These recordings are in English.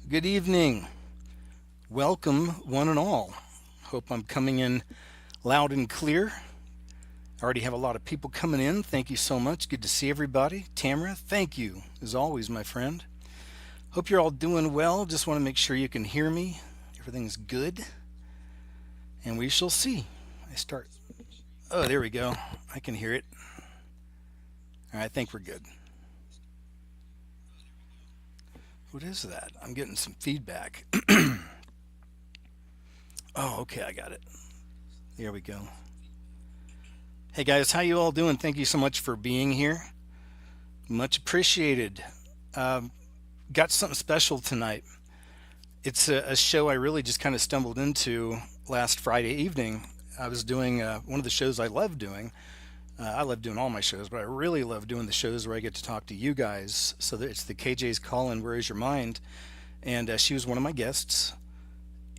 Good evening. Welcome, one and all. Hope I'm coming in loud and clear. I already have a lot of people coming in. Thank you so much. Good to see everybody. Tamara, thank you, as always, my friend. Hope you're all doing well. Just want to make sure you can hear me. Everything's good. And we shall see. I start. Oh, there we go. I can hear it. All right, I think we're good. What is that? I'm getting some feedback. Oh, okay, I got it. There we go. Hey guys, how you all doing? Thank you so much for being here. Much appreciated. Um, got something special tonight. It's a show I really just kind of stumbled into last Friday evening. I was doing one of the shows I love doing. I love doing all my shows, but I really love doing the shows where I get to talk to you guys. So that it's the KJ's Call in Where Is Your Mind? And she was one of my guests.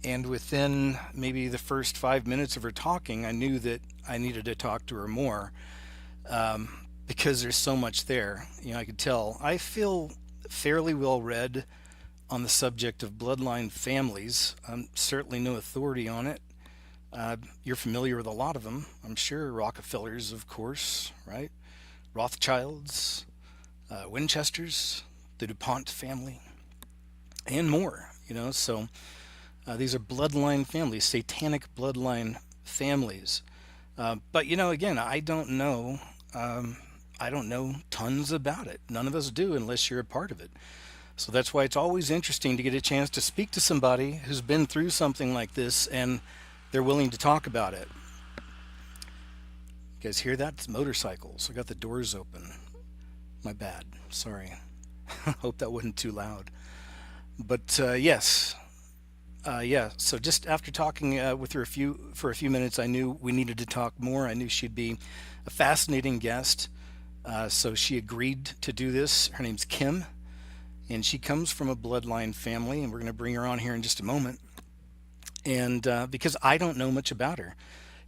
And within maybe the first 5 minutes of her talking, I knew that I needed to talk to her more because there's so much there. I could tell. I feel fairly well read on the subject of bloodline families. I'm certainly no authority on it. You're familiar with a lot of them, I'm sure. Rockefellers, of course, right? Rothschilds, Winchesters, the DuPont family, and more. So these are bloodline families, satanic bloodline families. But again, I don't know. I don't know tons about it. None of us do unless you're a part of it. So that's why it's always interesting to get a chance to speak to somebody who's been through something like this and they're willing to talk about it. You guys hear that? It's motorcycles. I got the doors open. My bad. Sorry. Hope that wasn't too loud. But yes, yeah. So just after talking with her for a few minutes, I knew we needed to talk more. I knew she'd be a fascinating guest. So she agreed to do this. Her name's Kim, and she comes from a bloodline family, and we're going to bring her on here in just a moment. And because I don't know much about her.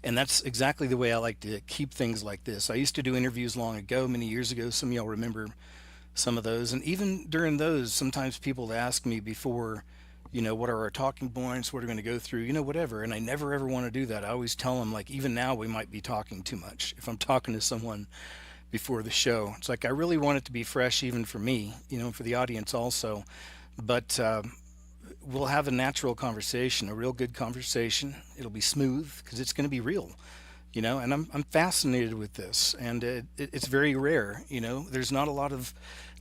And that's exactly the way I like to keep things like this. I used to do interviews long ago, many years ago. Some of y'all remember some of those. And even during those, sometimes people would ask me before, what are our talking points? What are we going to go through? Whatever. And I never ever want to do that. I always tell them, like, even now we might be talking too much. If I'm talking to someone before the show, it's like I really want it to be fresh, even for me, for the audience also. But we'll have a natural conversation, a real good conversation. It'll be smooth because it's going to be real, and I'm fascinated with this, and it's very rare. There's not a lot of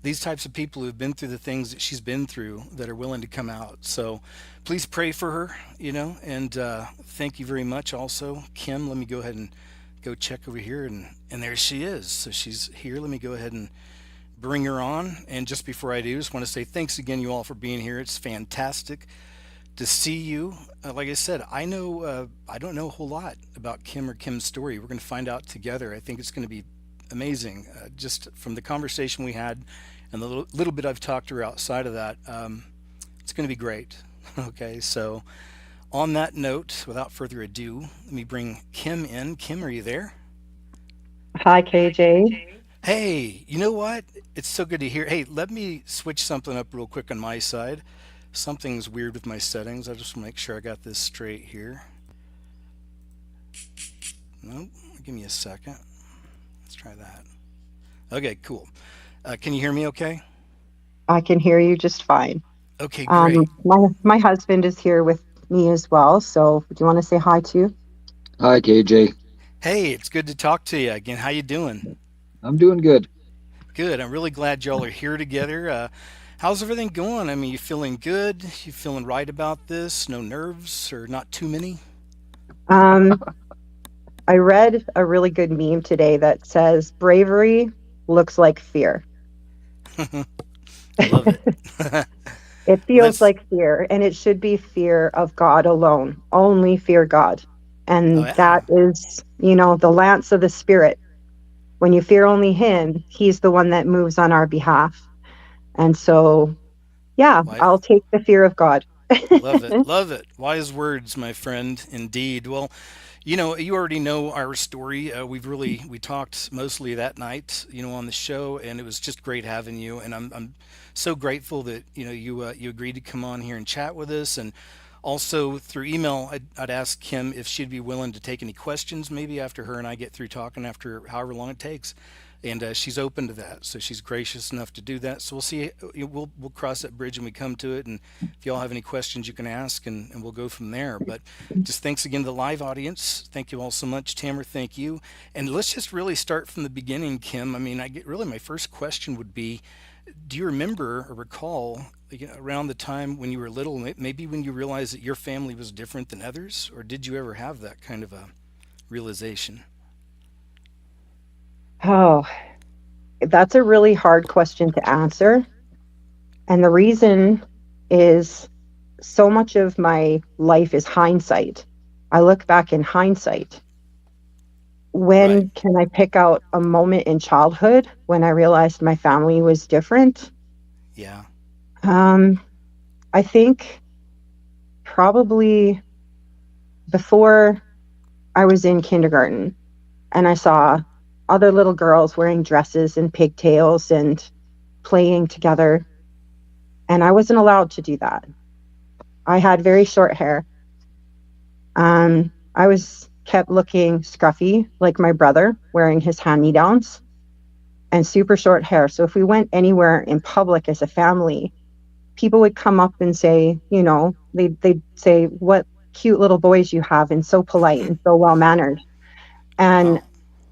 these types of people who've been through the things that she's been through that are willing to come out. So please pray for her, and thank you very much also, Kim. Let me go ahead and go check over here, and there she is. So she's here. Let me go ahead and bring her on. And just before I do, just want to say thanks again, you all, for being here. It's fantastic to see you. Like I said, I don't know a whole lot about Kim or Kim's story. We're going to find out together. I think it's going to be amazing, just from the conversation we had and the little bit I've talked to her outside of that. It's going to be great. Okay, so on that note, without further ado, let me bring Kim in. Kim, are you there? Hi, KJ. Hey, you know what? It's so good to hear. Hey, let me switch something up real quick on my side. Something's weird with my settings. I just want to make sure I got this straight here. Nope. Give me a second. Let's try that. Okay, cool. Can you hear me okay? I can hear you just fine. Okay, great. My husband is here with me as well. So, do you want to say hi too? Hi, KJ. Hey, it's good to talk to you again. How you doing? I'm doing good. Good. I'm really glad y'all are here together. How's everything going? I mean, you feeling good? You feeling right about this? No nerves or not too many? Um, I read a really good meme today that says bravery looks like fear. I love it. It Well, feels that's like fear, and it should be fear of God alone. Only fear God. oh And yeah. that is, the lance of the Spirit. When you fear only Him, He's the one that moves on our behalf. And so, yeah, Well, I'll take the fear of God. Love it. Love it. Wise words, my friend. Indeed. Well, you already know our story. We talked mostly that night, on the show, and it was just great having you. And I'm so grateful that you agreed to come on here and chat with us. And also through email, I'd ask Kim if she'd be willing to take any questions, maybe after her and I get through talking, after however long it takes. And she's open to that, so she's gracious enough to do that. So we'll see. We'll cross that bridge when we come to it. And if y'all have any questions, you can ask, and we'll go from there. But just thanks again to the live audience. Thank you all so much, Tamara. Thank you. And let's just really start from the beginning, Kim. I mean, I get really my first question would be, do you remember or recall, around the time when you were little, maybe when you realized that your family was different than others, or did you ever have that kind of a realization? Oh, that's a really hard question to answer. And the reason is so much of my life is hindsight. I look back in hindsight. Right. When can I pick out a moment in childhood when I realized my family was different? Yeah. Um, I think probably before I was in kindergarten and I saw other little girls wearing dresses and pigtails and playing together, and I wasn't allowed to do that. I had very short hair. I was kept looking scruffy like my brother, wearing his hand me downs and super short hair. So if we went anywhere in public as a family, people would come up and say, they'd say, "What cute little boys you have," and so polite and so well mannered. And Wow.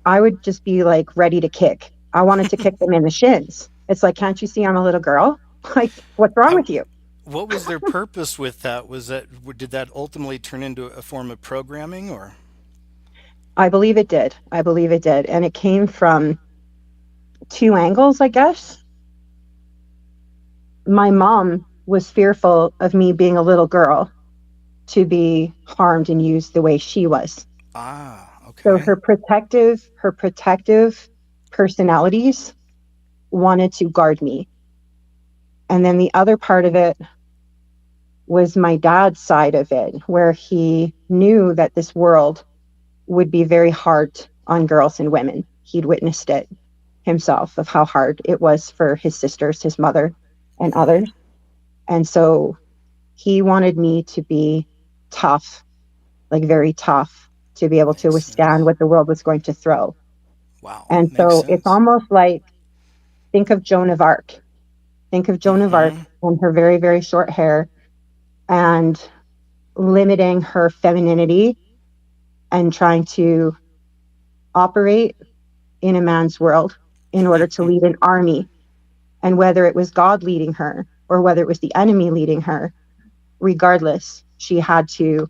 I would just be like ready to kick. I wanted to kick them in the shins. It's like, can't you see I'm a little girl? Like, what's wrong I, with you? what was their purpose with that? Did that ultimately turn into a form of programming, or? I believe it did. I believe it did. And it came from two angles, I guess. My mom was fearful of me being a little girl to be harmed and used the way she was. Ah, So okay. her protective personalities wanted to guard me. And then the other part of it was my dad's side of it, where he knew that this world would be very hard on girls and women. He'd witnessed it himself of how hard it was for his sisters, his mother, and others. And so he wanted me to be tough, like very tough, to be able to Makes withstand sense. what the world was going to throw. Wow, And makes so it's sense. almost like, think of Joan of Arc. Think of Joan of Arc Mm-hmm. and her very, very short hair and limiting her femininity and trying to operate in a man's world in order to lead an army. And whether it was God leading her or whether it was the enemy leading her, regardless, she had to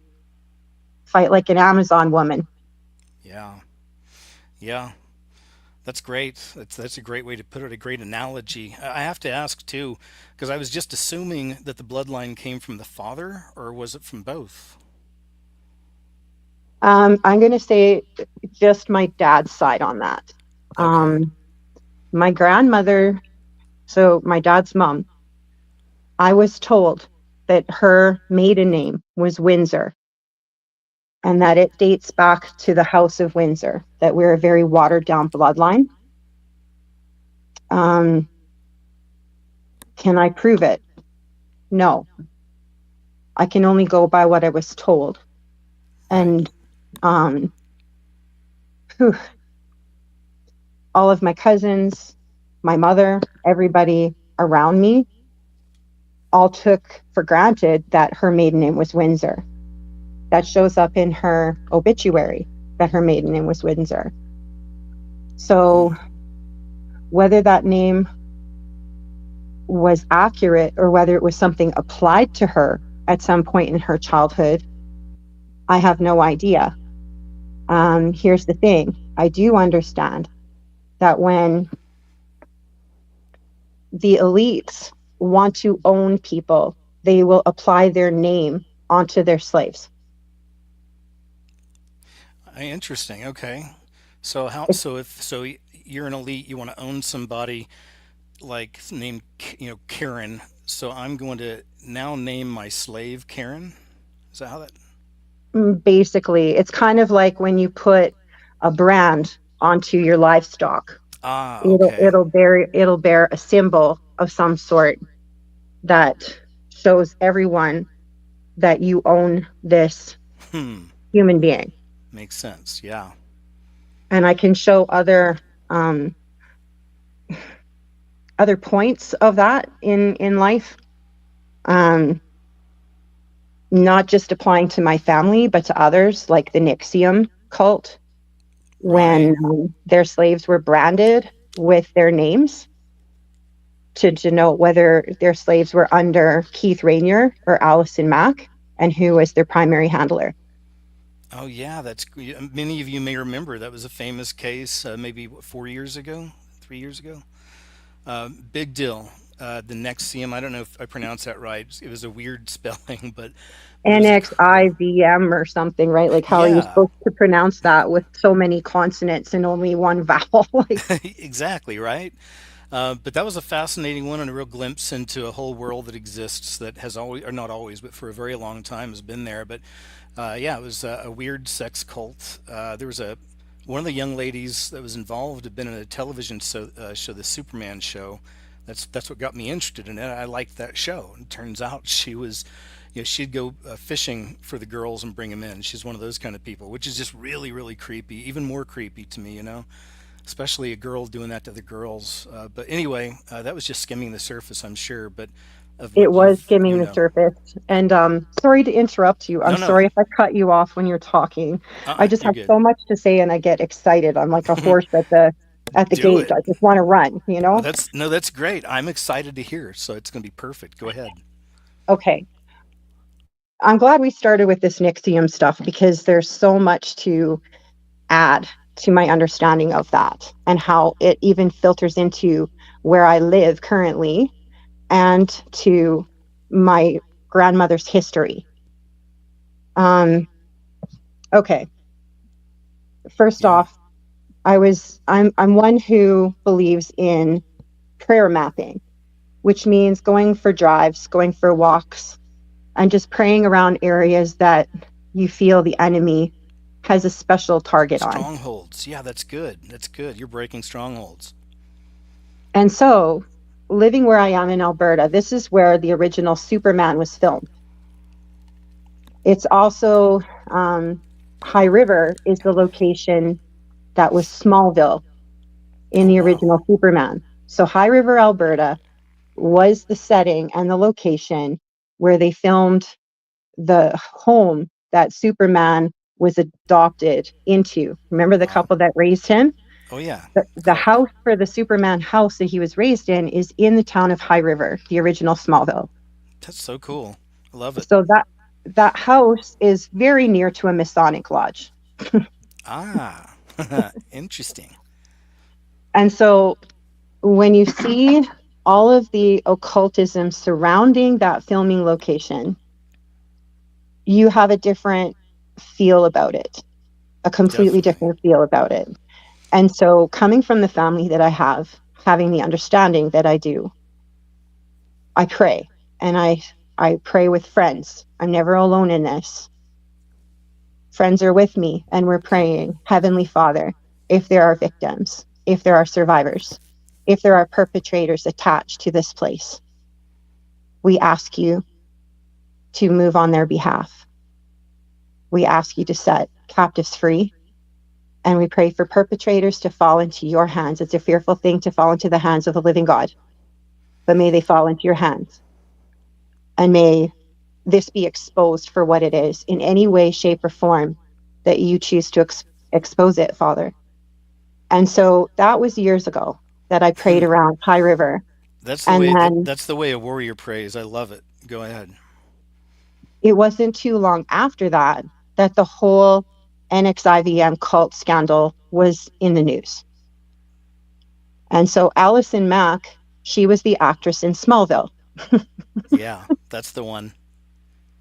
fight like an Amazon woman. Yeah, yeah. That's great. That's a great way to put it. A great analogy. I have to ask too, because I was just assuming that the bloodline came from the father, or was it from both? I'm going to say just my dad's side on that. Okay. Um, my grandmother, so my dad's mom, I was told that her maiden name was Windsor and that it dates back to the House of Windsor, that we're a very watered down bloodline. Um, can I prove it? No. I can only go by what I was told. Right. And um, whew, all of my cousins, my mother, everybody around me all took for granted that her maiden name was Windsor. That shows up in her obituary, that her maiden name was Windsor. So whether that name was accurate or whether it was something applied to her at some point in her childhood, I have no idea. Here's the thing. I do understand that when the elites want to own people, they will apply their name onto their slaves. Interesting. Okay. So how? It's, So if so, you're an elite. You want to own somebody like named Karen. So I'm going to now name my slave Karen. Is that how that? Basically, it's kind of like when you put a brand onto your livestock. Ah, It'll okay. it'll bear it'll bear a symbol of some sort that shows everyone that you own this Hmm. human being. Makes sense. Yeah. And I can show um, other points of that in life, um, not just applying to my family, but to others, like the Nixium cult, Right. when their slaves were branded with their names to denote whether their slaves were under Keith Rainier or Allison Mack, and who was their primary handler. Oh, yeah. Many of you may remember that was a famous case, maybe 4 years ago, 3 years ago. Big deal. The Nexium. I don't know if I pronounced that right. It was a weird spelling, but it was a NXIVM or something, right? Like, how are you yeah. supposed to pronounce that with so many consonants and only one vowel? Like, Exactly right. But that was a fascinating one and a real glimpse into a whole world that exists that has always, or not always, but for a very long time has been there. But yeah, it was a weird sex cult. There was a one of the young ladies that was involved had been in a television show, the Superman show. That's what got me interested in it. I liked that show. And it turns out she was, she'd go fishing for the girls and bring them in. She's one of those kind of people, which is just really, really creepy. Even more creepy to me, especially a girl doing that to the girls. But anyway, that was just skimming the surface, I'm sure. But of it what was you've, skimming the surface. And sorry to interrupt you. I'm no, no, sorry if I cut you off when you're talking. I just you're have good. so much to say and I get excited. I'm like a horse at the Do gate. it. I just want to run, you know? That's no, that's great. I'm excited to hear. So it's going to be perfect. Go ahead. Okay. I'm glad we started with this Nixium stuff because there's so much to add to my understanding of that and how it even filters into where I live currently and to my grandmother's history. Um, okay, first Yeah. off, I'm one who believes in prayer mapping, which means going for drives, going for walks, and just praying around areas that you feel the enemy has a special target on. Strongholds. Yeah, that's good. That's good. You're breaking strongholds. And so, living where I am in Alberta, this is where the original Superman was filmed. It's also High River is the location that was Smallville in Oh, the wow. original Superman. So High River, Alberta was the setting and the location where they filmed the home that Superman was adopted into. Remember the Wow. couple that raised him? Oh, yeah. The Correct. house for the Superman house that he was raised in is in the town of High River, the original Smallville. That's so cool. I love it. So that house is very near to a Masonic lodge. Ah, interesting. And so when you see all of the occultism surrounding that filming location, you have a different feel about it, a completely Definitely. different feel about it. And so coming from the family that I have, having the understanding that I do, I pray and I pray with friends. I'm never alone in this. Friends are with me and we're praying, Heavenly Father, if there are victims, if there are survivors, if there are perpetrators attached to this place, we ask you to move on their behalf. We ask you to set captives free. And we pray for perpetrators to fall into your hands. It's a fearful thing to fall into the hands of the living God, but may they fall into your hands. And may this be exposed for what it is in any way, shape, or form that you choose to expose it, Father. And so that was years ago that I prayed Hmm. around High River. That's the And way then that's the way a warrior prays. I love it. Go ahead. it wasn't too long after that that the whole NXIVM cult scandal was in the news. And so Allison Mack, she was the actress in Smallville. Yeah, that's the one.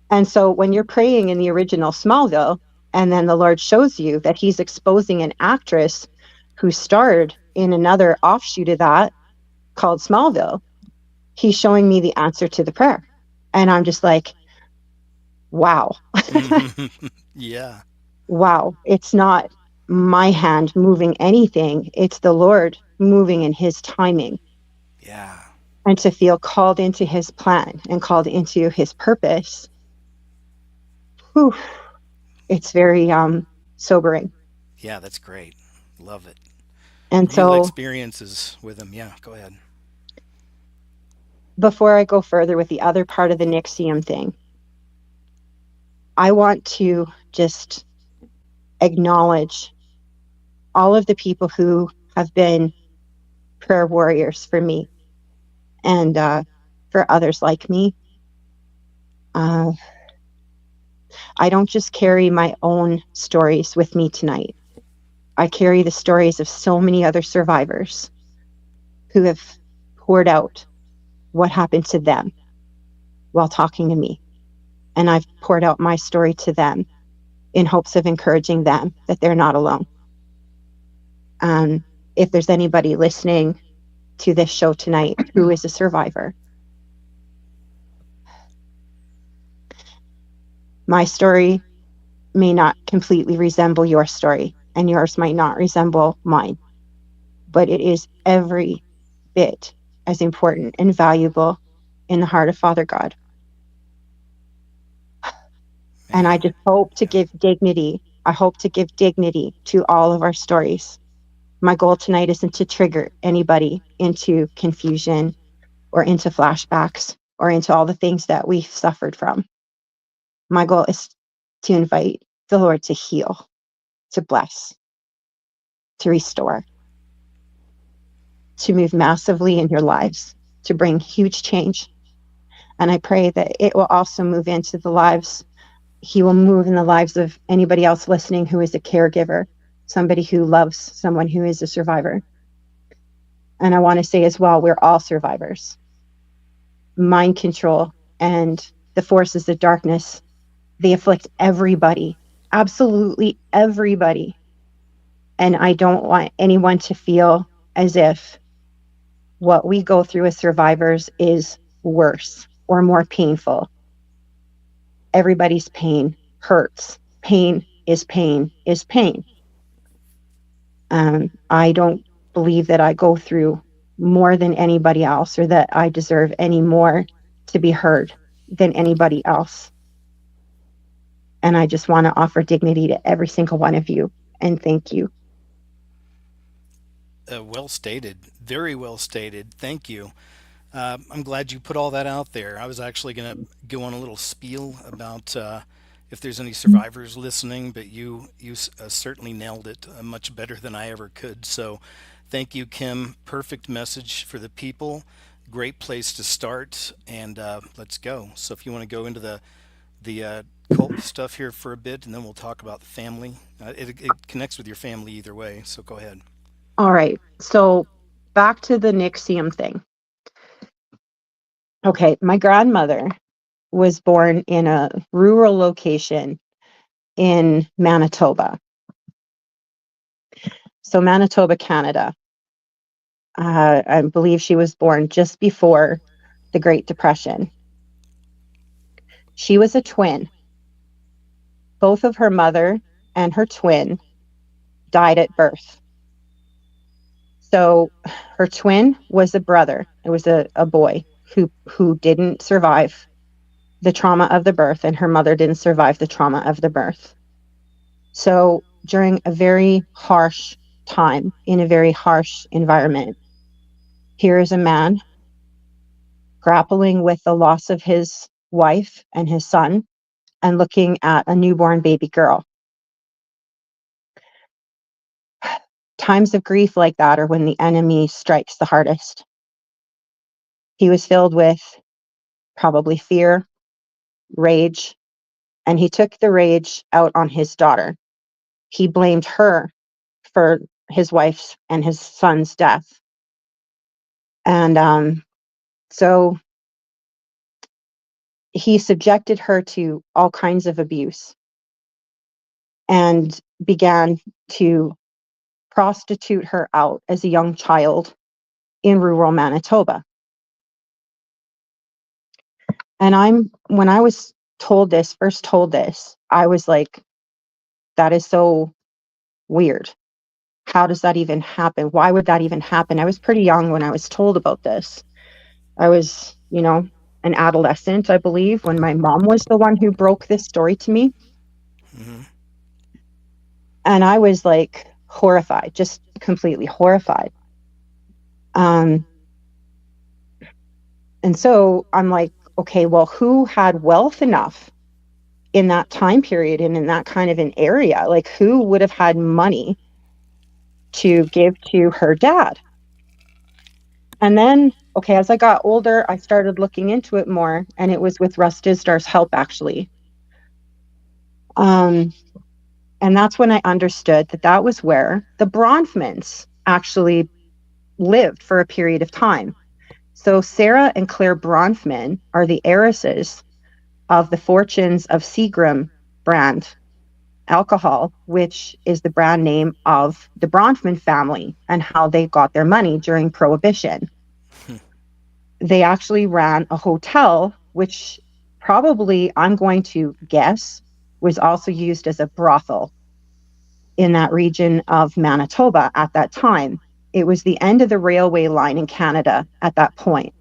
And so when you're praying in the original Smallville, and then the Lord shows you that he's exposing an actress who starred in another offshoot of that called Smallville, he's showing me the answer to the prayer. And I'm just like, wow, Yeah. wow. It's not my hand moving anything. It's the Lord moving in his timing. Yeah. And to feel called into his plan and called into his purpose, whew, it's very sobering. Yeah, that's great. Love it. And Real so experiences with him. Yeah, go ahead. before I go further with the other part of the Nixium thing, I want to just acknowledge all of the people who have been prayer warriors for me and for others like me. Uh, I don't just carry my own stories with me tonight. I carry the stories of so many other survivors who have poured out what happened to them while talking to me. And I've poured out my story to them in hopes of encouraging them that they're not alone. If there's anybody listening to this show tonight who is a survivor, my story may not completely resemble your story, and yours might not resemble mine, but it is every bit as important and valuable in the heart of Father God. And I Man. just hope to Yeah. give dignity. I hope to give dignity to all of our stories. My goal tonight isn't to trigger anybody into confusion or into flashbacks or into all the things that we've suffered from. My goal is to invite the Lord to heal, to bless, to restore, to move massively in your lives, to bring huge change. And I pray that it will also move into the lives, he will move in the lives of anybody else listening who is a caregiver, somebody who loves someone who is a survivor. And I want to say as well, we're all survivors. Mind control and the forces of darkness, they afflict everybody, absolutely everybody. And I don't want anyone to feel as if what we go through as survivors is worse or more painful. Everybody's pain hurts. Pain is pain is pain. I don't believe that I go through more than anybody else or that I deserve any more to be heard than anybody else. And I just want to offer dignity to every single one of you and thank you. Well stated. Very well stated. Thank you. I'm glad you put all that out there. I was actually going to go on a little spiel about if there's any survivors listening, but you certainly nailed it much better than I ever could. So, thank you, Kim. Perfect message for the people. Great place to start, and let's go. So, if you want to go into the cult stuff here for a bit, and then we'll talk about the family. It connects with your family either way. So, go ahead. All right. So back to the Nixium thing. Okay. My grandmother was born in a rural location in Manitoba. So, Manitoba, Canada. I believe she was born just before the Great Depression. She was a twin. Both of her mother and her twin died at birth. So her twin was a brother. It was a boy who didn't survive the trauma of the birth, and her mother didn't survive the trauma of the birth. So during a very harsh time, in a very harsh environment, here is a man grappling with the loss of his wife and his son and looking at a newborn baby girl. Times of grief like that are when the enemy strikes the hardest. He was filled with probably fear, rage, and he took the rage out on his daughter. He blamed her for his wife's and his son's death. And so he subjected her to all kinds of abuse and began to prostitute her out as a young child in rural Manitoba. And when I was first told this, I was like, that is so weird. How does that even happen? Why would that even happen? I was pretty young when I was told about this. I was, an adolescent, I believe, when my mom was the one who broke this story to me. Mm-hmm. And I was like horrified, just completely horrified. Um, and so I'm like, okay, well, who had wealth enough in that time period and in that kind of an area? Like, who would have had money to give to her dad? And then, okay, as I got older, I started looking into it more, and it was with Russ Dizdar's help, actually. And that's when I understood that that was where the Bronfmans actually lived for a period of time. So Sarah and Claire Bronfman are the heiresses of the fortunes of Seagram brand alcohol, which is the brand name of the Bronfman family and how they got their money during Prohibition. They actually ran a hotel, which probably, I'm going to guess, was also used as a brothel in that region of Manitoba at that time. It was the end of the railway line in Canada at that point.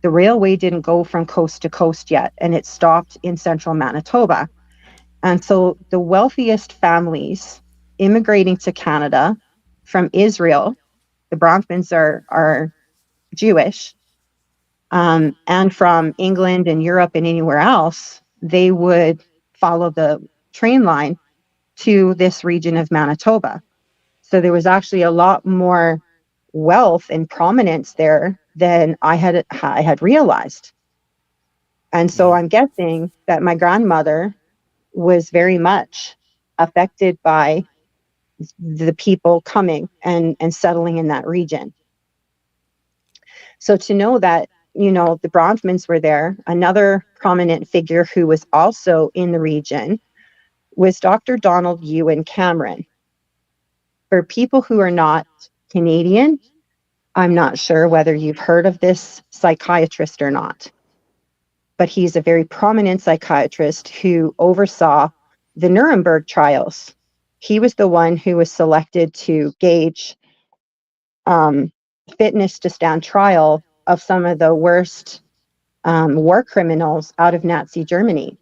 The railway didn't go from coast to coast yet, and it stopped in central Manitoba. And so the wealthiest families immigrating to Canada from Israel, the Bronfmans are Jewish, and from England and Europe and anywhere else, they would follow the train line to this region of Manitoba. So there was actually a lot more wealth and prominence there than I had realized. And so I'm guessing that my grandmother was very much affected by the people coming and settling in that region. So to know that, the Bronfmans were there, another prominent figure who was also in the region was Dr. Donald Ewan Cameron. For people who are not Canadian, I'm not sure whether you've heard of this psychiatrist or not, but he's a very prominent psychiatrist who oversaw the Nuremberg trials. He was the one who was selected to gauge fitness to stand trial of some of the worst war criminals out of Nazi Germany.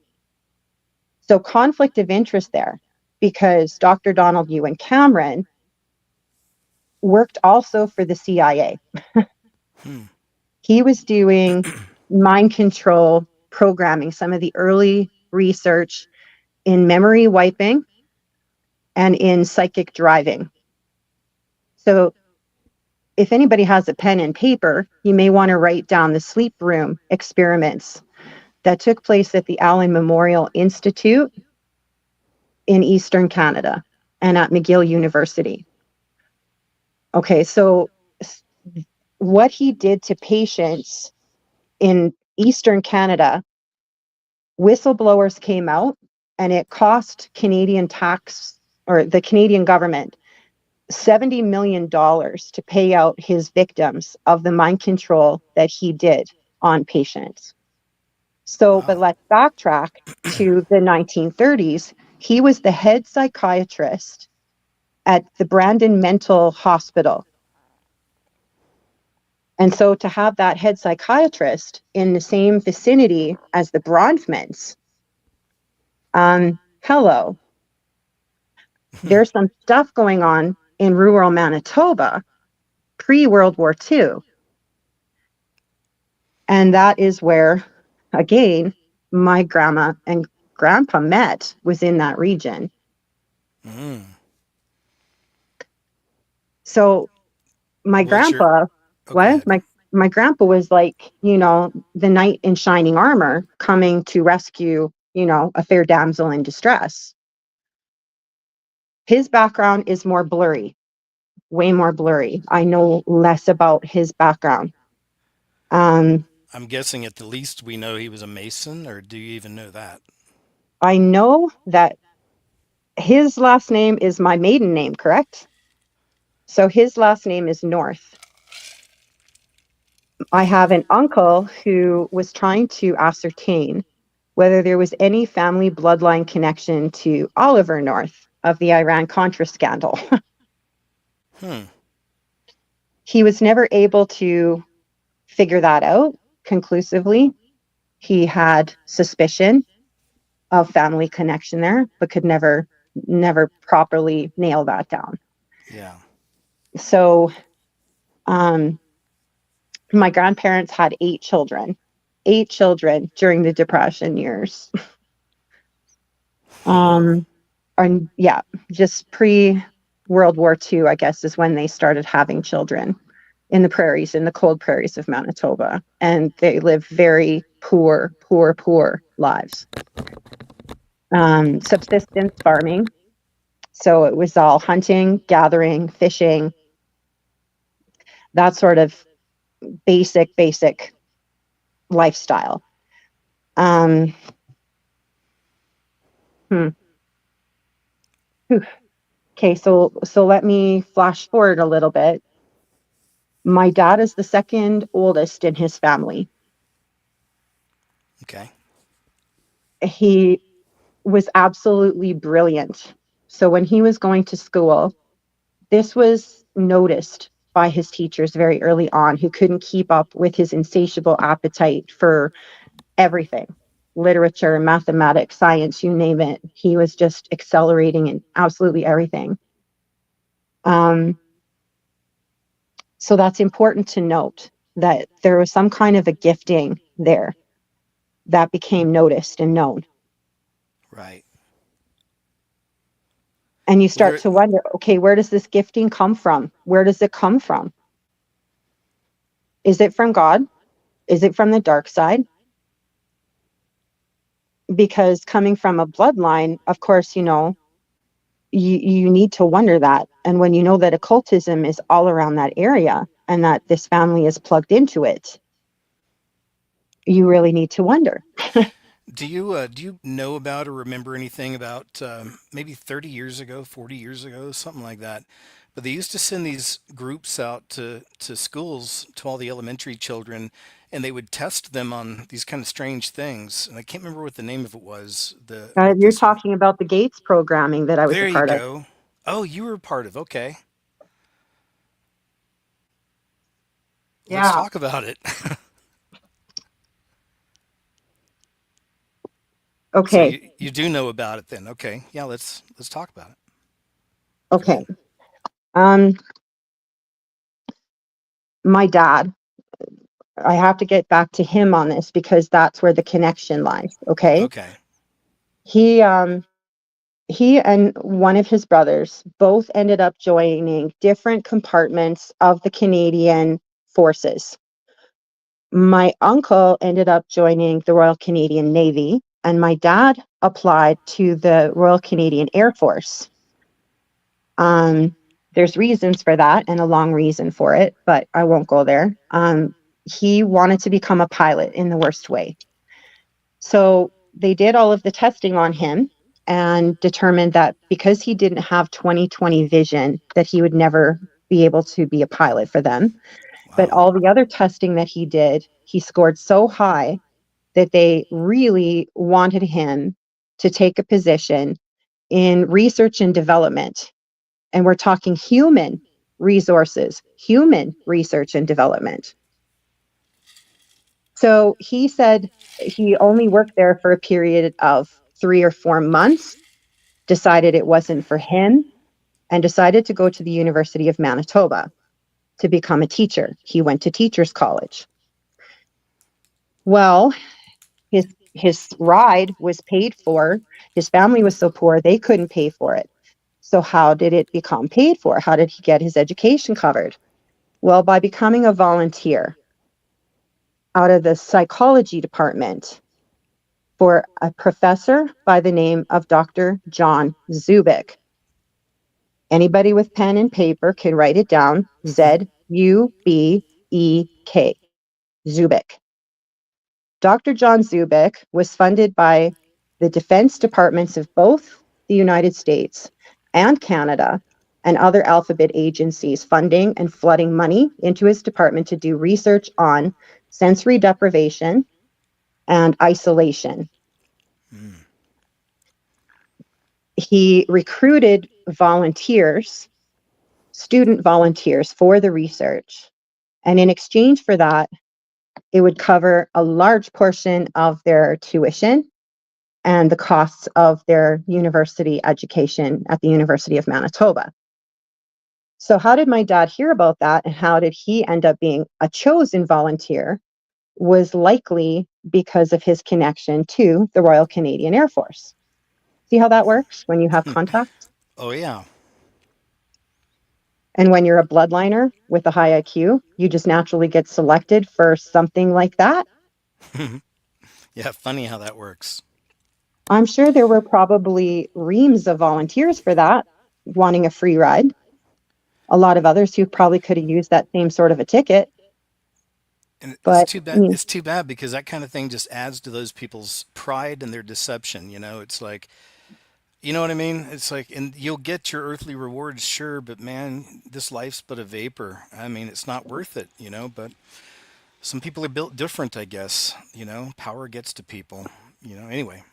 So conflict of interest there, because Dr. Donald Ewan Cameron worked also for the CIA. He was doing mind control programming, some of the early research in memory wiping and in psychic driving. So if anybody has a pen and paper, you may want to write down the sleep room experiments that took place at the Allen Memorial Institute in Eastern Canada and at McGill University. Okay, so what he did to patients in Eastern Canada, whistleblowers came out, and it cost Canadian tax, or the Canadian government, $70 million to pay out his victims of the mind control that he did on patients. So, but let's backtrack to the 1930s. He was the head psychiatrist at the Brandon Mental Hospital. And so to have that head psychiatrist in the same vicinity as the Bronfmans, hello, there's some stuff going on in rural Manitoba pre-World War II. And that is where, again, my grandma and grandpa met, was in that region. So my grandpa, my grandpa was like, the knight in shining armor coming to rescue, a fair damsel in distress. His background is more blurry, way more blurry. I know less about his background. I'm guessing at the least we know he was a Mason, or do you even know that? I know that his last name is my maiden name, correct? So his last name is North. I have an uncle who was trying to ascertain whether there was any family bloodline connection to Oliver North of the Iran-Contra scandal. Hmm. He was never able to figure that out conclusively. He had suspicion of family connection there, but could never properly nail that down. Yeah. So my grandparents had 8 children during the Depression years. Whoa. And yeah, just pre World War II, I guess, is when they started having children in the prairies, in the cold prairies of Manitoba. And they lived very poor lives. Subsistence farming. So it was all hunting, gathering, fishing, that sort of basic lifestyle. Um, hmm. Okay, so let me flash forward a little bit. My dad is the second oldest in his family. Okay. He was absolutely brilliant. So when he was going to school, this was noticed by his teachers very early on, who couldn't keep up with his insatiable appetite for everything: literature, mathematics, science, you name it. He was just accelerating in absolutely everything. So that's important to note, that there was some kind of a gifting there that became noticed and known. Right. And you Well, start to wonder, okay, where does this gifting come from? Where does it come from? Is it from God? Is it from the dark side? Because coming from a bloodline, of course, you need to wonder that. And when you know that occultism is all around that area and that this family is plugged into it, you really need to wonder. do you know about or remember anything about maybe 30 years ago, 40 years ago, something like that? But they used to send these groups out to schools, to all the elementary children, and they would test them on these kind of strange things. And I can't remember what the name of it was. The what You're this talking about the Gates programming that I was a There you part of. go. Oh, you were a part of. Okay, let's Yeah. talk about it. So Okay. you do know about it then? Okay, yeah. Let's talk about it. Go Okay. ahead. Um, my dad, I have to get back to him on this because that's where the connection lies. Okay. Okay. He he and one of his brothers both ended up joining different compartments of the Canadian forces. My uncle ended up joining the Royal Canadian Navy, and my dad applied to the Royal Canadian Air Force. Um, there's reasons for that and a long reason for it, but I won't go there. He wanted to become a pilot in the worst way. So they did all of the testing on him and determined that because he didn't have 20/20 vision, that he would never be able to be a pilot for them. But Wow. all the other testing that he did, he scored so high that they really wanted him to take a position in research and development. And we're talking human resources, human research and development. So he said he only worked there for a period of 3 or 4 months, decided it wasn't for him, and decided to go to the University of Manitoba to become a teacher. He went to teachers college. Well, his ride was paid for. His family was so poor they couldn't pay for it. So how did it become paid for? How did he get his education covered? Well, by becoming a volunteer out of the psychology department for a professor by the name of Dr. John Zubik. Anybody with pen and paper can write it down. Zubek. Zubik. Dr. John Zubik was funded by the defense departments of both the United States and Canada and other alphabet agencies funding and flooding money into his department to do research on sensory deprivation and isolation. He recruited volunteers, student volunteers for the research. And in exchange for that, it would cover a large portion of their tuition and the costs of their university education at the University of Manitoba. So, how did my dad hear about that, and how did he end up being a chosen volunteer? Was likely because of his connection to the Royal Canadian Air Force. See how that works when you have contacts? Oh, yeah. And when you're a bloodliner with a high IQ, you just naturally get selected for something like that. Yeah, funny how that works. I'm sure there were probably reams of volunteers for that, wanting a free ride. A lot of others who probably could have used that same sort of a ticket. And it's But too bad. It's too bad because that kind of thing just adds to those people's pride and their deception. It's like, you know what I mean? It's like, and you'll get your earthly rewards, sure, but man, this life's but a vapor. I mean, it's not worth it. But some people are built different, I guess. Power gets to people. Anyway,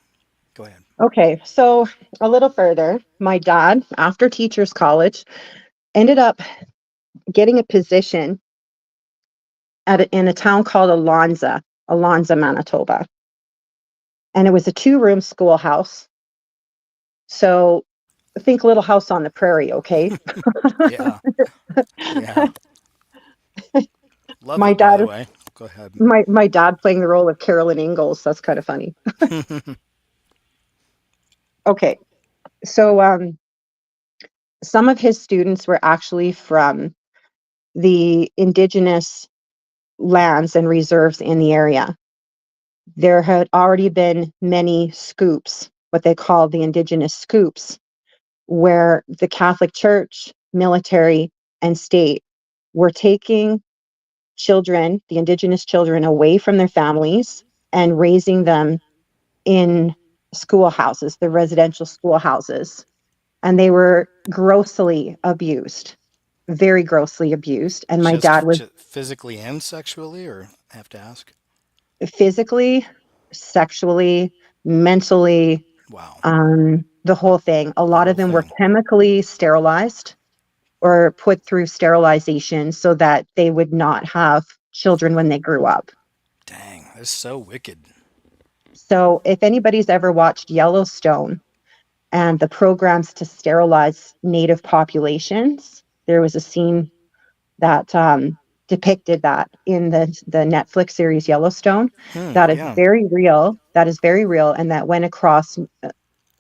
go ahead. okay, so a little further, my dad, after teachers college, ended up getting a position in a town called Alonza, Manitoba. And it was a 2-room schoolhouse. So think Little House on the Prairie, okay? Yeah, yeah. Love My it, by dad the way. Go ahead. my dad playing the role of Carolyn Ingalls. That's kind of funny. Okay. So some of his students were actually from the indigenous lands and reserves in the area. There had already been many scoops, what they call the indigenous scoops, where the Catholic Church, military, and state were taking children, the indigenous children, away from their families and raising them in schoolhouses, the residential schoolhouses. And they were grossly abused, very grossly abused. And my dad was Just physically and sexually, or I have to ask? physically, sexually, mentally, Wow, the whole thing. A the lot of whole them were thing. chemically sterilized or put through sterilization so that they would not have children when they grew up. Dang, that's so wicked. So, if anybody's ever watched Yellowstone and the programs to sterilize native populations, there was a scene that depicted that in the Netflix series Yellowstone. That is Yeah. very real. That is very real, and that went across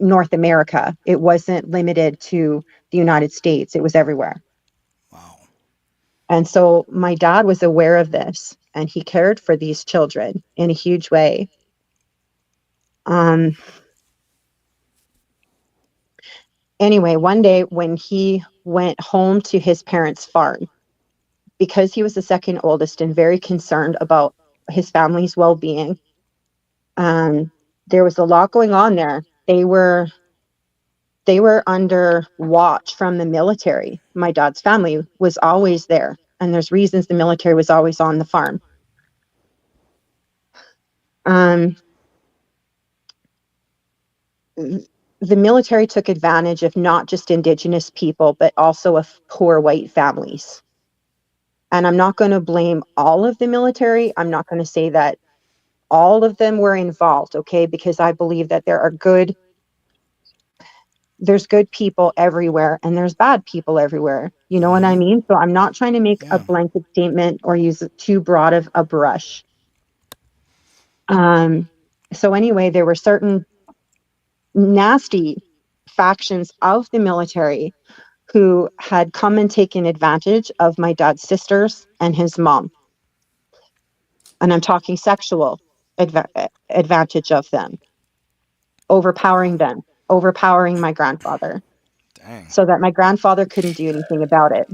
North America. It wasn't limited to the United States. It was everywhere. Wow. And so my dad was aware of this, and he cared for these children in a huge way. Um, anyway, one day when he went home to his parents' farm, because he was the second oldest and very concerned about his family's well-being, um, there was a lot going on there. They were under watch from the military. My dad's family was always there, and there's reasons the military was always on the farm. Um, the military took advantage of not just Indigenous people, but also of poor white families. And I'm not going to blame all of the military. I'm not going to say that all of them were involved, okay? Because I believe that there's good people everywhere and there's bad people everywhere. You know what I mean? So I'm not trying to make a Yeah. blanket statement or use too broad of a brush. Um, so anyway, there were certain nasty factions of the military who had come and taken advantage of my dad's sisters and his mom. And I'm talking sexual advantage of them, Wow. overpowering my grandfather Dang. so that my grandfather couldn't do anything about it.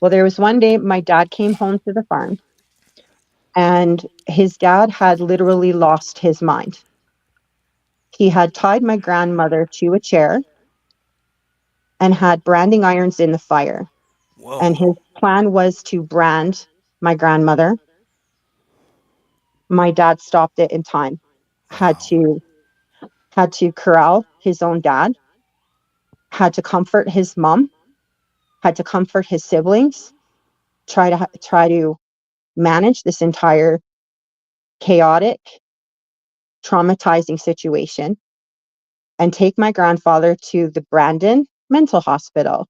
Well, there was one day my dad came home to the farm and his dad had literally lost his mind. He had tied my grandmother to a chair and had branding irons in the fire. And Whoa. his plan was to brand my grandmother. My dad stopped it in time. Had Wow. to had to corral his own dad, had to comfort his mom, had to comfort his siblings, try to manage this entire chaotic, traumatizing situation, and take my grandfather to the Brandon Mental Hospital.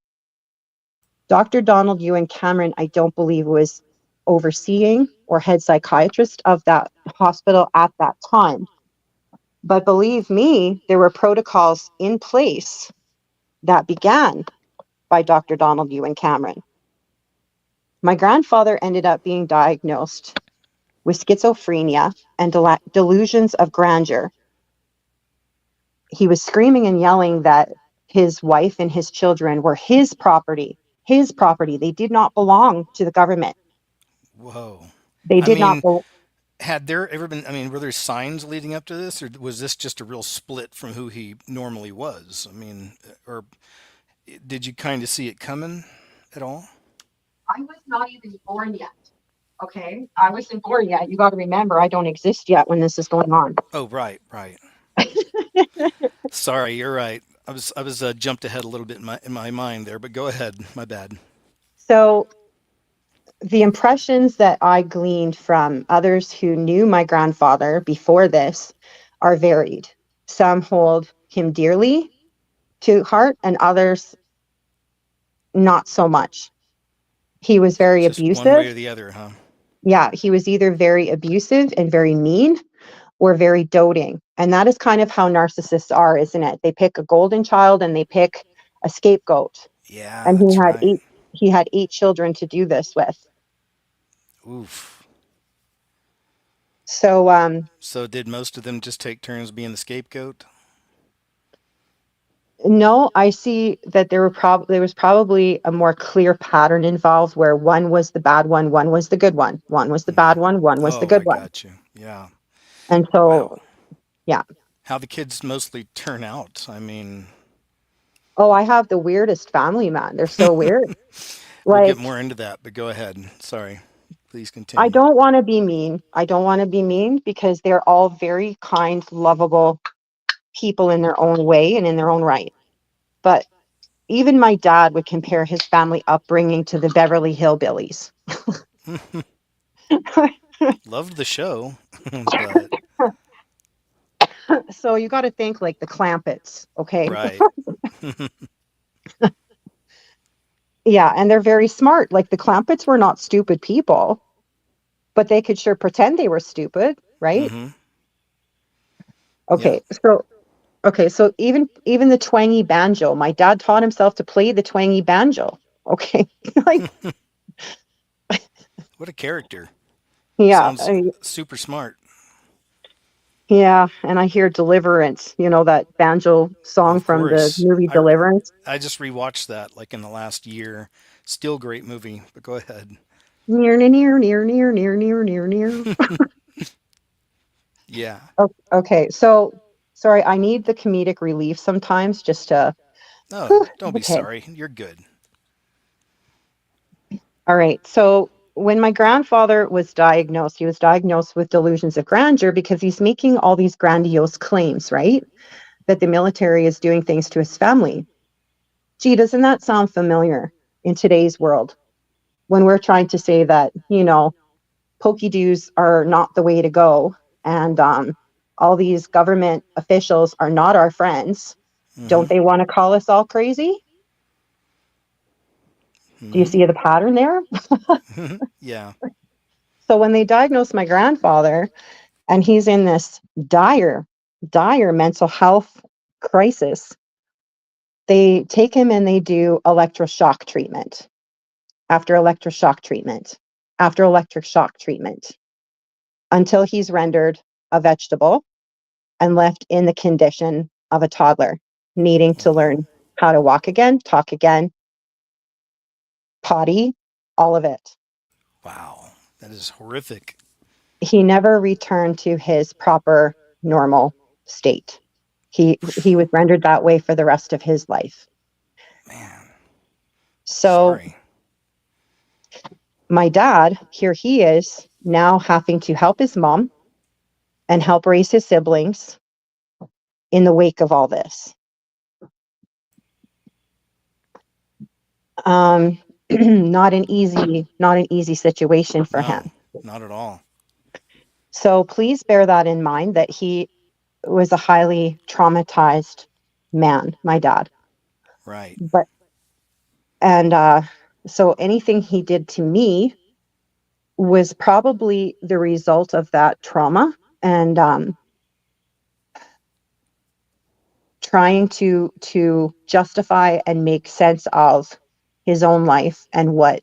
Dr. Donald Ewan Cameron, I don't believe, was overseeing or head psychiatrist of that hospital at that time. But believe me, there were protocols in place that began by Dr. Donald Ewan Cameron. My grandfather ended up being diagnosed with schizophrenia and delusions of grandeur. He was screaming and yelling that his wife and his children were his property. His property. They did not belong to the government. Whoa. They I did not mean, belong. had there ever been, I mean, were there signs leading up to this, or was this just a real split from who he normally was? I mean, or did you kind of see it coming at all? I was not even born yet. Okay. I wasn't born yet. You got to remember, I don't exist yet when this is going on. Oh, right, right. Sorry, you're right. I was jumped ahead a little bit in my mind there, but go ahead. My bad. So the impressions that I gleaned from others who knew my grandfather before this are varied. Some hold him dearly to heart, and others not so much. He was very Just one way abusive. or the other, huh? Yeah, he was either very abusive and very mean or very doting. And that is kind of how narcissists are, isn't it? They pick a golden child and they pick a scapegoat. Yeah, And that's right. he had 8 children to do this with. Oof. So So did most of them just take turns being the scapegoat? no, I see that there was probably a more clear pattern involved where one was the bad one was the good one was the bad one was the Oh, I good one. got you. Yeah. And Wow. so yeah. How the kids mostly turn out. I mean, Oh, I have the weirdest family, man. They're so weird. we'll get Like, more into that, but go ahead. Sorry. Please I continue. don't want to be mean. I don't want to be mean because they're all very kind, lovable people in their own way and in their own right. But even my dad would compare his family upbringing to the Beverly Hillbillies. Loved the show, but So you got to think like the Clampets, okay? right. Yeah, and they're very smart. Like the Clampets were not stupid people, but they could sure pretend they were stupid, right? Mm-hmm. Yep. Okay, so even the twangy banjo, my dad taught himself to play the twangy banjo. Okay, like What a character. yeah, Sounds super smart. yeah, and I hear Deliverance, that banjo song Of from the course. movie Deliverance. I just rewatched that like in the last year. Still great movie, but go ahead. Near, near, near, near, near, near, near, near. Yeah. Okay, so sorry, I need the comedic relief sometimes just to. Oh, Whew, don't be okay, sorry. You're good. all right. So when my grandfather was diagnosed, he was diagnosed with delusions of grandeur because he's making all these grandiose claims, right? That the military is doing things to his family. Gee, doesn't that sound familiar in today's world when we're trying to say that, pokey doos are not the way to go and all these government officials are not our friends? Mm-hmm. Don't they want to call us all crazy? Do you Mm-hmm. see the pattern there? Yeah. So when they diagnosed my grandfather and he's in this dire, dire mental health crisis, they take him and they do electroshock treatment after electroshock treatment after electric shock treatment until he's rendered a vegetable and left in the condition of a toddler, needing to Oh, learn how to walk again, talk again, potty, all of it. wow. That is horrific. He never returned to his proper normal state. He was rendered that way for the rest of his life. Man, So sorry. my dad, here he is now having to help his mom and help raise his siblings in the wake of all this. Um, not an easy situation for him. No, not at all. So please bear that in mind that he was a highly traumatized man, my dad. Right. But and so anything he did to me was probably the result of that trauma and trying to justify and make sense of his own life and what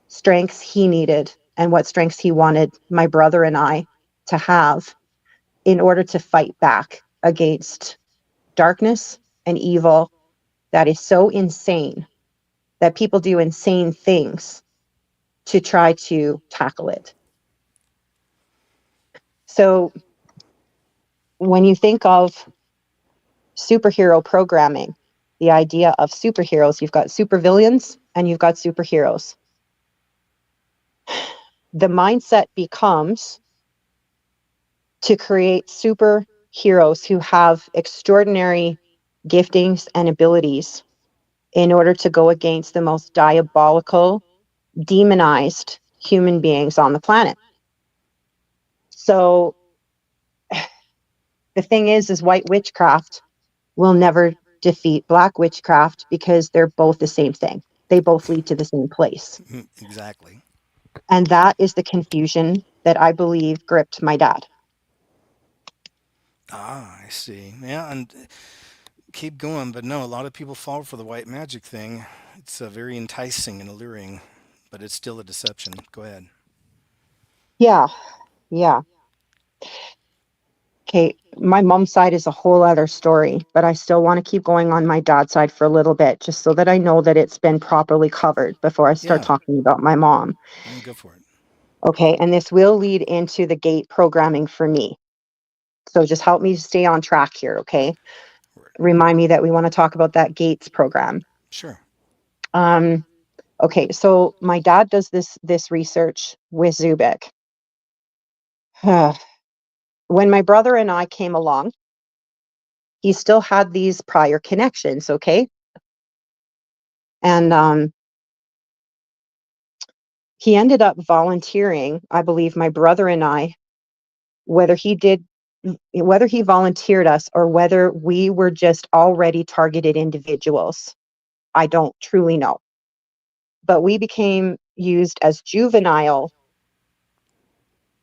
strengths he needed and what strengths he wanted my brother and I to have in order to fight back against darkness and evil that is so insane that people do insane things to try to tackle it. So when you think of superhero programming, the idea of superheroes, you've got supervillains and you've got superheroes. The mindset becomes to create superheroes who have extraordinary giftings and abilities in order to go against the most diabolical, demonized human beings on the planet. So the thing is white witchcraft will never defeat black witchcraft because they're both the same thing. They both lead to the same place. Exactly. And that is the confusion that I believe gripped my dad. Ah, I see. Yeah, and keep going, but no, a lot of people fall for the white magic thing. It's very enticing and alluring, but it's still a deception. Go ahead. Yeah, yeah. Okay, my mom's side is a whole other story, but I still want to keep going on my dad's side for a little bit, just so that I know that it's been properly covered before I start Yeah, talking about my mom. go for it. Okay, and this will lead into the gate programming for me. So just help me stay on track here, okay? Remind me that we want to talk about that gates program. Sure. Um, okay, so my dad does this research with Zubik. When my brother and I came along, he still had these prior connections, okay? And he ended up volunteering, I believe my brother and I, whether he did whether he volunteered us or whether we were just already targeted individuals, I don't truly know. But we became used as juvenile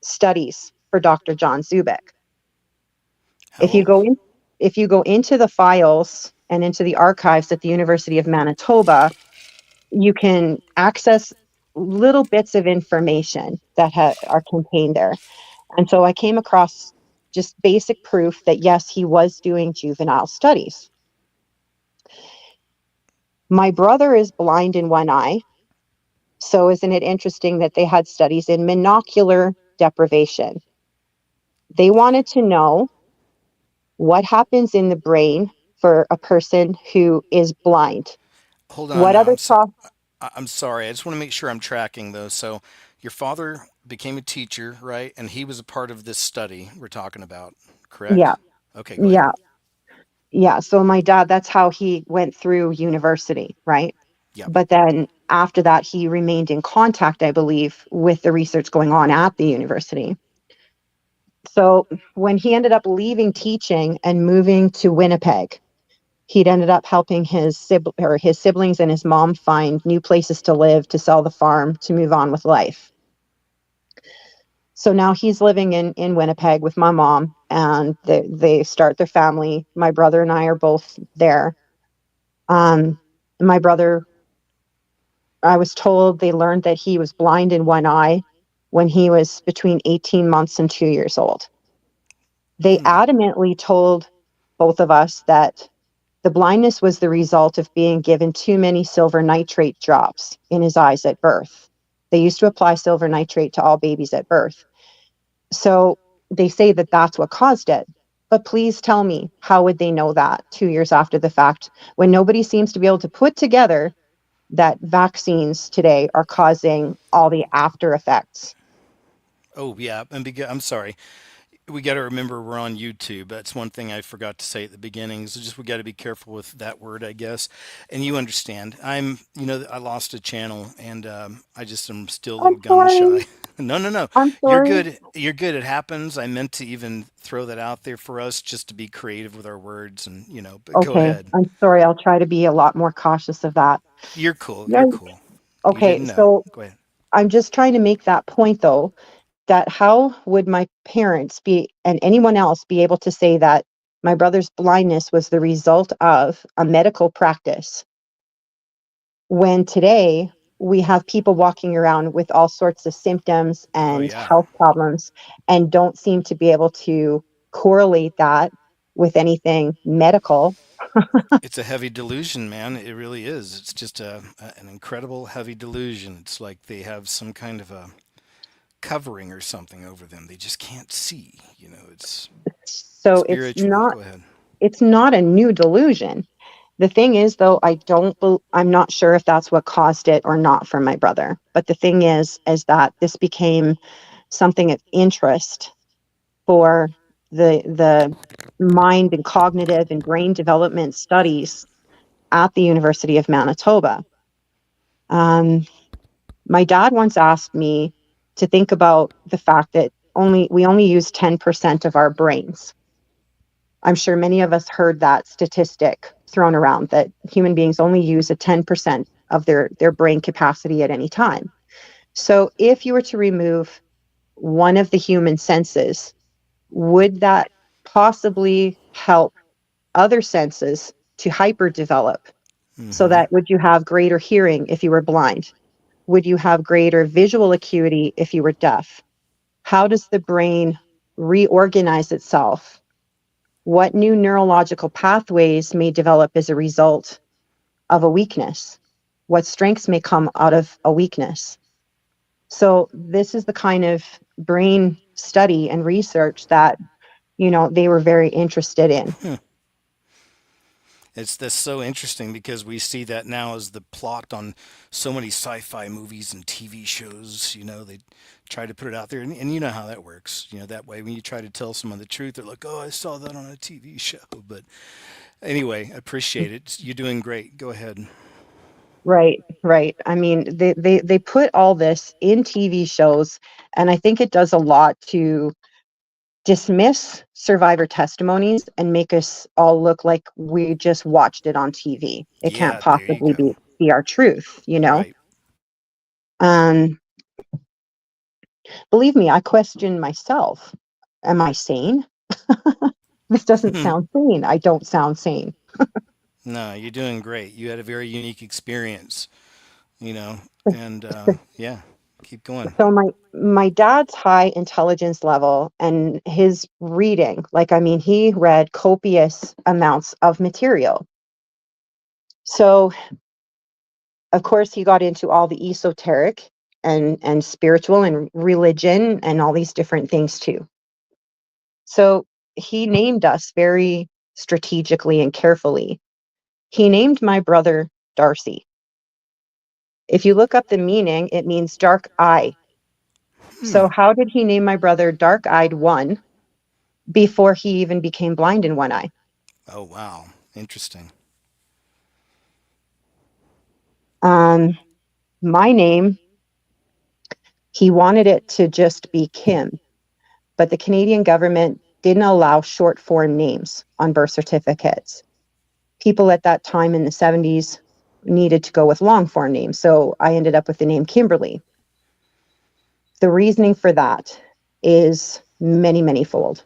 studies for Dr. John Zubik. How If you old? go in, if you go into the files and into the archives at the University of Manitoba, you can access little bits of information that are contained there. And so I came across just basic proof that yes, he was doing juvenile studies. My brother is blind in one eye. So isn't it interesting that they had studies in monocular deprivation? They wanted to know what happens in the brain for a person who is blind. Hold on What now. other I'm sorry. I just want to make sure I'm tracking those. So, your father became a teacher, right? And he was a part of this study we're talking about, yeah, correct? Okay, go ahead. yeah, yeah. So my dad, that's how he went through university, right? Yep. But then after that, he remained in contact, I believe, with the research going on at the university. So when he ended up leaving teaching and moving to Winnipeg, he'd ended up helping his siblings and his mom find new places to live, to sell the farm, to move on with life. So now he's living in Winnipeg with my mom, and they start their family. My brother and I are both there. Um, my brother, I was told they learned that he was blind in one eye when he was between 18 months and 2 years old. They Hmm. adamantly told both of us that the blindness was the result of being given too many silver nitrate drops in his eyes at birth. They used to apply silver nitrate to all babies at birth. So they say that that's what caused it. But please tell me, how would they know that 2 years after the fact when nobody seems to be able to put together that vaccines today are causing all the after effects? Oh yeah, and I'm sorry. We got to remember we're on YouTube. That's one thing I forgot to say at the beginning. So just we got to be careful with that word, I guess. And you understand. I lost a channel, and I just am still a I'm little gun sorry. shy. No, no, no. I'm You're sorry. good. You're good. It happens. I meant to even throw that out there for us, just to be creative with our words, and but go Okay. ahead. I'm sorry. I'll try to be a lot more cautious of that. You're cool. Yeah. You're cool. You Okay. didn't know. So Go ahead. I'm just trying to make that point though, that how would my parents be and anyone else be able to say that my brother's blindness was the result of a medical practice when today we have people walking around with all sorts of symptoms Oh and yeah. health problems and don't seem to be able to correlate that with anything medical? It's a heavy delusion, man. It really is. It's just an incredible heavy delusion. It's like they have some kind of a covering or something over them. They just can't see. It's So spiritual. Go ahead. it's not a new delusion. The thing is, though, I'm not sure if that's what caused it or not for my brother. But the thing is that this became something of interest for the mind and cognitive and brain development studies at the University of Manitoba. Um, my dad once asked me to think about the fact that we only use 10% of our brains. I'm sure many of us heard that statistic thrown around that human beings only use a 10% of their brain capacity at any time. So if you were to remove one of the human senses, would that possibly help other senses to hyper develop? So Hmm. that would you have greater hearing if you were blind? Would you have greater visual acuity if you were deaf? How does the brain reorganize itself? What new neurological pathways may develop as a result of a weakness? What strengths may come out of a weakness? So this is the kind of brain study and research that, they were very interested in. It's that's so interesting because we see that now as the plot on so many sci-fi movies and TV shows. They try to put it out there, and you know how that works. That way when you try to tell someone the truth, they're like, "Oh, I saw that on a TV show." But anyway, I appreciate it. You're doing great. Go ahead. Right, right. I mean, they put all this in TV shows, and I think it does a lot to dismiss survivor testimonies and make us all look like we just watched it on TV. It can't Yeah, there you possibly go. be our truth, you know? Right. Um, Believe me, I question myself. Am I sane? This doesn't sound sane. I don't sound sane. No, you're doing great. You had a very unique experience, and yeah, keep going. So my dad's high intelligence level and his reading, like I mean, he read copious amounts of material. So of course he got into all the esoteric and spiritual and religion and all these different things too. So he named us very strategically and carefully. He named my brother Darcy. If you look up the meaning, it means dark eye. Hmm. So how did he name my brother Dark Eyed One before he even became blind in one eye? Oh wow, interesting. Um, my name, he wanted it to just be Kim, but the Canadian government didn't allow short form names on birth certificates. People at that time in the 70s needed to go with long form names. So I ended up with the name Kimberly. The reasoning for that is many, many fold.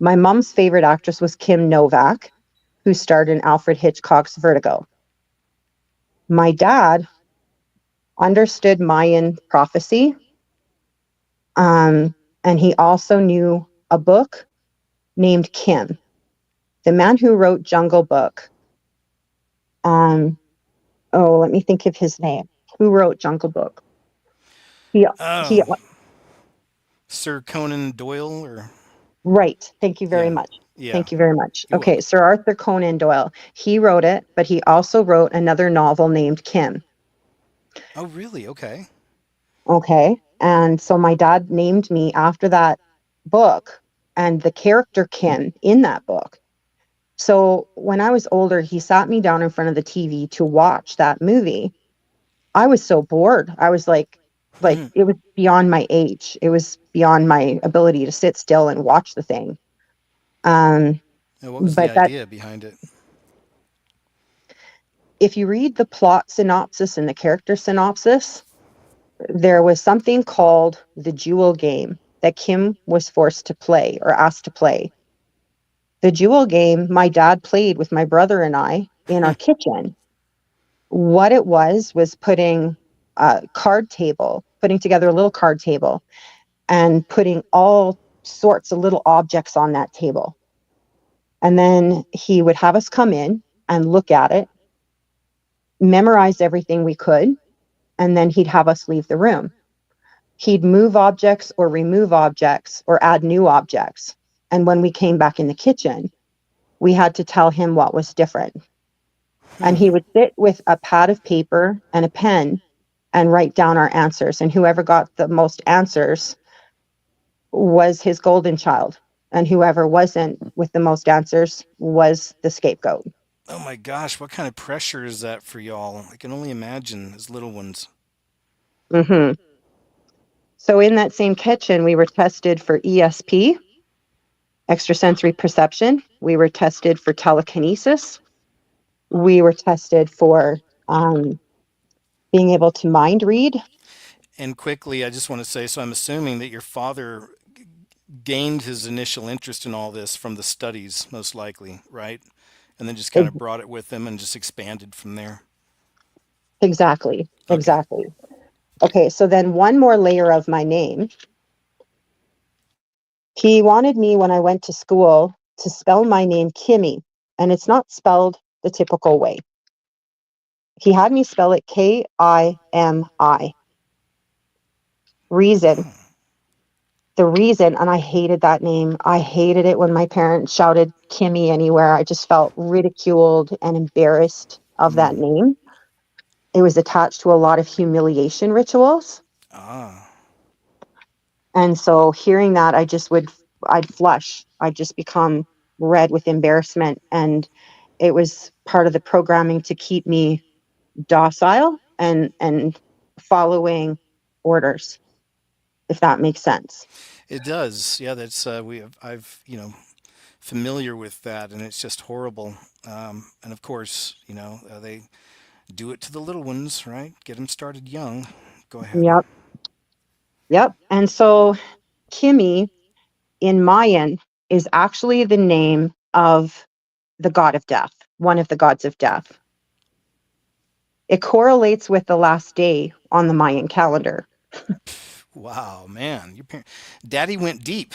My mom's favorite actress was Kim Novak, who starred in Alfred Hitchcock's Vertigo. My dad understood Mayan prophecy, and he also knew a book named Kim. The man who wrote Jungle Book, um, let me think of his name. Who wrote Jungle Book? He he Oh, Sir Conan Doyle, or Right. Thank you very Yeah. much. Yeah. Thank you very much. You're Okay, welcome. Sir Arthur Conan Doyle. He wrote it, but he also wrote another novel named Kim. Oh, really? Okay. Okay. And so my dad named me after that book and the character Kim in that book. So when I was older, he sat me down in front of the TV to watch that movie. I was so bored. I was like it was beyond my age. It was beyond my ability to sit still and watch the thing. Um, Now, what was the but that idea behind it? if you read the plot synopsis and the character synopsis, there was something called the Jewel game that Kim was forced to play or asked to play. The Jewel game my dad played with my brother and I in our kitchen. What it was putting a card table, putting together a little card table and putting all sorts of little objects on that table. And then he would have us come in and look at it, memorize everything we could, and then he'd have us leave the room. He'd move objects or remove objects or add new objects. And when we came back in the kitchen, we had to tell him what was different. And Hmm. he would sit with a pad of paper and a pen and write down our answers. And whoever got the most answers was his golden child. And whoever wasn't with the most answers was the scapegoat. Oh my gosh, what kind of pressure is that for y'all? I can only imagine as little ones. Hmm. So in that same kitchen, we were tested for ESP, extrasensory perception. We were tested for telekinesis. We were tested for um, being able to mind read. And quickly, I just want to say, so I'm assuming that your father gained his initial interest in all this from the studies, most likely, right? And then just kind of Ex- brought it with him and just expanded from there. exactly. Okay. Exactly. Okay, so then one more layer of my name. He wanted me when I went to school to spell my name Kimmy, and it's not spelled the typical way. He had me spell it Kimi. Reason. Oh. The reason, and I hated that name. I hated it when my parents shouted Kimmy anywhere. I just felt ridiculed and embarrassed of that Hmm. name. It was attached to a lot of humiliation rituals. Ah. And so hearing that, I'd flush. I'd just become red with embarrassment. And it was part of the programming to keep me docile and following orders, if that makes sense. It does. Yeah, that's I've, familiar with that, and it's just horrible. And of course, they do it to the little ones, right? Get them started young. Go ahead. Yep. Yep. And so Kimi in Mayan is actually the name of the god of death, one of the gods of death. It correlates with the last day on the Mayan calendar. Wow, man, Daddy went deep,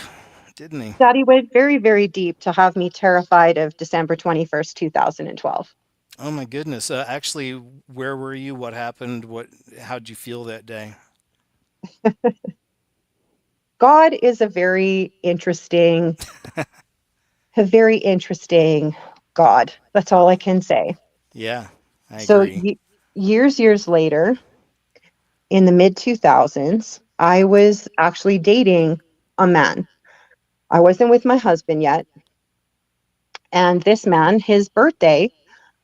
didn't he? Daddy went very, very deep to have me terrified of December 21st, 2012. Oh my goodness. Actually, where were you? What happened? How'd you feel that day? God is a very interesting God. That's all I can say. Yeah, I So agree. years later, in the mid 2000s, I was actually dating a man. I wasn't with my husband yet. And this man, his birthday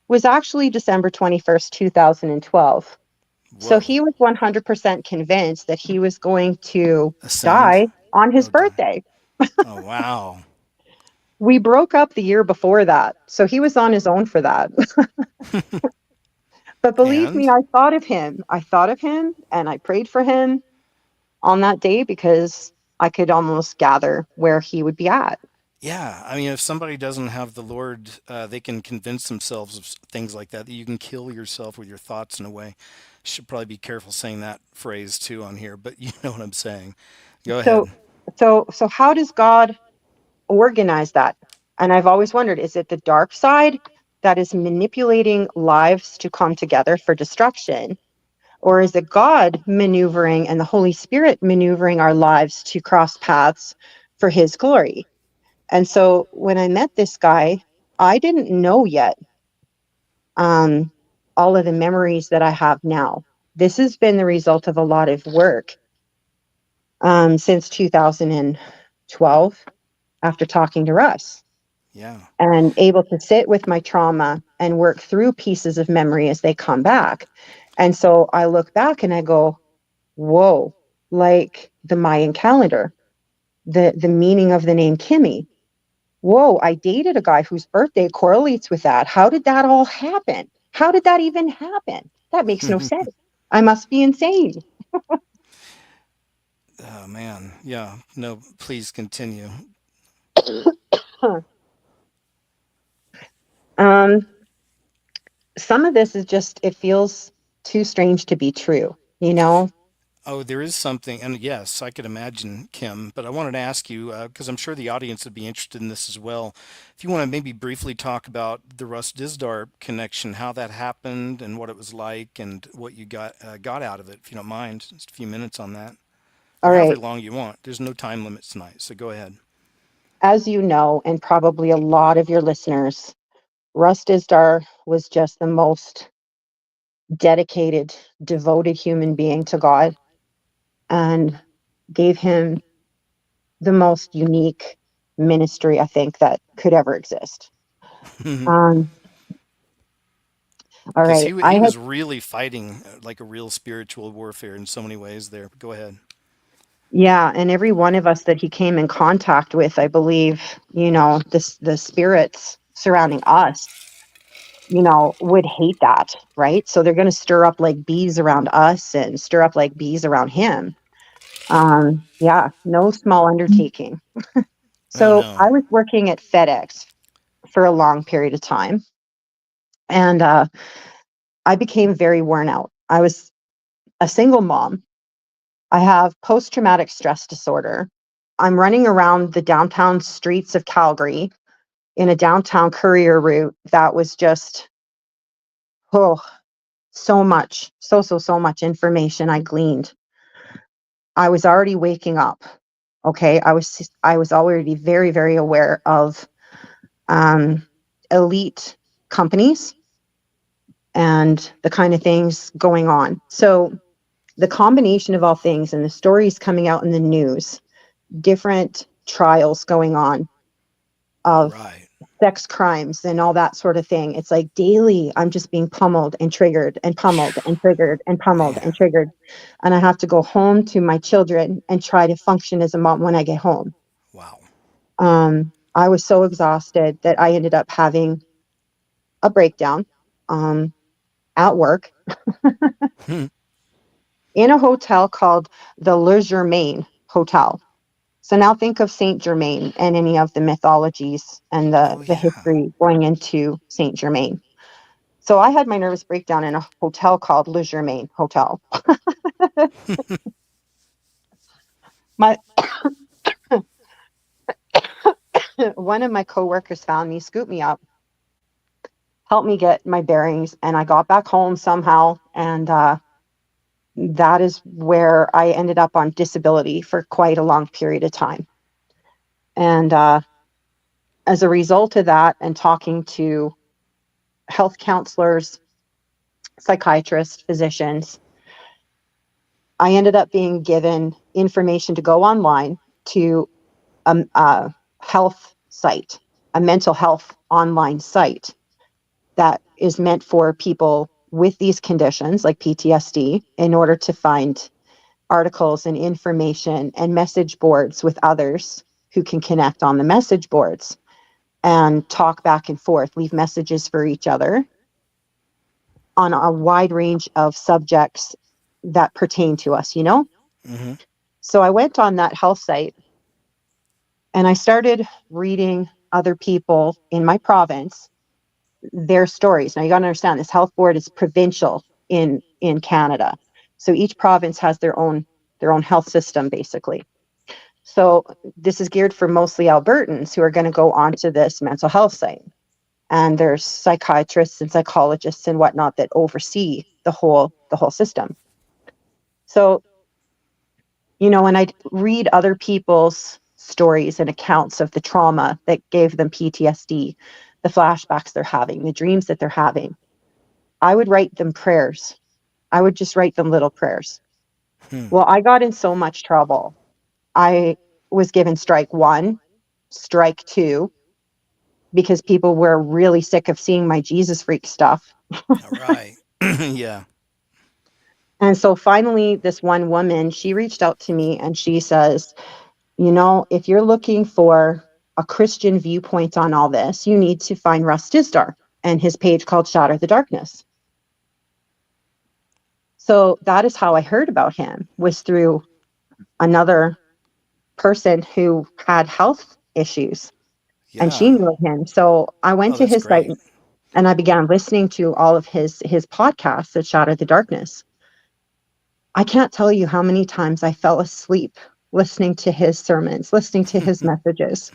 was actually December 21st, 2012. So Whoa. he was 100% convinced that he was going to Ascend. die on his Oh, die. birthday. Oh, wow. We broke up the year before that. So he was on his own for that. But believe me, And I thought of him. I thought of him and I prayed for him on that day because I could almost gather where he would be at. yeah, I mean, if somebody doesn't have the Lord, they can convince themselves of things like that, that you can kill yourself with your thoughts in a way. Should probably be careful saying that phrase too on here, but you know what I'm saying. Go ahead. So so how does God organize that? And I've always wondered, is it the dark side that is manipulating lives to come together for destruction? Or is it God maneuvering and the Holy Spirit maneuvering our lives to cross paths for his glory? And so when I met this guy, I didn't know yet um, all of the memories that I have now. This has been the result of a lot of work since 2012 after talking to Russ Yeah. and able to sit with my trauma and work through pieces of memory as they come back. And so I look back and I go, whoa, like the Mayan calendar, the meaning of the name Kimmy. Whoa, I dated a guy whose birthday correlates with that. How did that all happen? How did that even happen? That makes no sense. I must be insane. Oh man. Yeah. No, please continue. Huh. Um, some of this is just, it feels too strange to be true, you know? Oh, there is something, and yes, I could imagine, Kim, but I wanted to ask you, because I'm sure the audience would be interested in this as well. If you want to maybe briefly talk about the Russ Dizdar connection, how that happened and what it was like and what you got out of it, if you don't mind, just a few minutes on that, All or however right. long you want. There's no time limits tonight, so go ahead. As you know, and probably a lot of your listeners, Russ Dizdar was just the most dedicated, devoted human being to God and gave him the most unique ministry, I think, that could ever exist. Um, all Because right. he was really fighting like a real spiritual warfare in so many ways there. But go ahead. Yeah, and every one of us that he came in contact with, I believe, the spirits surrounding us, would hate that, right? So they're going to stir up like bees around us and stir up like bees around him. Yeah, no small undertaking. Oh So no. I was working at FedEx for a long period of time, and I became very worn out. I was a single mom. I have post traumatic stress disorder. I'm running around the downtown streets of Calgary in a downtown courier route that was just, oh, so much, so much information I gleaned. I was already waking up. Okay. I was already very, very aware of um, elite companies and the kind of things going on. So the combination of all things and the stories coming out in the news, different trials going on of Right. sex crimes and all that sort of thing. It's like daily I'm just being pummeled and triggered and pummeled and triggered and pummeled Man. and triggered. And I have to go home to my children and try to function as a mom when I get home. Wow. I was so exhausted that I ended up having a breakdown um, at work Hmm. in a hotel called the Le Germain Hotel. So now think of Saint Germain and any of the mythologies and the Oh the yeah. history going into Saint Germain. So I had my nervous breakdown in a hotel called Le Germain Hotel. My one of my coworkers found me, scooped me up, helped me get my bearings, and I got back home somehow. And that is where I ended up on disability for quite a long period of time. And as a result of that, and talking to health counselors, psychiatrists, physicians, I ended up being given information to go online to a health site, a mental health online site that is meant for people with these conditions like PTSD in order to find articles and information and message boards with others who can connect on the message boards and talk back and forth, leave messages for each other on a wide range of subjects that pertain to us. Hmm. So I went on that health site and I started reading other people in my province, their stories. Now you got to understand this health board is provincial in Canada. So each province has their own health system basically. So this is geared for mostly Albertans who are going to go onto this mental health site. And there's psychiatrists and psychologists and whatnot that oversee the whole system. So when I read other people's stories and accounts of the trauma that gave them PTSD, the flashbacks they're having, the dreams that they're having. I would write them prayers. I would just write them little prayers. Hmm. Well, I got in so much trouble. I was given strike 1, strike 2, because people were really sick of seeing my Jesus freak stuff. All right. Yeah. And so finally, this one woman, she reached out to me and she says, if you're looking for a Christian viewpoint on all this, you need to find Russ Dizdar and his page called Shatter the Darkness. So that is how I heard about him, was through another person who had health issues, and she Yeah. knew of him. So I went Oh, to that's his site great. and I began listening to all of his podcasts that Shatter the Darkness. I can't tell you how many times I fell asleep listening to his sermons, listening to his messages,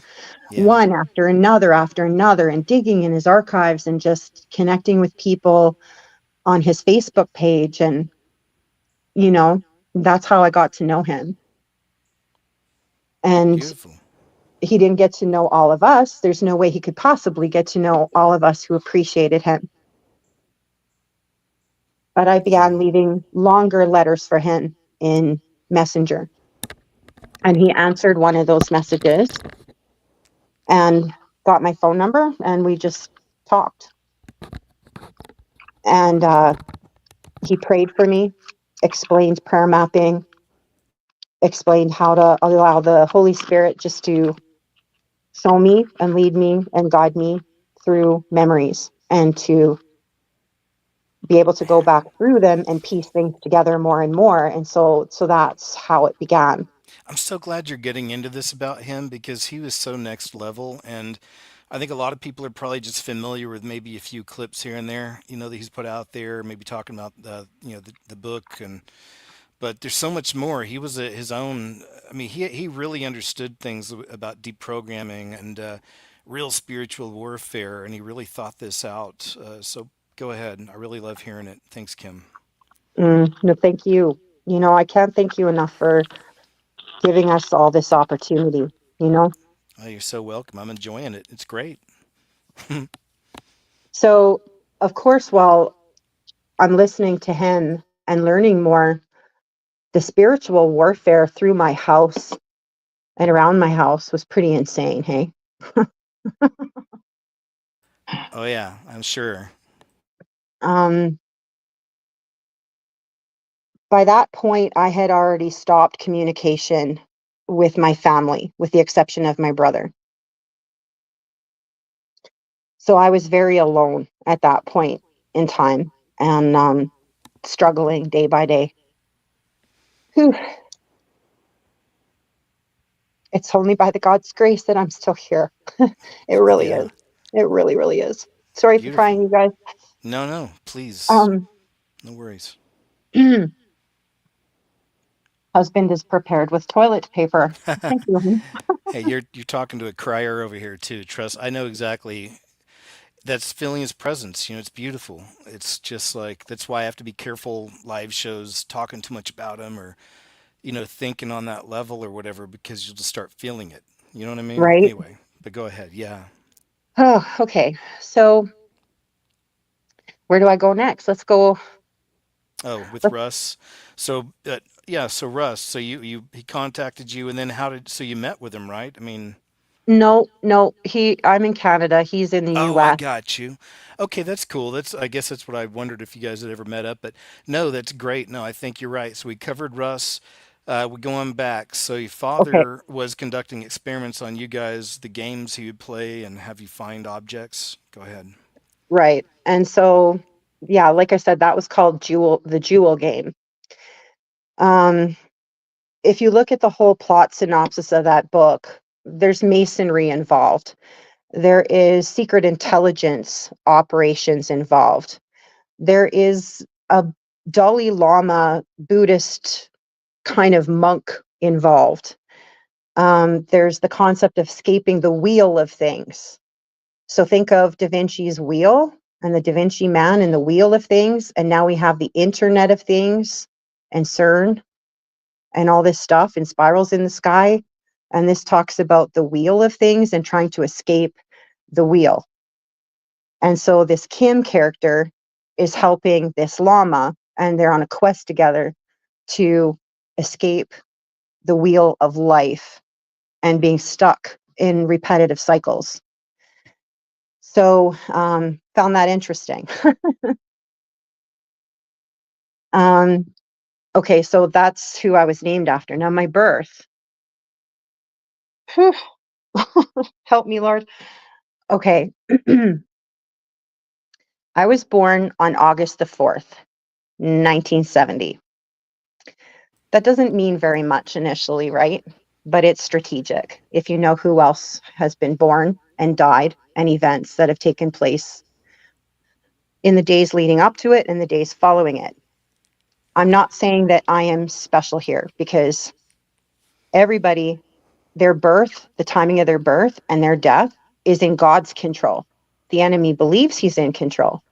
Yeah. one after another, and digging in his archives and just connecting with people on his Facebook page. And, that's how I got to know him. And Beautiful. he didn't get to know all of us. There's no way he could possibly get to know all of us who appreciated him. But I Yeah. began leaving longer letters for him in Messenger. And he answered one of those messages and got my phone number, and we just talked. And he prayed for me, explained prayer mapping, explained how to allow the Holy Spirit just to show me and lead me and guide me through memories, and to be able to go back through them and piece things together more and more. And so that's how it began. I'm so glad you're getting into this about him because he was so next level. And I think a lot of people are probably just familiar with maybe a few clips here and there, that he's put out there, maybe talking about the book. But there's so much more. He was his own. I mean, he really understood things about deprogramming and real spiritual warfare, and he really thought this out. So go ahead. I really love hearing it. Thanks, Kim. No, thank you. I can't thank you enough for giving us all this opportunity, you know? Oh, you're so welcome. I'm enjoying it. It's great. So, of course, while I'm listening to him and learning more, the spiritual warfare through my house and around my house was pretty insane. Hey, Oh yeah, I'm sure. um, by that point, I had already stopped communication with my family, with the exception of my brother. So I was very alone at that point in time, and struggling day by day. Whew. It's only by the God's grace that I'm still here. It really Yeah, is. It really, really is. Sorry for beautiful. crying, you guys. No, no, please, Um, no worries. husband is prepared with toilet paper. Thank you, honey. Hey, you're talking to a crier over here too. Trust, I know exactly. That's feeling his presence. It's beautiful. It's just like that's why I have to be careful live shows talking too much about him or thinking on that level or whatever because you'll just start feeling it. You know what I mean? Right? Anyway, but go ahead. Yeah. Oh, okay. So where do I go next? Let's go. Oh, with Let's, Russ. So, yeah. So Russ. So he contacted you, and then how did so you met with him, right? I mean, no, no. I'm in Canada. He's in the oh, I U.S. got you. Okay, that's cool. I guess that's what I wondered if you guys had ever met up, but no, that's great. No, I think you're right. So we covered Russ. We're going back. So your Okay, father was conducting experiments on you guys, the games he would play, and have you find objects. Go ahead. right. And so, yeah, like I said, that was called the Jewel game. Um, if you look at the whole plot synopsis of that book, there's masonry involved. There is secret intelligence operations involved. There is a Dalai Lama Buddhist kind of monk involved. There's the concept of escaping the wheel of things. So think of Da Vinci's wheel and the Da Vinci man and the wheel of things. And now we have the Internet of Things and CERN and all this stuff and spirals in the sky. And this talks about the wheel of things and trying to escape the wheel. And so this Kim character is helping this llama, and they're on a quest together to escape the wheel of life and being stuck in repetitive cycles. So found that interesting. um, okay, so that's who I was named after. Now my birth. Whew. Help me, Lord. Okay. I was born on August the 4th, 1970. That doesn't mean very much initially, right? But it's strategic. If you know who else has been born and died and events that have taken place in the days leading up to it and the days following it. I'm not saying that I am special here, because everybody, their birth, the timing of their birth and their death is in God's control. The enemy believes he's in control,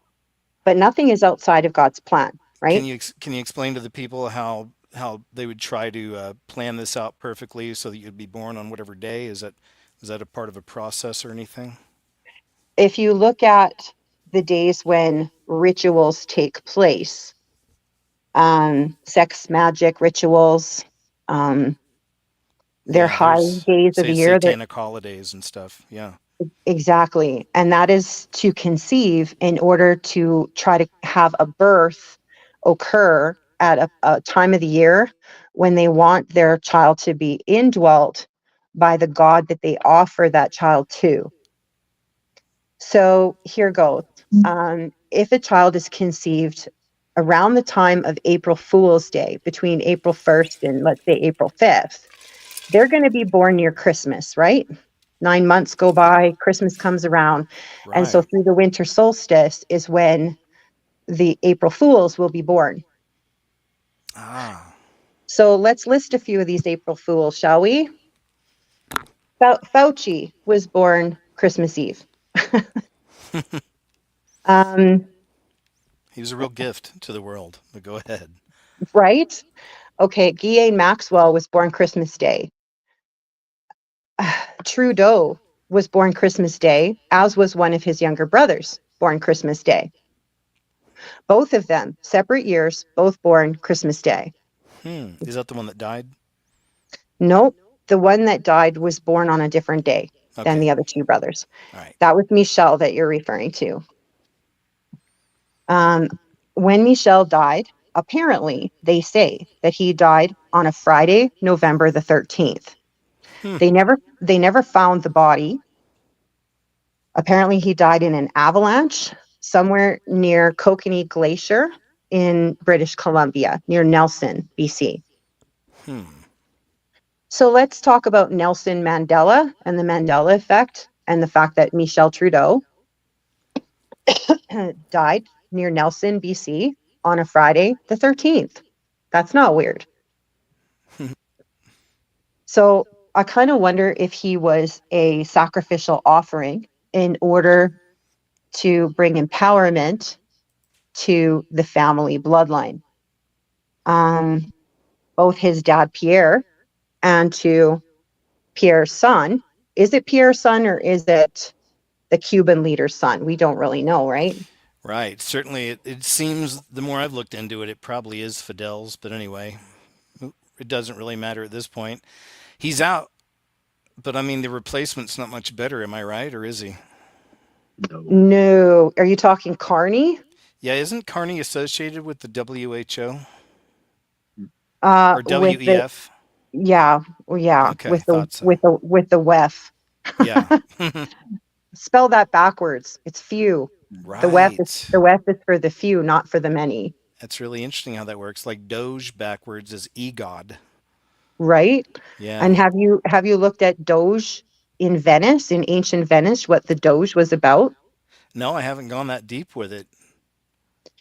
but nothing is outside of God's plan, right? Can you explain to the people how they would try to plan this out perfectly so that you'd be born on whatever day? Is that a part of a process or anything? If you look at the days when rituals take place, sex magic rituals, they're Yeah, high there's days of say the year. They're satanic holidays and stuff. Yeah. exactly. And that is to conceive in order to try to have a birth occur at a time of the year when they want their child to be indwelt by the God that they offer that child to. So here goes. If a child is conceived around the time of April Fool's Day, between April 1st and let's say April 5th, they're going to be born near Christmas, right? 9 months go by, Christmas comes around. And so Right. through the winter solstice is when the April Fools will be born. Ah. So let's list a few of these April Fools, shall we? Fauci was born Christmas Eve. um, He was a real gift to the world. But go ahead. right? Okay, Ghislaine Maxwell was born Christmas Day. Trudeau was born Christmas Day, as was one of his younger brothers, born Christmas Day. Both of them, separate years, both born Christmas Day. Is that the one that died? Nope, the one that died was born on a different day than Okay. the other two brothers. All right. That was Michelle that you're referring to. Um, when Michelle died, apparently they say that he died on a Friday, November the 13th. Hmm. They never found the body. Apparently he died in an avalanche somewhere near Kokanee Glacier in British Columbia, near Nelson, BC. Hmm. So let's talk about Nelson Mandela and the Mandela effect and the fact that Michel Trudeau died near Nelson, BC on a Friday the 13th. That's not weird. So I kind of wonder if he was a sacrificial offering in order to bring empowerment to the family bloodline. Um, both his dad, Pierre, and to Pierre's son. Is it Pierre's son or is it the Cuban leader's son? We don't really know, right? Right. Certainly, it seems the more I've looked into it, it probably is Fidel's. But anyway, it doesn't really matter at this point. He's out, but I mean, the replacement's not much better. Am I right, or is he? No. No. Are you talking Carney? Yeah, isn't Carney associated with the WHO or With the WEF? yeah, yeah, Okay, thought so. with the WEF. Yeah. Spell that backwards. It's few. The WEF is Right. the WEF is for the few, not for the many. That's really interesting how that works. Like Doge backwards is EGOD. Right? And Yeah. have you looked at Doge in Venice, in ancient Venice, what the Doge was about? No, I haven't gone that deep with it.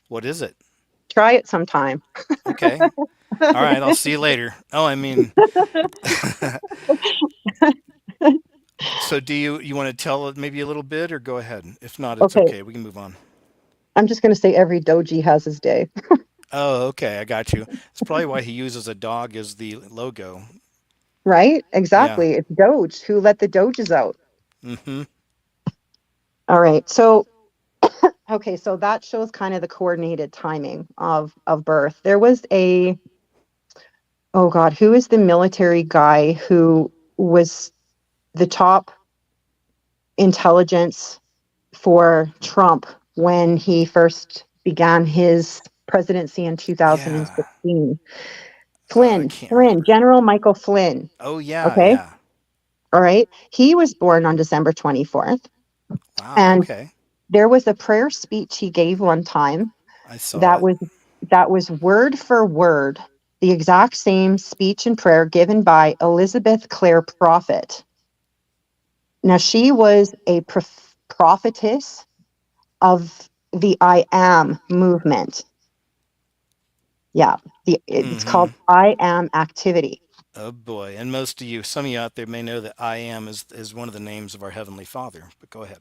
What is it? Try it sometime. Okay. All right, I'll see you later. Oh, I mean, so do you want to tell maybe a little bit or go ahead? If not, it's Okay, okay. We can move on. I'm just going to say every doji has his day. Oh, okay, I got you. That's probably why he uses a dog as the logo. Right? Yeah. Exactly. It's Doge. Who let the Doges out? Mm-hmm. All right. So, okay, so that shows kind of the coordinated timing of birth. There was a, oh God, who is the military guy who was the top intelligence for Trump when he first began his presidency in Yeah. 2016? I can't Flynn, remember. General Michael Flynn. Oh yeah, Okay. yeah. All right. He was born on December 24th. Wow. And Okay. there was a prayer speech he gave one time I saw that it. was word for word the exact same speech and prayer given by Elizabeth Clare Prophet. Now she was a prophetess of the I am movement. Yeah, it's Mm-hmm. called I am activity. Oh boy. And most of you, some of you out there may know that I am is one of the names of our Heavenly Father. But go ahead.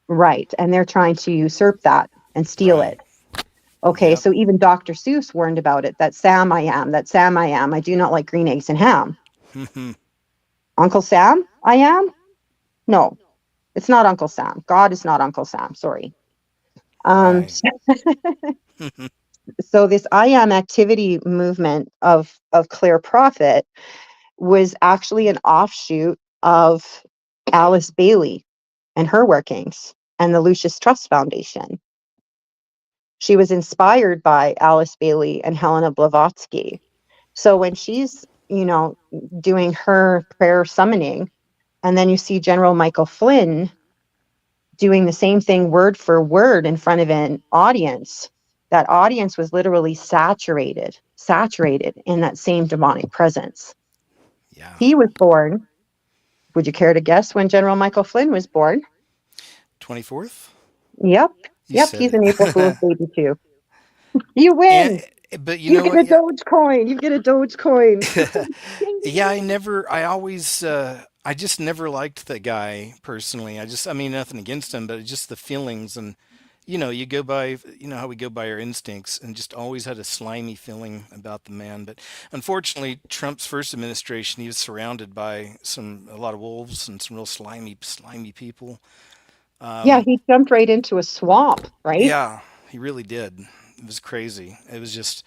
Right, and they're trying to usurp that and steal it. Right. Okay, Yep. so even Dr. Seuss warned about it. That Sam I am, that Sam I am. I do not like green eggs and ham. Uncle Sam I am? No, it's not Uncle Sam. God is not Uncle Sam. Sorry. Um, Right. so this I am activity movement of Claire Prophet was actually an offshoot of Alice Bailey and her workings and the Lucius Trust Foundation. She was inspired by Alice Bailey and Helena Blavatsky. So when she's, doing her prayer summoning, and then you see General Michael Flynn doing the same thing word for word in front of an audience, that audience was literally saturated in that same demonic presence. Yeah. He was born. Would you care to guess when General Michael Flynn was born? 24th? Yep. You Yep. said He's an April Fool's it. baby too. You and win. but you You know get what? a Yeah. Dogecoin. You get a Dogecoin. Ding, ding, Yeah, ding. I just never liked the guy personally. I mean, nothing against him, but just the feelings and, you go by, how we go by our instincts and just always had a slimy feeling about the man. But unfortunately, Trump's first administration, he was surrounded by a lot of wolves and some real slimy people. Yeah, Um, he jumped right into a swamp, right? yeah, he really did. It was crazy. It was just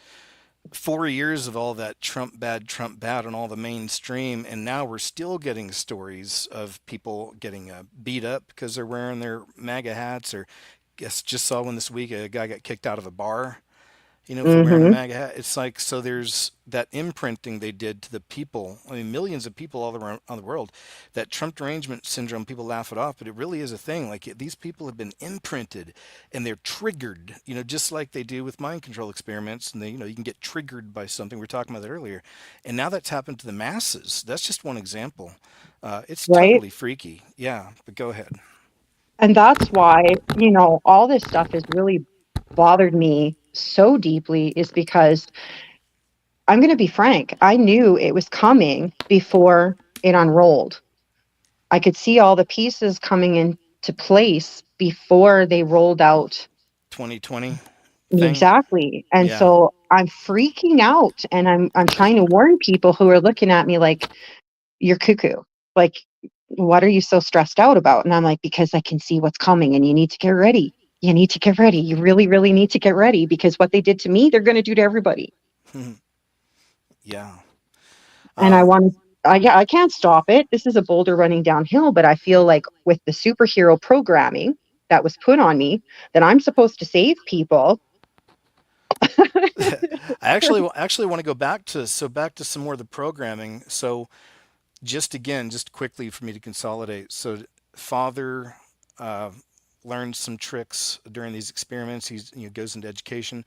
4 years of all that Trump bad on all the mainstream, and now we're still getting stories of people getting beat up because they're wearing their MAGA hats. Or guess just saw one this week, a guy got kicked out of a bar, for wearing a Mm-hmm. MAGA hat. It's like, so there's that imprinting they did to the people. I mean, millions of people all around the world. That Trump derangement syndrome, people laugh it off, but it really is a thing. Like these people have been imprinted and they're triggered, just like they do with mind control experiments. And you can get triggered by something. We were talking about that earlier. And now that's happened to the masses. That's just one example. It's Right. totally freaky. Yeah, but go ahead. And that's why, all this stuff has really bothered me so deeply, is because I'm going to be frank. I knew it was coming before it unrolled. I could see all the pieces coming into place before they rolled out. 2020 thing. Exactly. And Yeah. so I'm freaking out, and I'm trying to warn people who are looking at me like, you're cuckoo. Like, what are you so stressed out about? And I'm like, because I can see what's coming and you need to get ready. You need to get ready. You really, really need to get ready, because what they did to me, they're going to do to everybody. Yeah. And Um, I can't stop it. This is a boulder running downhill, but I feel like with the superhero programming that was put on me, that I'm supposed to save people. I actually want to go back to some more of the programming. So just quickly for me to consolidate. So father uh, learns some tricks during these experiments. He's goes into education,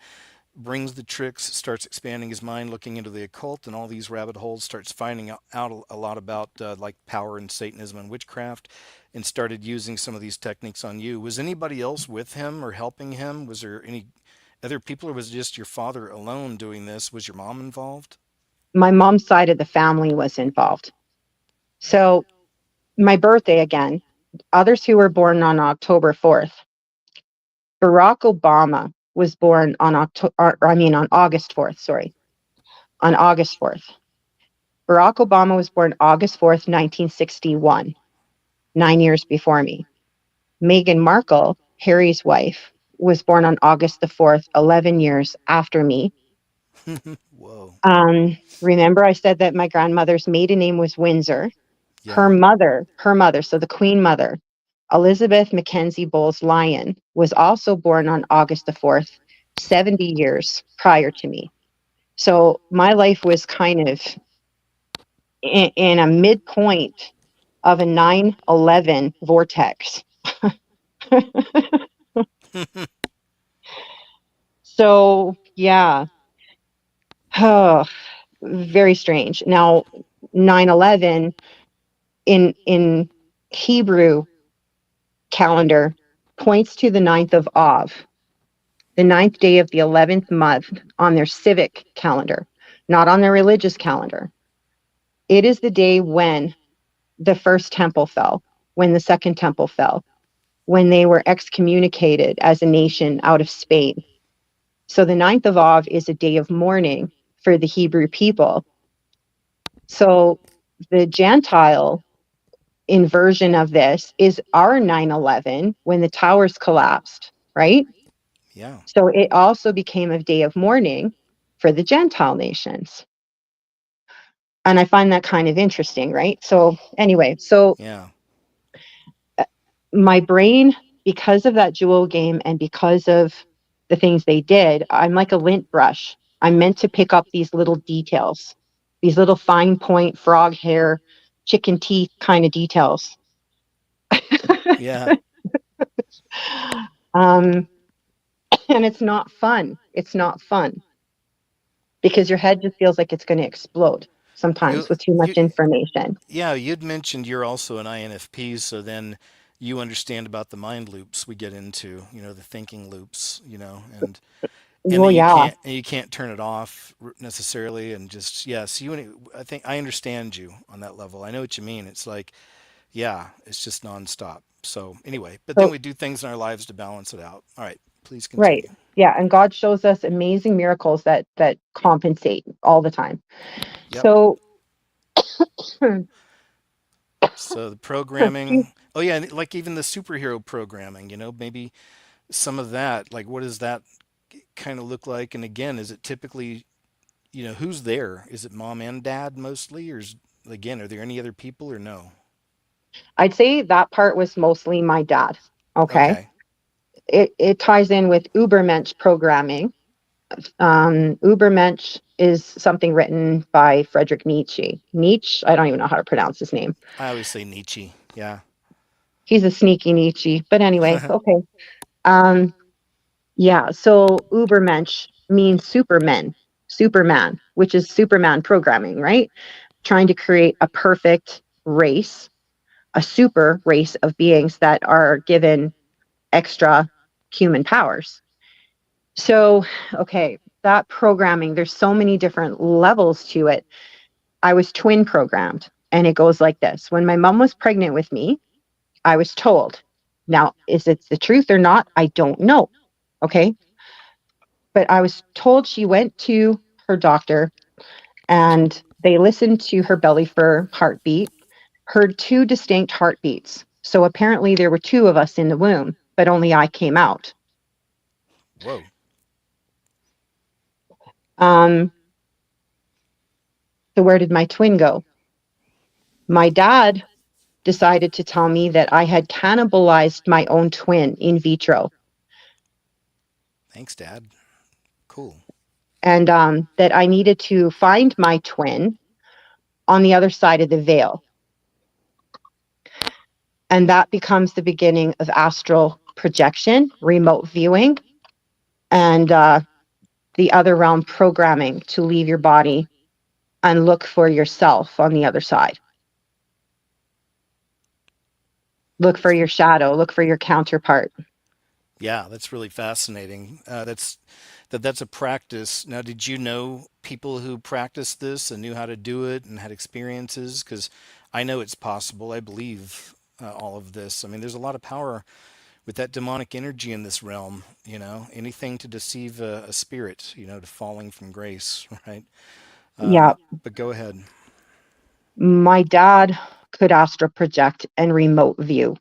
brings the tricks, starts expanding his mind, looking into the occult and all these rabbit holes. Starts finding out a lot about like power and Satanism and witchcraft, and started using some of these techniques on you. Was anybody else with him or helping him? Was there any other people, or was it just your father alone doing this? Was your mom involved? My mom's side of the family was involved. So my birthday again, others who were born on October 4th. Barack Obama was born on on August 4th, sorry, on August 4th. Barack Obama was born August 4th, 1961, 9 years before me. Meghan Markle, Harry's wife, was born on August 11 years after me. Whoa. Remember I said that my grandmother's maiden name was Windsor. Yeah. Her mother, so the Queen Mother, Elizabeth Mackenzie Bowles Lyon, was also born on August 70 years prior to me. So my life was kind of in a midpoint of a 9/11 vortex. So yeah, oh, very strange. Now, 9/11 in Hebrew calendar points to the ninth of Av, the ninth day of the 11th month on their civic calendar, not on their religious calendar. It is the day when the first temple fell, when the second temple fell, when they were excommunicated as a nation out of Spain. So the ninth of Av is a day of mourning for the Hebrew people. So the Gentile inversion of this is our 9/11 when the towers collapsed, right? Yeah. So it also became a day of mourning for the Gentile nations. And I find that kind of interesting, right? So anyway, so Yeah. my brain, because of that jewel game and because of the things they did, I'm like a lint brush. I'm meant to pick up these little details, these little fine point, frog hair, chicken teeth kind of details. Yeah. um, and it's not fun. It's not fun because your head just feels like it's going to explode You sometimes with too much you information. yeah, you'd mentioned you're also an INFP, so then you understand about the mind loops we get into, the thinking loops, and Well, yeah. and you can't turn it off necessarily, and just yes, I think I understand you on that level. I know what you mean. It's like, yeah, it's just nonstop. So anyway, but then So, we do things in our lives to balance it out. All right, please right. continue. Yeah. And God shows us amazing miracles that compensate all the time. Yep. So, So the excuse- programming. Oh yeah, and like even the superhero programming. Maybe some of that. Like, what does that kind of look like? And again, is it typically, who's there? Is it mom and dad mostly, or again, are there any other people or no? I'd say that part was mostly my dad. Okay. Okay, It ties in with Ubermensch programming. Ubermensch is something written by Friedrich Nietzsche. Nietzsche, I don't even know how to pronounce his name. I always say Nietzsche. Yeah. He's a sneaky Nietzsche. But anyway, okay. Um, yeah, so Ubermensch means Superman, which is Superman programming, right? Trying to create a perfect race, a super race of beings that are given extra human powers. So, okay, that programming, there's so many different levels to it. I was twin programmed, and it goes like this. When my mom was pregnant with me, I was told. Now, is it the truth or not? I don't know. Okay. But I was told she went to her doctor and they listened to her belly for heartbeat, heard two distinct heartbeats. So apparently there were two of us in the womb, but only I came out. Whoa. Um, so where did my twin go? My dad decided to tell me that I had cannibalized my own twin in vitro Thanks, Dad. Cool. and that I needed to find my twin on the other side of the veil. And that becomes the beginning of astral projection, remote viewing, and the other realm programming to leave your body and look for yourself on the other side. Look for your shadow, look for your counterpart. Yeah, that's really fascinating. That's a practice. Now, did you know people who practiced this and knew how to do it and had experiences? Because I know it's possible. I believe all of this. I mean, there's a lot of power with that demonic energy in this realm. Anything to deceive a spirit. To falling from grace, right? Yeah. But go ahead. My dad could astral project and remote view.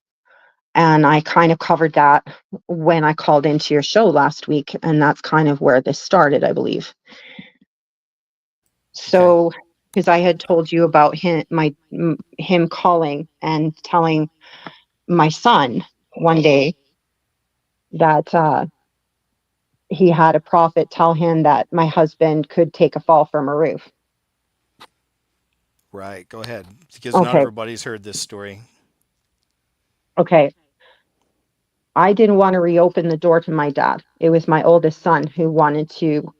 And I kind of covered that when I called into your show last week. And that's kind of where this started, I believe. Okay. So, because I had told you about him calling and telling my son one day that he had a prophet tell him that my husband could take a fall from a roof. Right. Go ahead. Because not Okay, everybody's heard this story. okay. I didn't want to reopen the door to my dad. It was my oldest son who wanted to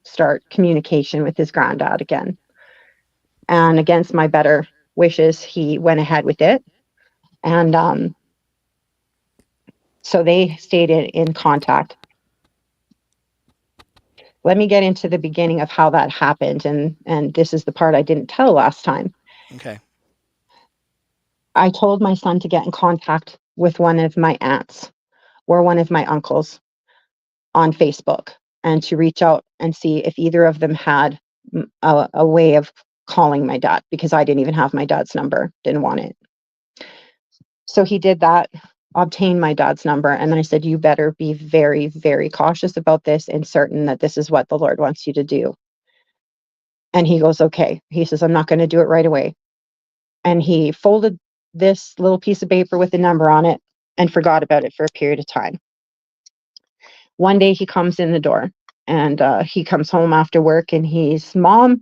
start communication with his granddad again. And against my better wishes, he went ahead with it. And so they stayed in contact. Let me get into the beginning of how that happened. And this is the part I didn't tell last time. Okay. I told my son to get in contact with one of my aunts or one of my uncles on Facebook and to reach out and see if either of them had a way of calling my dad, because I didn't even have my dad's number, didn't want it. So he did that, obtained my dad's number, and I said, you better be very, very cautious about this and certain that this is what the Lord wants you to do. And he goes, okay. He says, I'm not going to do it right away. And he folded this little piece of paper with a number on it and forgot about it for a period of time. One day he comes in the door and he comes home after work and he's, Mom,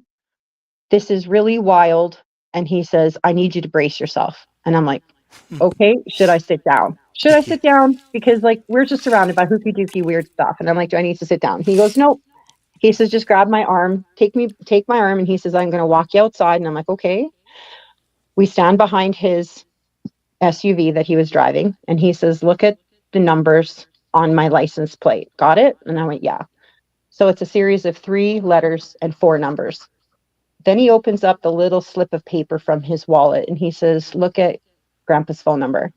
this is really wild. And he says, I need you to brace yourself. And I'm like, okay, should I sit down? Should I Yeah. sit down? Because like we're just surrounded by hooky dooky weird stuff. And I'm like, do I need to sit down? He goes, nope. He says, just grab my arm, take my arm. And he says, I'm going to walk you outside. And I'm like, okay. We stand behind his SUV that he was driving. And he says, look at the numbers on my license plate. Got it? And I went, yeah. So it's a series of 3 letters and 4 numbers. Then he opens up the little slip of paper from his wallet and he says, look at Grandpa's phone number.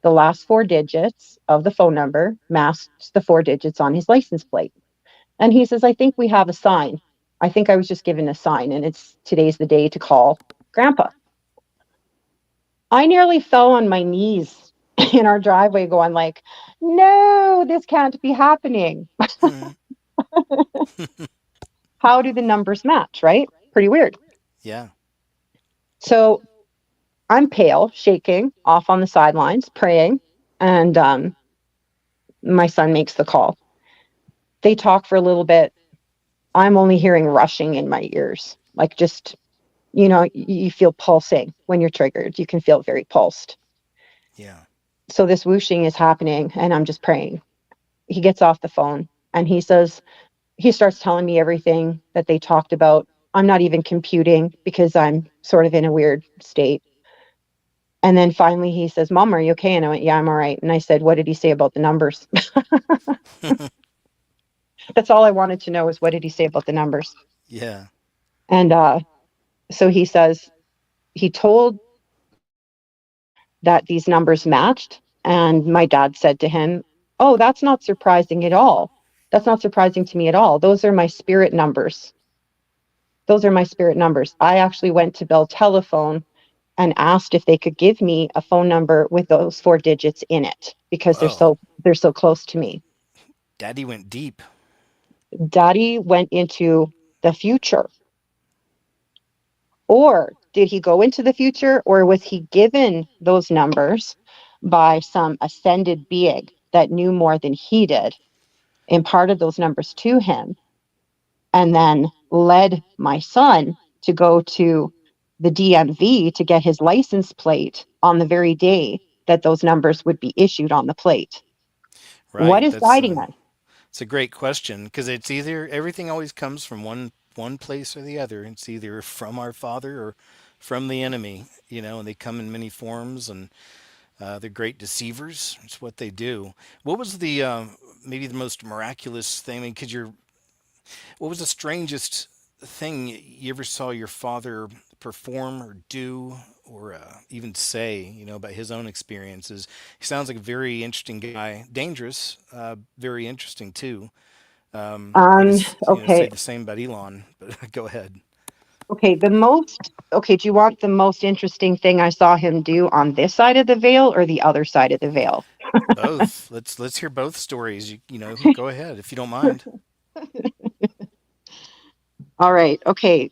The last 4 digits of the phone number matched the 4 digits on his license plate. And he says, I think we have a sign. I think I was just given a sign and it's today's the day to call Grandpa. I nearly fell on my knees in our driveway going like, no, this can't be happening. Hmm. How do the numbers match, right? Pretty weird. Yeah. So I'm pale, shaking, off on the sidelines, praying, and my son makes the call. They talk for a little bit. I'm only hearing rushing in my ears, like just, you feel pulsing when you're triggered. You can feel very pulsed. Yeah. So this whooshing is happening, and I'm just praying. He gets off the phone, and he starts telling me everything that they talked about. I'm not even computing because I'm sort of in a weird state. And then finally he says, Mom, are you okay? And I went, yeah, I'm all right. And I said, what did he say about the numbers? That's all I wanted to know is what did he say about the numbers? Yeah. And so he says, he told that these numbers matched. And my dad said to him, oh, that's not surprising at all. That's not surprising to me at all. Those are my spirit numbers. Those are my spirit numbers. I actually went to Bell Telephone and asked if they could give me a phone number with those 4 digits in it because Whoa. they're so close to me. Daddy went deep. Daddy went into the future. Or did he go into the future, or was he given those numbers by some ascended being that knew more than he did, imparted those numbers to him, and then led my son to go to the DMV to get his license plate on the very day that those numbers would be issued on the plate? What Right. is That's guiding us? it's a great question because it's either everything always comes from one place or the other. It's either from our Father or from the enemy. And they come in many forms, and they're great deceivers. It's what they do. What was the maybe the most miraculous thing? I mean, what was the strangest thing you ever saw your father perform or do or even say, about his own experiences? He sounds like a very interesting guy, dangerous, very interesting too. I Um, guess, say okay. the same about Elon, but go ahead. Okay, okay, do you want the most interesting thing I saw him do on this side of the veil or the other side of the veil? Both. Let's hear both stories. You know, go ahead if you don't mind. All right, okay.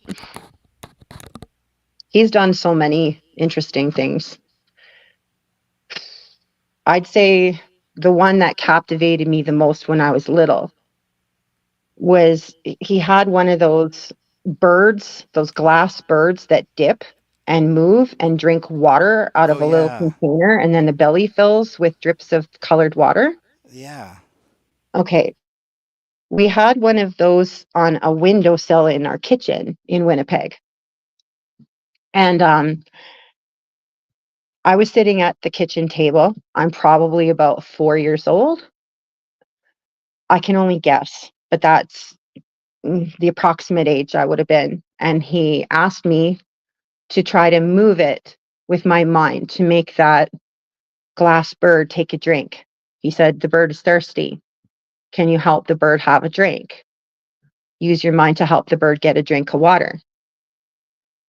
He's done so many interesting things. I'd say the one that captivated me the most when I was little was he had one of those birds, those glass birds that dip and move and drink water out Oh of a little yeah, container, and then the belly fills with drips of colored water. yeah. Okay, we had one of those on a windowsill in our kitchen in Winnipeg. And I was sitting at the kitchen table. I'm probably about 4 years old. I can only guess, but that's the approximate age I would have been. And he asked me to try to move it with my mind to make that glass bird take a drink. He said, "The bird is thirsty. Can you help the bird have a drink? Use your mind to help the bird get a drink of water."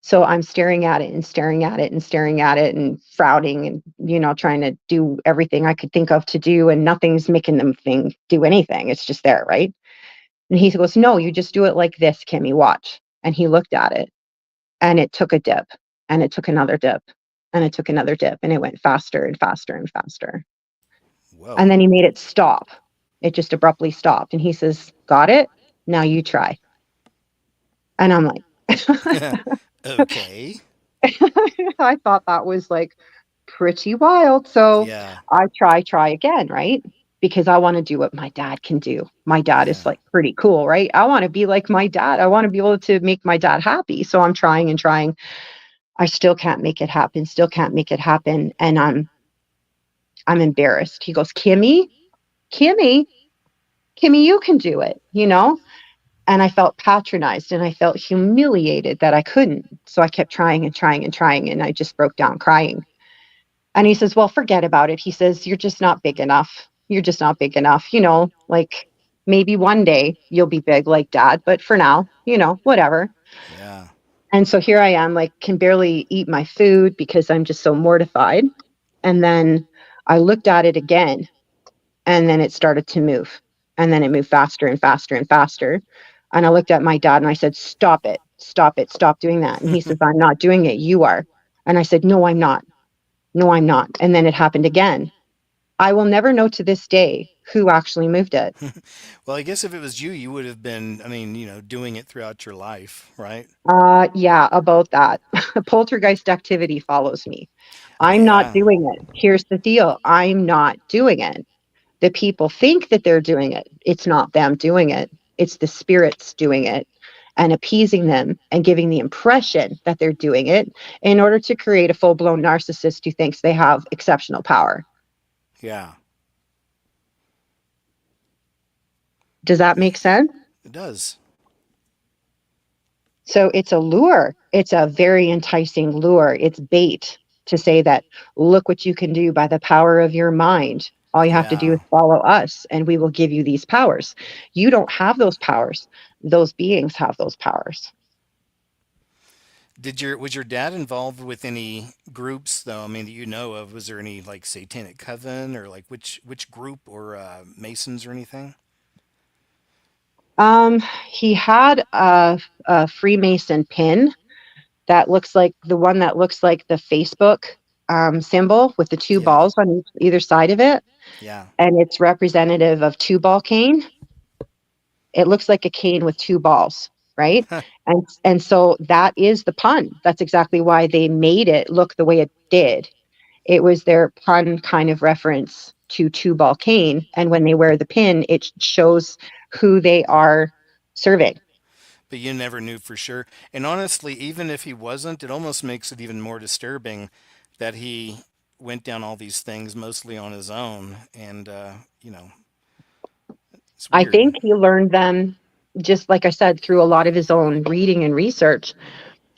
So I'm staring at it and staring at it and staring at it and frowning and, trying to do everything I could think of to do. And nothing's making them do anything. It's just there, right? And he goes, "No, you just do it like this, Kimmy, watch." And he looked at it and it took a dip and it took another dip and it took another dip and it went faster and faster and faster. And Whoa. then he made it stop. It just abruptly stopped. And he says, "Got it? Now you try." And I'm like, Okay. I thought that was like pretty wild. So Yeah, I try again, right? Because I want to do what my dad can do. My dad is yeah, like pretty cool, right? I want to be like my dad. I want to be able to make my dad happy. So I'm trying and trying. I still can't make it happen. Still can't make it happen. And I'm embarrassed. He goes, Kimmy, Kimmy, you can do it. And I felt patronized and I felt humiliated that I couldn't. So I kept trying and trying and trying. And I just broke down crying. And he says, "Well, forget about it." He says, "You're just not big enough. You're just not big enough. Like maybe one day you'll be big like dad, but for now, whatever." yeah. And so here I am, like, can barely eat my food because I'm just so mortified. And then I looked at it again, and then it started to move. And then it moved faster and faster and faster. And I looked at my dad and I said, "Stop it, stop it, stop doing that." And he says, "I'm not doing it. You are." And I said, "No, I'm not. No, I'm not." And then it happened again. I will never know to this day who actually moved it. Well, I guess if it was you, you would have been, I mean, doing it throughout your life, right? Yeah, about that. Poltergeist activity follows me. I'm not Yeah, doing it. Here's the deal. I'm not doing it. The people think that they're doing it. It's not them doing it. It's the spirits doing it and appeasing them and giving the impression that they're doing it in order to create a full-blown narcissist who thinks they have exceptional power. yeah. Does that make sense? It does. So it's a lure. It's a very enticing lure. It's bait to say that, look what you can do by the power of your mind. All you have to do Yeah. is follow us and we will give you these powers. You don't have those powers. Those beings have those powers. Was your dad involved with any groups though? I mean, that you know of? Was there any like Satanic Coven or like which group or Masons or anything? He had a Freemason pin that looks like the one that looks like the Facebook symbol with the two Yeah, balls on either side of it. yeah. And it's representative of two ball cane. It looks like a cane with two balls, right? And so that is the pun. That's exactly why they made it look the way it did. It was their pun kind of reference to two ball cane, and when they wear the pin, it shows who they are serving. But you never knew for sure. And honestly, even if he wasn't, it almost makes it even more disturbing that he went down all these things mostly on his own. And, it's I weird. think he learned them, just like I said, through a lot of his own reading and research.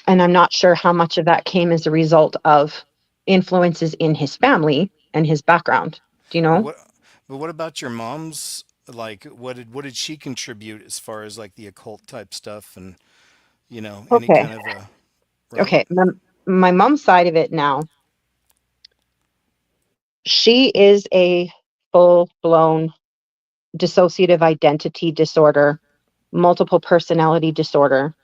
And I'm not sure how much of that came as a result of influences in his family and his background. Do you But know? what, but what about your mom's? Like, what did she contribute as far as like the occult type stuff and any Okay. kind of a right? Okay. My mom's side of it now, she is a full blown dissociative identity disorder, multiple personality disorder,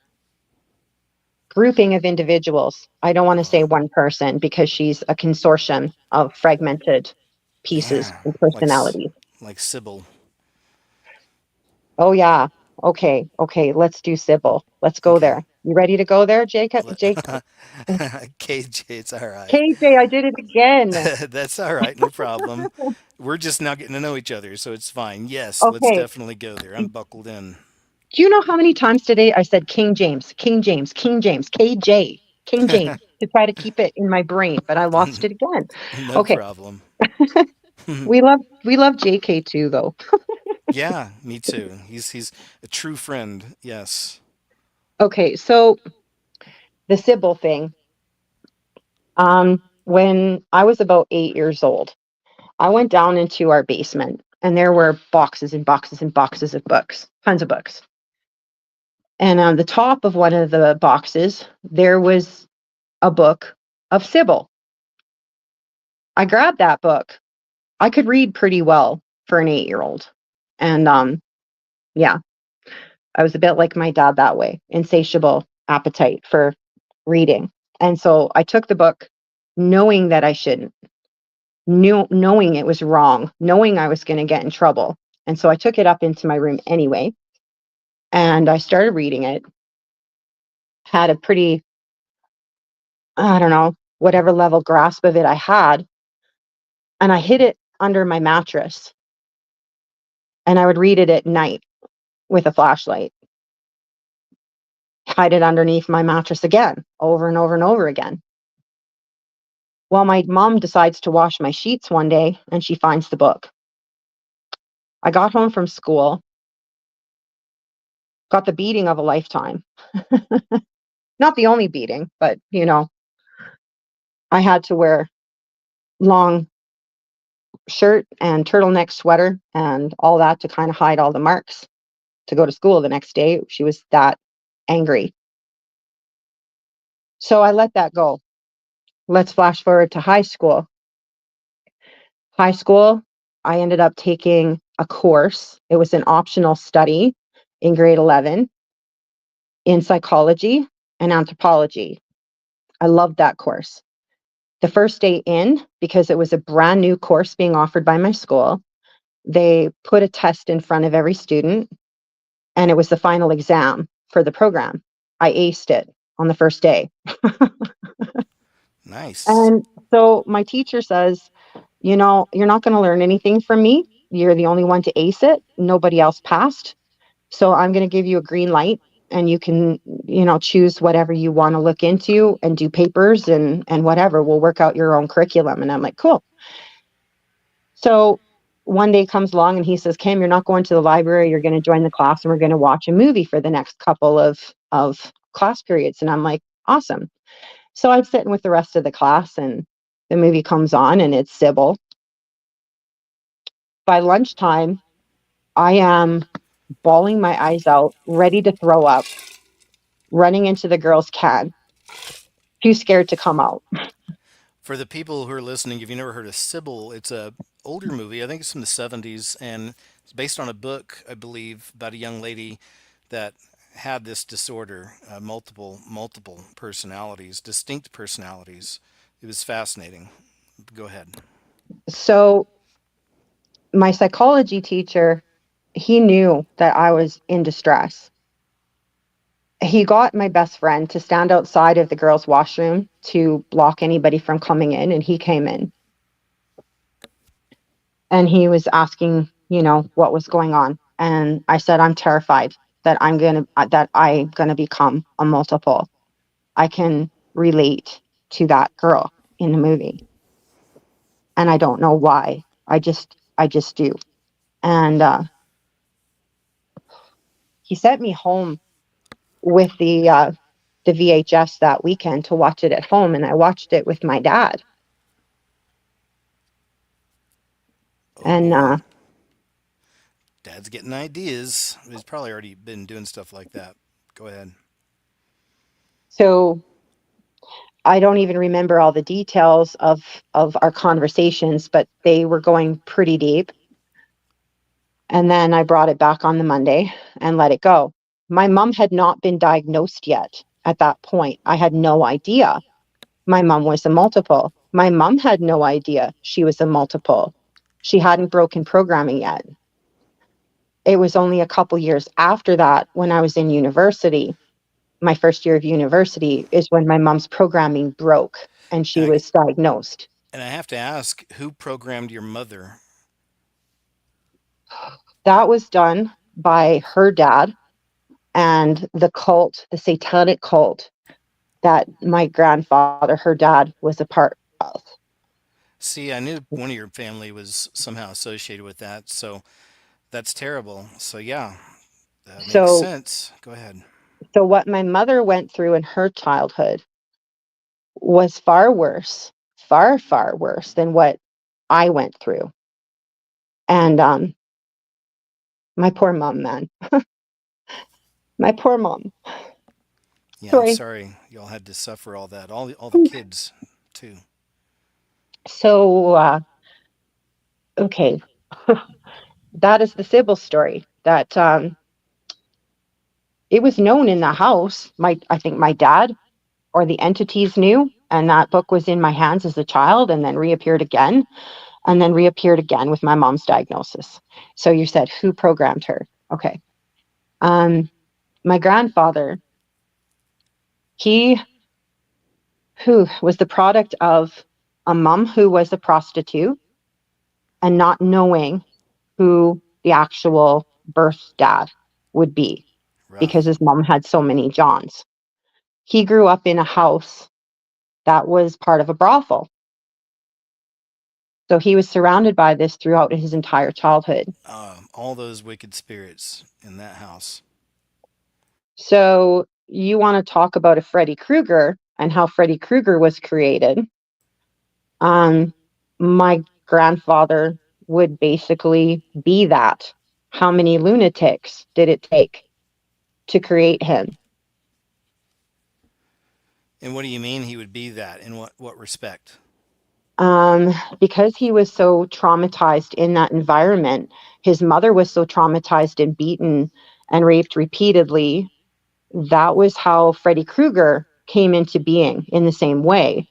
grouping of individuals. I don't want to say one person because she's a consortium of fragmented pieces Yeah, and like personalities. like Sybil. Oh yeah. Okay. Okay. Let's do Sybil. Let's go Okay. there. You ready to go there, Jacob? Jake? KJ, it's all right. KJ, I did it again. That's all right, no problem. We're just now getting to know each other, so it's fine. Yes, let's Okay. definitely go there. I'm buckled in. Do you know how many times today I said King James, King James, King James, KJ, King James to try to keep it in my brain, but I lost it again. No Okay. problem. We love JK too though. Yeah, me too. He's a true friend. Yes. Okay, so the Sybil thing. When I was about 8 years old, I went down into our basement and there were boxes and boxes and boxes of books, tons of books. And on the top of one of the boxes, there was a book of Sybil. I grabbed that book. I could read pretty well for an 8-year-old. And yeah, I was a bit like my dad that way, insatiable appetite for reading. And so I took the book knowing that I shouldn't, knowing it was wrong, knowing I was going to get in trouble. And so I took it up into my room anyway. And I started reading it, had a pretty, I don't know, whatever level grasp of it I had. And I hid it under my mattress and I would read it at night with a flashlight, hide it underneath my mattress again, over and over and over again. Well, my mom decides to wash my sheets one day and she finds the book. I got home from school, got the beating of a lifetime. Not the only beating, but I had to wear long shirt and turtleneck sweater and all that to kind of hide all the marks to go to school the next day. She was that angry. So I let that go. Let's flash forward to high school. High school, I ended up taking a course. It was an optional study in grade 11 in psychology and anthropology. I loved that course. The first day in, because it was a brand new course being offered by my school, they put a test in front of every student, and it was the final exam for the program. I aced it on the first day. Nice. And so my teacher says, you're not going to learn anything from me. You're the only one to ace it. Nobody else passed. So I'm going to give you a green light and you can, choose whatever you want to look into and do papers and whatever. We'll work out your own curriculum. And I'm like, cool. So one day comes along and he says, Kim, you're not going to the library. You're going to join the class and we're going to watch a movie for the next couple of class periods. And I'm like, awesome. So I'm sitting with the rest of the class and the movie comes on and it's Sybil. By lunchtime, I am bawling my eyes out, ready to throw up, running into the girls' can, too scared to come out. For the people who are listening, if you've never heard of Sybil, it's a older movie. I think it's from the 70s, and it's based on a book, I believe, about a young lady that had this disorder, multiple personalities, distinct personalities. It was fascinating. Go ahead. So my psychology teacher, he knew that I was in distress. He got my best friend to stand outside of the girls' washroom to block anybody from coming in, and he came in and he was asking, what was going on. And I said, I'm terrified that I'm gonna become a multiple. I can relate to that girl in the movie, and I don't know why. I just do. And he sent me home with the VHS that weekend to watch it at home, and I watched it with my dad. Oh And boy. Dad's getting ideas. He's probably already been doing stuff like that. Go ahead. So I don't even remember all the details of our conversations, but they were going pretty deep. And then I brought it back on the Monday and let it go. My mom had not been diagnosed yet at that point. I had no idea my mom was a multiple. My mom had no idea she was a multiple. She hadn't broken programming yet. It was only a couple years after that, when I was in university, my first year of university, is when my mom's programming broke and she And I, was diagnosed. and I have to ask, who programmed your mother? That was done by her dad and the cult, the satanic cult that my grandfather, her dad, was a part of. See, I knew one of your family was somehow associated with that, so that's terrible. So yeah, that makes So, sense. Go ahead. so what my mother went through in her childhood was far worse, far, far worse than what I went through. And my poor mom, man, my poor mom. Yeah, I'm Sorry. sorry y'all had to suffer all that. All the kids too. So, okay, that is the Sybil story. That it was known in the house. I think my dad or the entities knew, and that book was in my hands as a child, and then reappeared again, and then reappeared again with my mom's diagnosis. So you said who programmed her? Okay, um, my grandfather. He who was the product of a mom who was a prostitute and not knowing who the actual birth dad would be because Rough. his mom had so many Johns. He grew up in a house that was part of a brothel. So he was surrounded by this throughout his entire childhood. All those wicked spirits in that house. So you want to talk about a Freddy Krueger and how Freddy Krueger was created. Um, my grandfather would basically be that. How many lunatics did it take to create him? And what do you mean he would be that? In what respect? Because he was so traumatized in that environment, his mother was so traumatized and beaten and raped repeatedly. That was how Freddy Krueger came into being in the same way.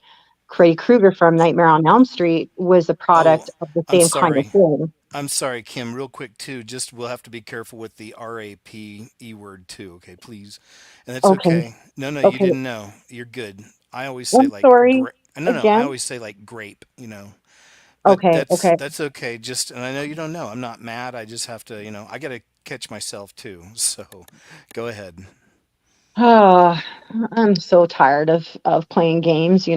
Freddy Krueger from Nightmare on Elm Street was a Oh, product of the I'm same kind of sorry. thing. I'm sorry, Kim. Real quick too. Just we'll have to be careful with the RAPE word too. Okay, please. And that's Okay, okay. No, no, you okay. didn't know. You're good. I always say I'm like sorry grape. No, no. I again. always say like grape. But Okay, okay. that's okay. Just and I know you don't know. I'm not mad. I just have to. I gotta catch myself too. So, go ahead. Ah, I'm so tired of playing games,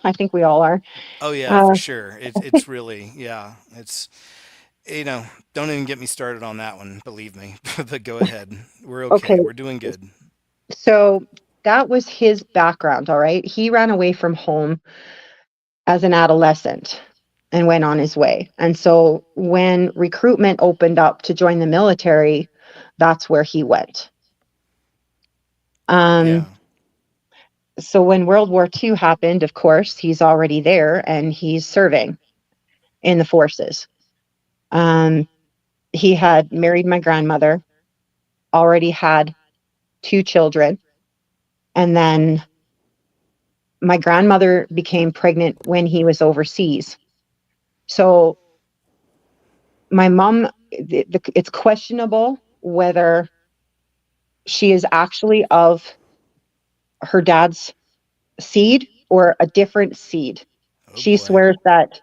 I think we all are. Oh yeah, Uh, for sure. It's really yeah. It's you know. Don't even get me started on that one. Believe me. But go ahead. We're okay, okay. We're doing good. so that was his background, all right? He ran away from home as an adolescent and went on his way. And so when recruitment opened up to join the military, that's where he went. Yeah. Um, so when World War II happened, of course, he's already there and he's serving in the forces. Um, he had married my grandmother, already had two children, and then my grandmother became pregnant when he was overseas. So my mom, it's questionable whether she is actually of her dad's seed or a different seed. Oh She boy. swears that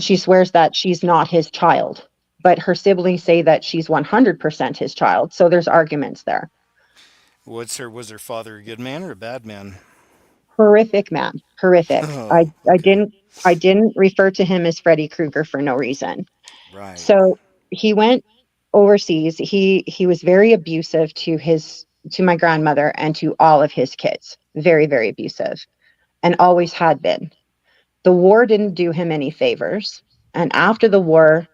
she swears that she's not his child, but her siblings say that she's 100% his child. So there's arguments there. What's her was her father a good man or a bad man? Horrific man, horrific. I Oh, I okay. didn't I didn't refer to him as Freddy Krueger for no reason. Right. So he went overseas. He was very abusive to my grandmother and to all of his kids. Very, very abusive, and always had been. The war didn't do him any favors. And after the war,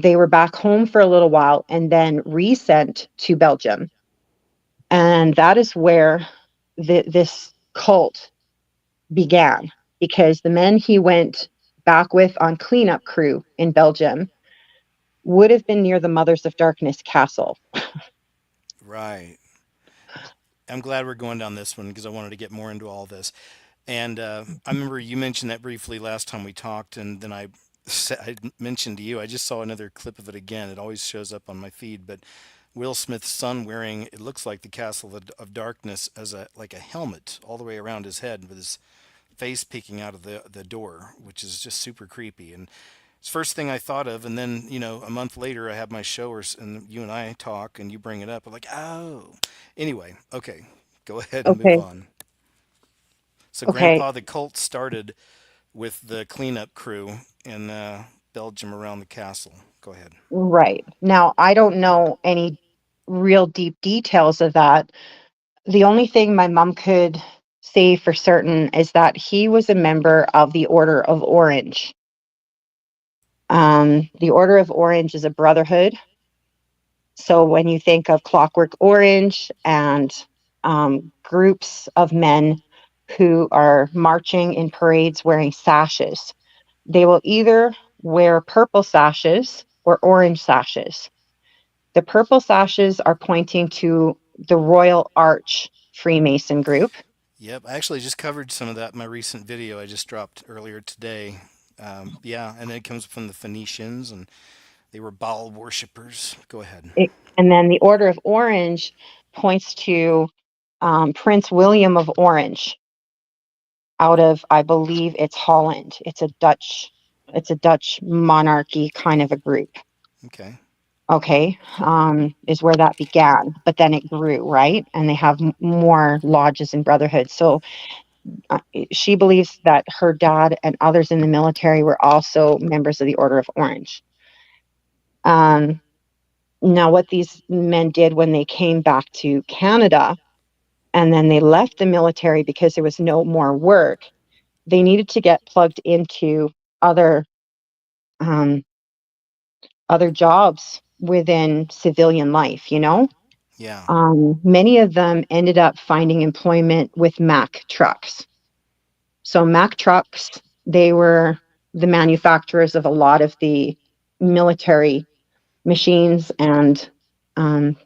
they were back home for a little while and then resent to Belgium. And that is where this cult began, because the men he went back with on cleanup crew in Belgium would have been near the Mothers of Darkness castle. Right. I'm glad we're going down this one because I wanted to get more into all this. And I remember you mentioned that briefly last time we talked, and then I mentioned to you, I just saw another clip of it again. It always shows up on my feed, but Will Smith's son wearing, it looks like the Castle of Darkness as a like a helmet all the way around his head with his face peeking out of the door, which is just super creepy. And it's the first thing I thought of. And then, a month later, I have my show, and you and I talk, and you bring it up. I'm like, oh. Anyway, okay, go ahead and move Okay. on. So, Okay. Grandpa the cult started with the cleanup crew in Belgium around the castle. Go ahead. Right. Now, I don't know any real deep details of that. The only thing my mom could say for certain is that he was a member of the Order of Orange. The Order of Orange is a brotherhood. So when you think of Clockwork Orange and groups of men who are marching in parades wearing sashes, they will either wear purple sashes or orange sashes. The purple sashes are pointing to the Royal Arch Freemason group. Yep, I actually just covered some of that in my recent video I just dropped earlier today. Yeah, and it comes from the Phoenicians, and they were Baal worshippers. Go ahead. And then the Order of Orange points to Prince William of Orange, out of, I believe it's Holland. It's a Dutch monarchy kind of a group. Okay. Okay, is where that began, but then it grew, right? And they have more lodges and brotherhoods. So uh, she believes that her dad and others in the military were also members of the Order of Orange. Um, Now, what these men did when they came back to Canada and then they left the military because there was no more work, they needed to get plugged into other um, other jobs within civilian life. Yeah. Many of them ended up finding employment with Mack trucks. So Mack trucks, they were the manufacturers of a lot of the military machines and um,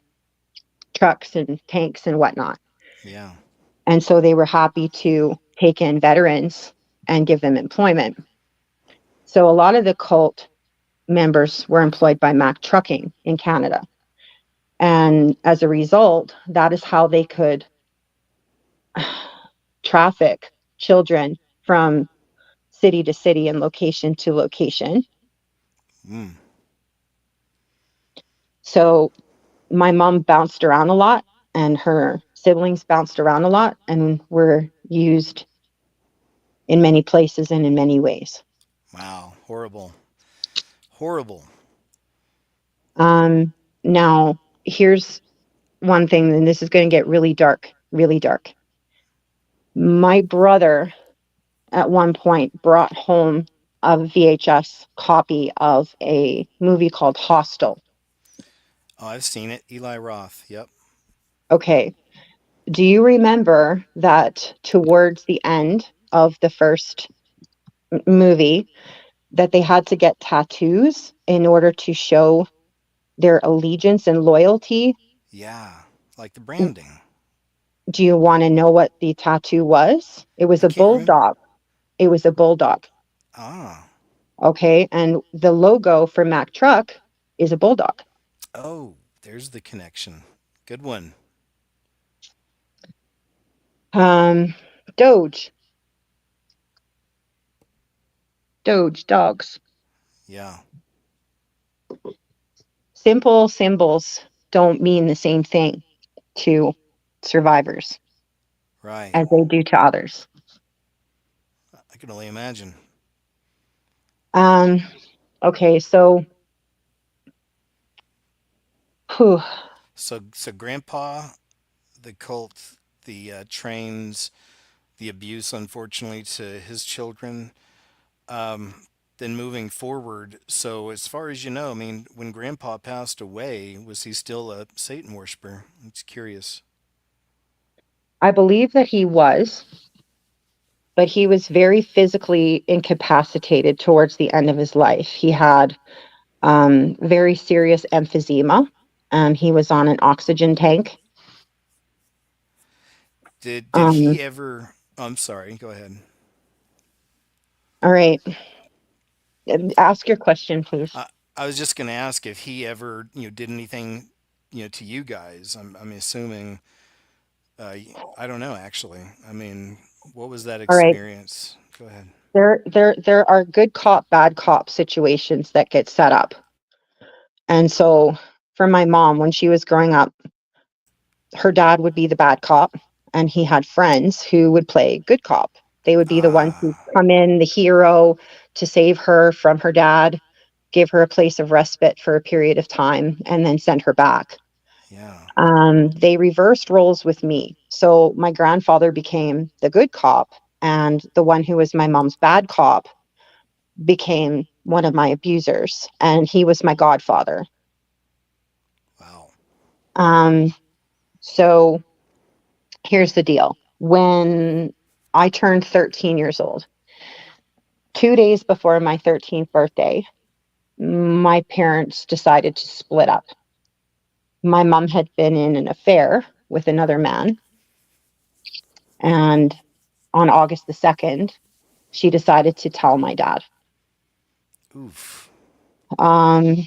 trucks and tanks and whatnot. Yeah. And so they were happy to take in veterans and give them employment. So a lot of the cult members were employed by Mack Trucking in Canada. And as a result, that is how they could traffic children from city to city and location to location. Mm. So my mom bounced around a lot and her siblings bounced around a lot and were used in many places and in many ways. Wow. Horrible. Horrible. Um, Now, here's one thing, and this is going to get really dark, really dark. My brother at one point brought home a VHS copy of a movie called Hostel. Oh, I've seen it. Eli Roth. Yep. Okay. Do you remember that towards the end of the first movie that they had to get tattoos in order to show their allegiance and loyalty? Yeah. Like the branding. Do you want to know what the tattoo was? It was I a can't remember. bulldog. It was a bulldog. Ah. Okay. And the logo for Mack Truck is a bulldog. Oh, there's the connection. Good one. Um, Doge, Doge, dogs. Yeah. Simple symbols don't mean the same thing to survivors Right. as they do to others. I can only imagine. Um, okay, so whew, So Grandpa, the cult, the trains, the abuse, unfortunately, to his children. Um, then moving forward, so as far as you know, I mean, when Grandpa passed away, was he still a Satan worshiper? It's curious. I believe that he was, but he was very physically incapacitated towards the end of his life. He had very serious emphysema, and he was on an oxygen tank. Did Um, he ever? Oh, I'm sorry. Go ahead. all right, ask your question, please. I was just going to ask if he ever, did anything, to you guys. I'm assuming. I don't know actually. I mean, what was that All right, experience? Go ahead. there are good cop, bad cop situations that get set up, and so for my mom, when she was growing up, her dad would be the bad cop, and he had friends who would play good cop. They would be the ones who Ah, come in, the hero, to save her from her dad, give her a place of respite for a period of time, and then send her back. yeah. They reversed roles with me. So my grandfather became the good cop, and the one who was my mom's bad cop became one of my abusers, and he was my godfather. Wow. Um, so here's the deal. When I turned 13 years old, 2 days before my 13th birthday, my parents decided to split up. My mom had been in an affair with another man, and on August the 2nd, she decided to tell my dad. Oof. Um,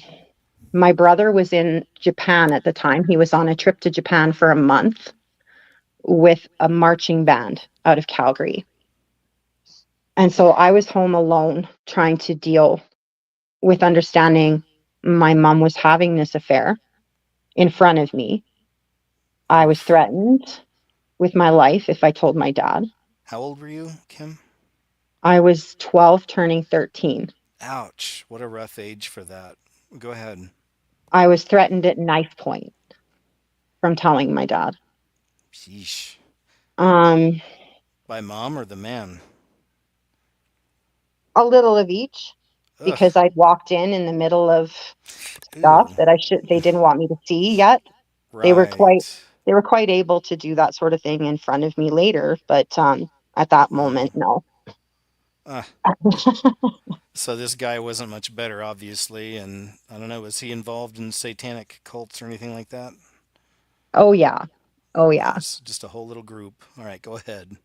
my brother was in Japan at the time. He was on a trip to Japan for a month with a marching band out of Calgary. And so I was home alone trying to deal with understanding my mom was having this affair in front of me. I was Oof. threatened with my life if I told my dad. How old were you, Kim? I was 12 turning 13. Ouch. What a rough age for that. Go ahead. I was threatened at knife point from telling my dad. Sheesh. Um, By mom or the man? a little of each Ugh. because I'd walked in the middle of stuff Ew. that they didn't want me to see yet. They were quite Right. they were quite able to do that sort of thing in front of me later, but at that Wow. moment, no. Uh, so this guy wasn't much better, obviously, and I don't know, was he involved in satanic cults or anything like that? Oh yeah. Oh yeah. Just a whole little group. All right, go ahead.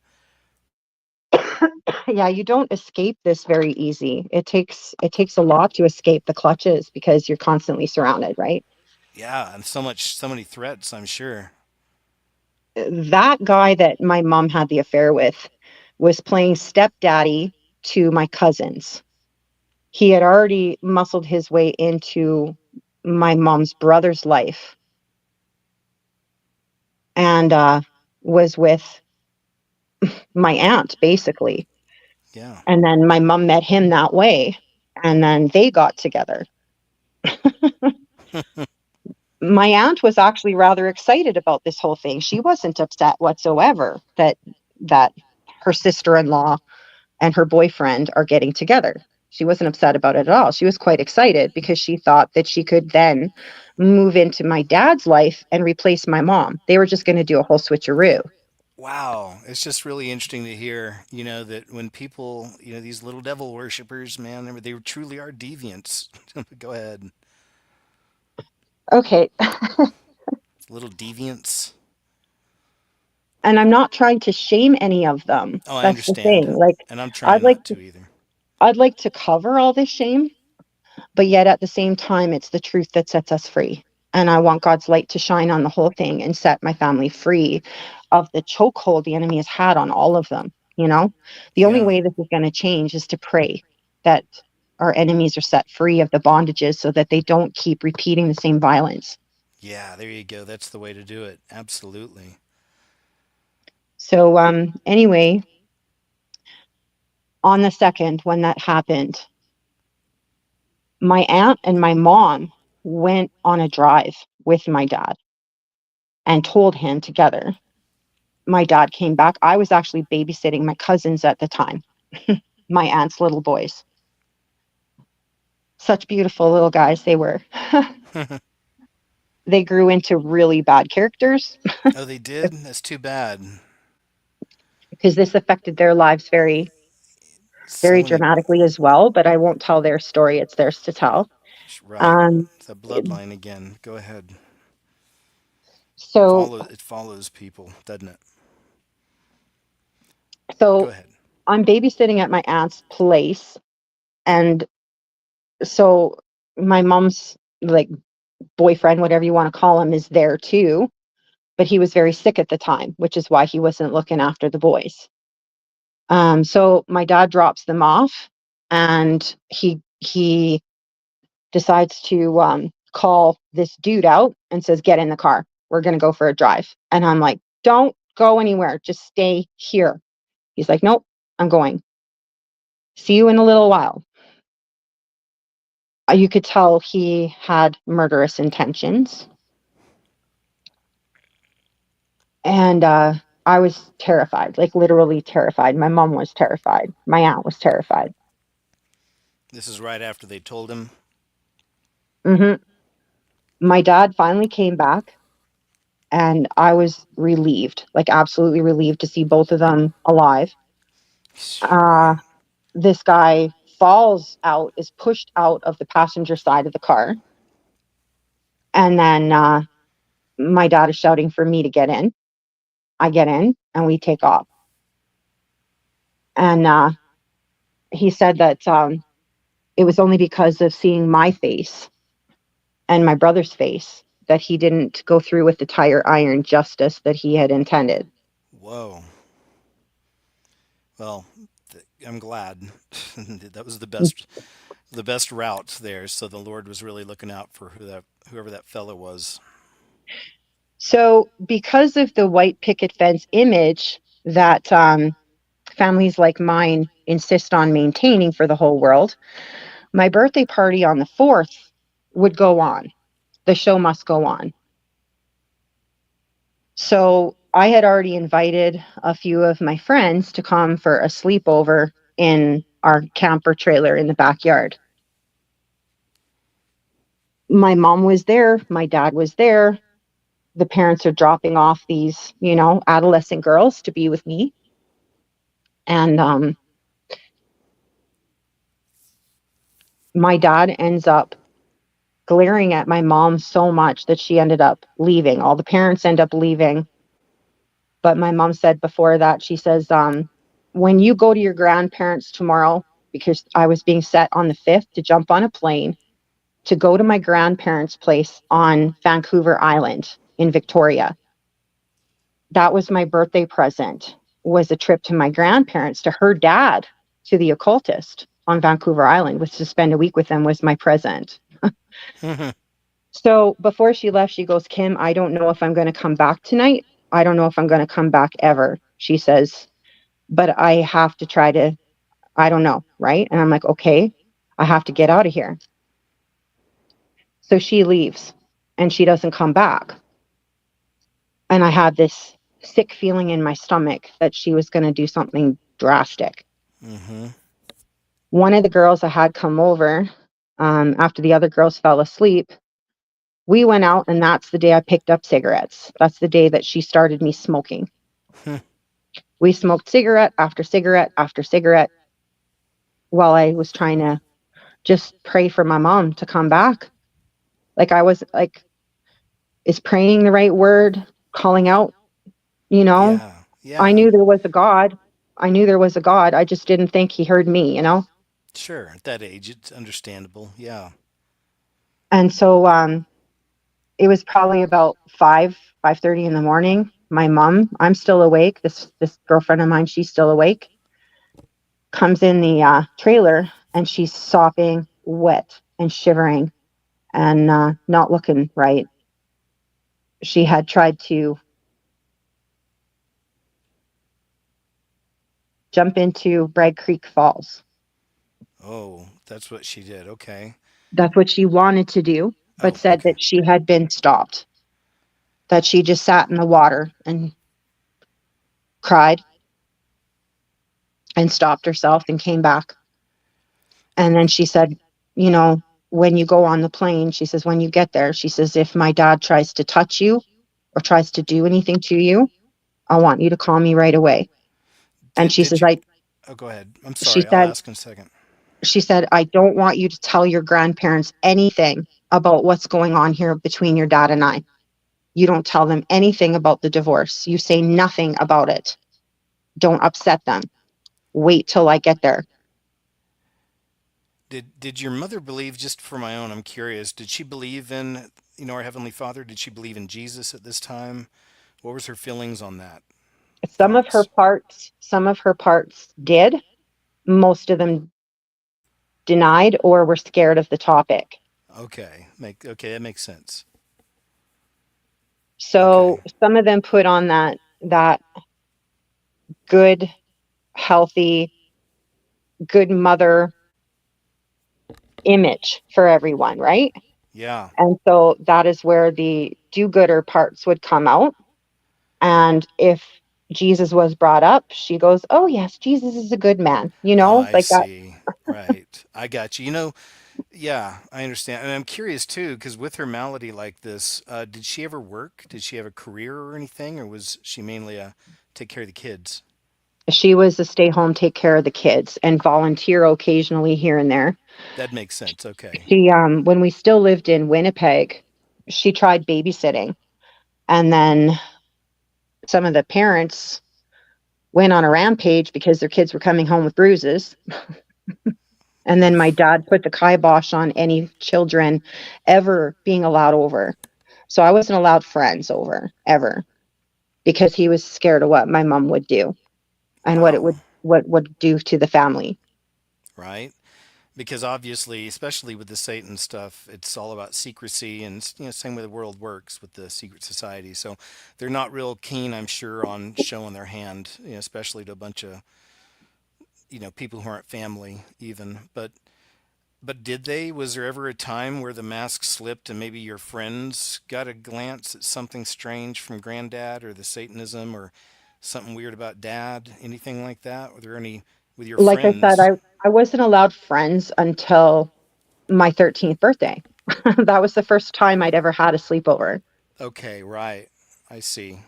Yeah, you don't escape this very easy. It takes a lot to escape the clutches because you're constantly surrounded, right? Yeah, and so many threats, I'm sure. That guy that my mom had the affair with was playing stepdaddy to my cousins. He had already muscled his way into my mom's brother's life, and was with my aunt basically. Yeah. And then my mom met him that way, and then they got together. My aunt was actually rather excited about this whole thing. She wasn't upset whatsoever that her sister-in-law and her boyfriend are getting together. She wasn't upset about it at all. She was quite excited because she thought that she could then move into my dad's life and replace my mom. They were just going to do a whole switcheroo. Wow, it's just really interesting to hear, that when people, these little devil worshippers, man, they truly are deviants. Go ahead. Okay. Little deviants. And I'm not trying to shame any of them. Oh, I That's the understand. thing. Like And I'm I'd trying like not to to either. I'd like to cover all this shame, but yet at the same time it's the truth that sets us free. And I want God's light to shine on the whole thing and set my family free of the chokehold the enemy has had on all of them, you know? The only Yeah. way this is going to change is to pray that our enemies are set free of the bondages so that they don't keep repeating the same violence. Yeah, there you go. That's the way to do it. Absolutely. So anyway, on the second when that happened, my aunt and my mom went on a drive with my dad and told him together. My dad came back. I was actually babysitting my cousins at the time, my aunt's little boys. Such beautiful little guys they were. Oh, They grew into really bad characters. they did? That's too bad. because this affected their lives very, So very many, dramatically as well. But I won't tell their story; it's theirs to tell. right? Um, It's a bloodline again. Go ahead. so, It follows people, doesn't it? Go so ahead. I'm babysitting at my aunt's place, and so my mom's like boyfriend, whatever you want to call him, is there too. But he was very sick at the time, which is why he wasn't looking after the boys. So my dad drops them off, and he decides to call this dude out and says, "Get in the car. We're gonna go for a drive." And I'm like, "Don't go anywhere. Just stay here." He's like, "Nope, I'm going. See you in a little while." You could tell he had murderous intentions, and I was terrified, like literally terrified. My mom was terrified. My aunt was terrified. This is right after they told him. Hmm. My dad finally came back, and I was relieved, like absolutely relieved to see both of them alive. Uh, Right. this guy falls out, is pushed out of the passenger side of the car, and then my dad is shouting for me to get in. I get in, and we take off. And he said that it was only because of seeing my face and my brother's face that he didn't go through with the tire iron justice that he had intended. Whoa. Well, I'm glad. That was the best route there. So the Lord was really looking out for whoever that fellow was. So, because of the white picket fence image that families like mine insist on maintaining for the whole world, my birthday party on the 4th would go on. The show must go on. So, I had already invited a few of my friends to come for a sleepover in our camper trailer in the backyard. My mom was there, my dad was there. The parents are dropping off these, adolescent girls to be with me. And my dad ends up glaring at my mom so much that she ended up leaving. All the parents end up leaving. But my mom said before that, she says, when you go to your grandparents tomorrow, because I was being set on the 5th to jump on a plane to go to my grandparents' place on Vancouver Island in Victoria. That was my birthday present, was a trip to my grandparents, to her dad, to the occultist on Vancouver Island, was to spend a week with them, was my present. So before she left, she goes, "Kim, I don't know if I'm going to come back tonight. I don't know if I'm going to come back ever." She says, "But I have to try to, I don't know." Right. And I'm like, "Okay, I have to get out of here." So she leaves and she doesn't come back. And I had this sick feeling in my stomach that she was going to do something drastic. Mm-hmm. One of the girls I had come over, after the other girls fell asleep, we went out, and that's the day I picked up cigarettes. That's the day that she started me smoking. We smoked cigarette after cigarette after cigarette while I was trying to just pray for my mom to come back. Like, I was like, is praying the right word? Calling out, you know? Yeah. I Yeah. knew there was a God. I knew there was a God. I just didn't think he heard me. Sure. At that age, it's understandable. Yeah. And so it was probably about 5:30 in the morning. My mom, I'm still awake. This girlfriend of mine, she's still awake, comes in the trailer, and she's sopping wet and shivering and not looking right. She had tried to jump into Bragg Creek Falls. Oh, that's what she did. Okay. That's what she wanted to do, but Oh, said okay. that she had been stopped, that she just sat in the water and cried and stopped herself and came back. And then she said, you know, when you go on the plane, she says, when you get there, she says, if my dad tries to touch you or tries to do anything to you, I want you to call me right away. And she Did says, you? Oh, go ahead. I'm she sorry. I'll said, ask in a second. she said, I don't want you to tell your grandparents anything about what's going on here between your dad and I. You don't tell them anything about the divorce. You say nothing about it. Don't upset them. Wait till I get there. Did your mother believe? Just for my own, I'm curious. Did she believe in our heavenly Father? Did she believe in Jesus at this time? What was her feelings on that? Thoughts? Some of her parts did. Most of them denied or were scared of the topic. Okay, that makes sense. So Okay. some of them put on that good, healthy, good mother image for everyone, right? Yeah. And so that is where the do-gooder parts would come out. And if Jesus was brought up, she goes, "Oh yes, Jesus is a good man," Oh, I like that. see. Right. I got you. Yeah, I understand. And I'm curious too, because with her malady like this, did she ever work? Did she have a career or anything, or was she mainly a take care of the kids? She was a stay home, take care of the kids, and volunteer occasionally here and there. That makes sense. Okay. She, when we still lived in Winnipeg, she tried babysitting, and then some of the parents went on a rampage because their kids were coming home with bruises. And then my Oof. dad put the kibosh on any children ever being allowed over. So I wasn't allowed friends over ever because he was scared of what my mom would do and Wow. what would do to the family. Right. Because obviously, especially with the Satan stuff, it's all about secrecy, and same way the world works with the secret society. So they're not real keen, I'm sure, on showing their hand, especially to a bunch of people who aren't family even. But did they? Was there ever a time where the mask slipped and maybe your friends got a glance at something strange from Granddad or the Satanism or something weird about Dad? Anything like that? Were there any with your Like I said, friends? I wasn't allowed friends until my 13th birthday. That was the first time I'd ever had a sleepover. Okay, right. I see.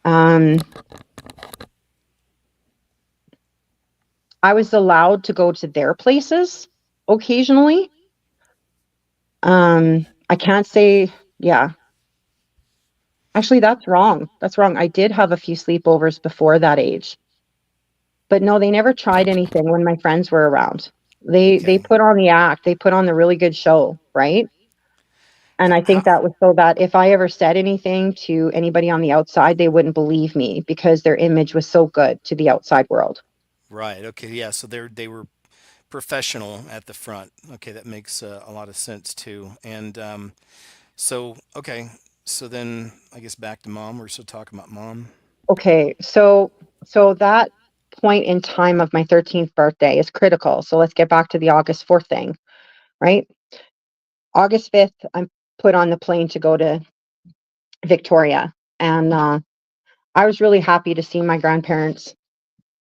Um, I was allowed to go to their places occasionally. I can't say, yeah, actually, that's wrong. That's wrong. I did have a few sleepovers before that age, but no, they never tried anything when my friends were around. They Okay. put on the act. They put on the really good show, right? And I How, think that was so that if I ever said anything to anybody on the outside, they wouldn't believe me because their image was so good to the outside world. right. Okay. Yeah. So they were professional at the front. Okay, that makes a lot of sense too. And so okay, so then I guess back to mom. We're still talking about mom. Okay, so that point in time of my 13th birthday is critical. So let's get back to the August 4th thing, right? August 5th, I'm put on the plane to go to Victoria. And I was really happy to see my grandparents,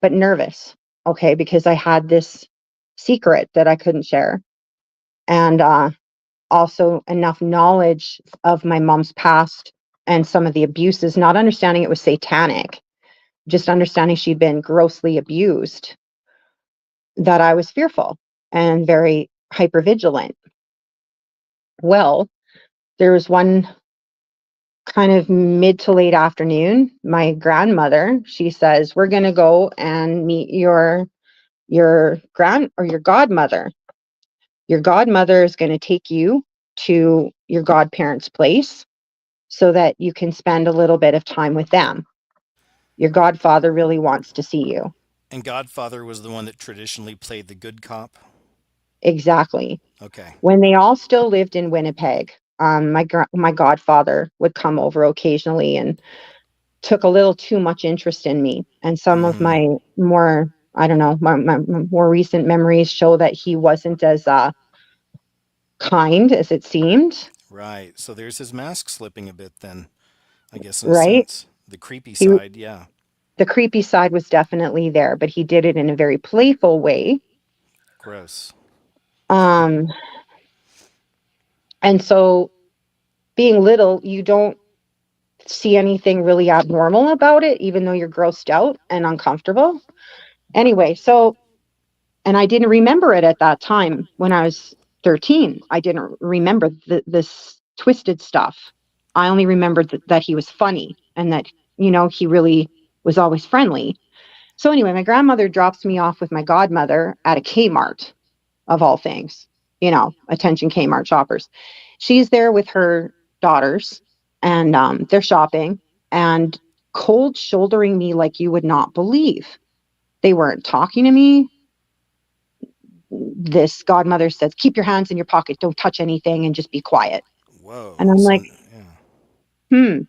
but nervous, okay, because I had this secret that I couldn't share. And also enough knowledge of my mom's past and some of the abuses, not understanding it was satanic, just understanding she'd been grossly abused, that I was fearful and very hypervigilant. Well, there was one kind of mid to late afternoon, my grandmother, she says, "We're going to go and meet your grand or your godmother. Your godmother is going to take you to your godparents' place so that you can spend a little bit of time with them. Your godfather really wants to see you." And Godfather was the one that traditionally played the good cop. Exactly. Okay. When they all still lived in Winnipeg, my godfather would come over occasionally and took a little too much interest in me. And some of Mm-hmm. my more, I don't know, my more recent memories show that he wasn't as kind as it seemed. Right. So there's his mask slipping a bit then, I guess in a Right? sense. The creepy He side, yeah. The creepy side was definitely there, but he did it in a very playful way. Gross. Um, and so being little, you don't see anything really abnormal about it, even though you're grossed out and uncomfortable. Anyway, so, and I didn't remember it at that time when I was 13. I didn't remember this twisted stuff. I only remembered that he was funny and that, he really was always friendly. So anyway, my grandmother drops me off with my godmother at a Kmart, of all things, attention Kmart shoppers. She's there with her daughters, and they're shopping and cold shouldering me like you would not believe. They weren't talking to me. This godmother says, keep your hands in your pocket, don't touch anything, and just be quiet. Whoa. And I'm So, like, yeah.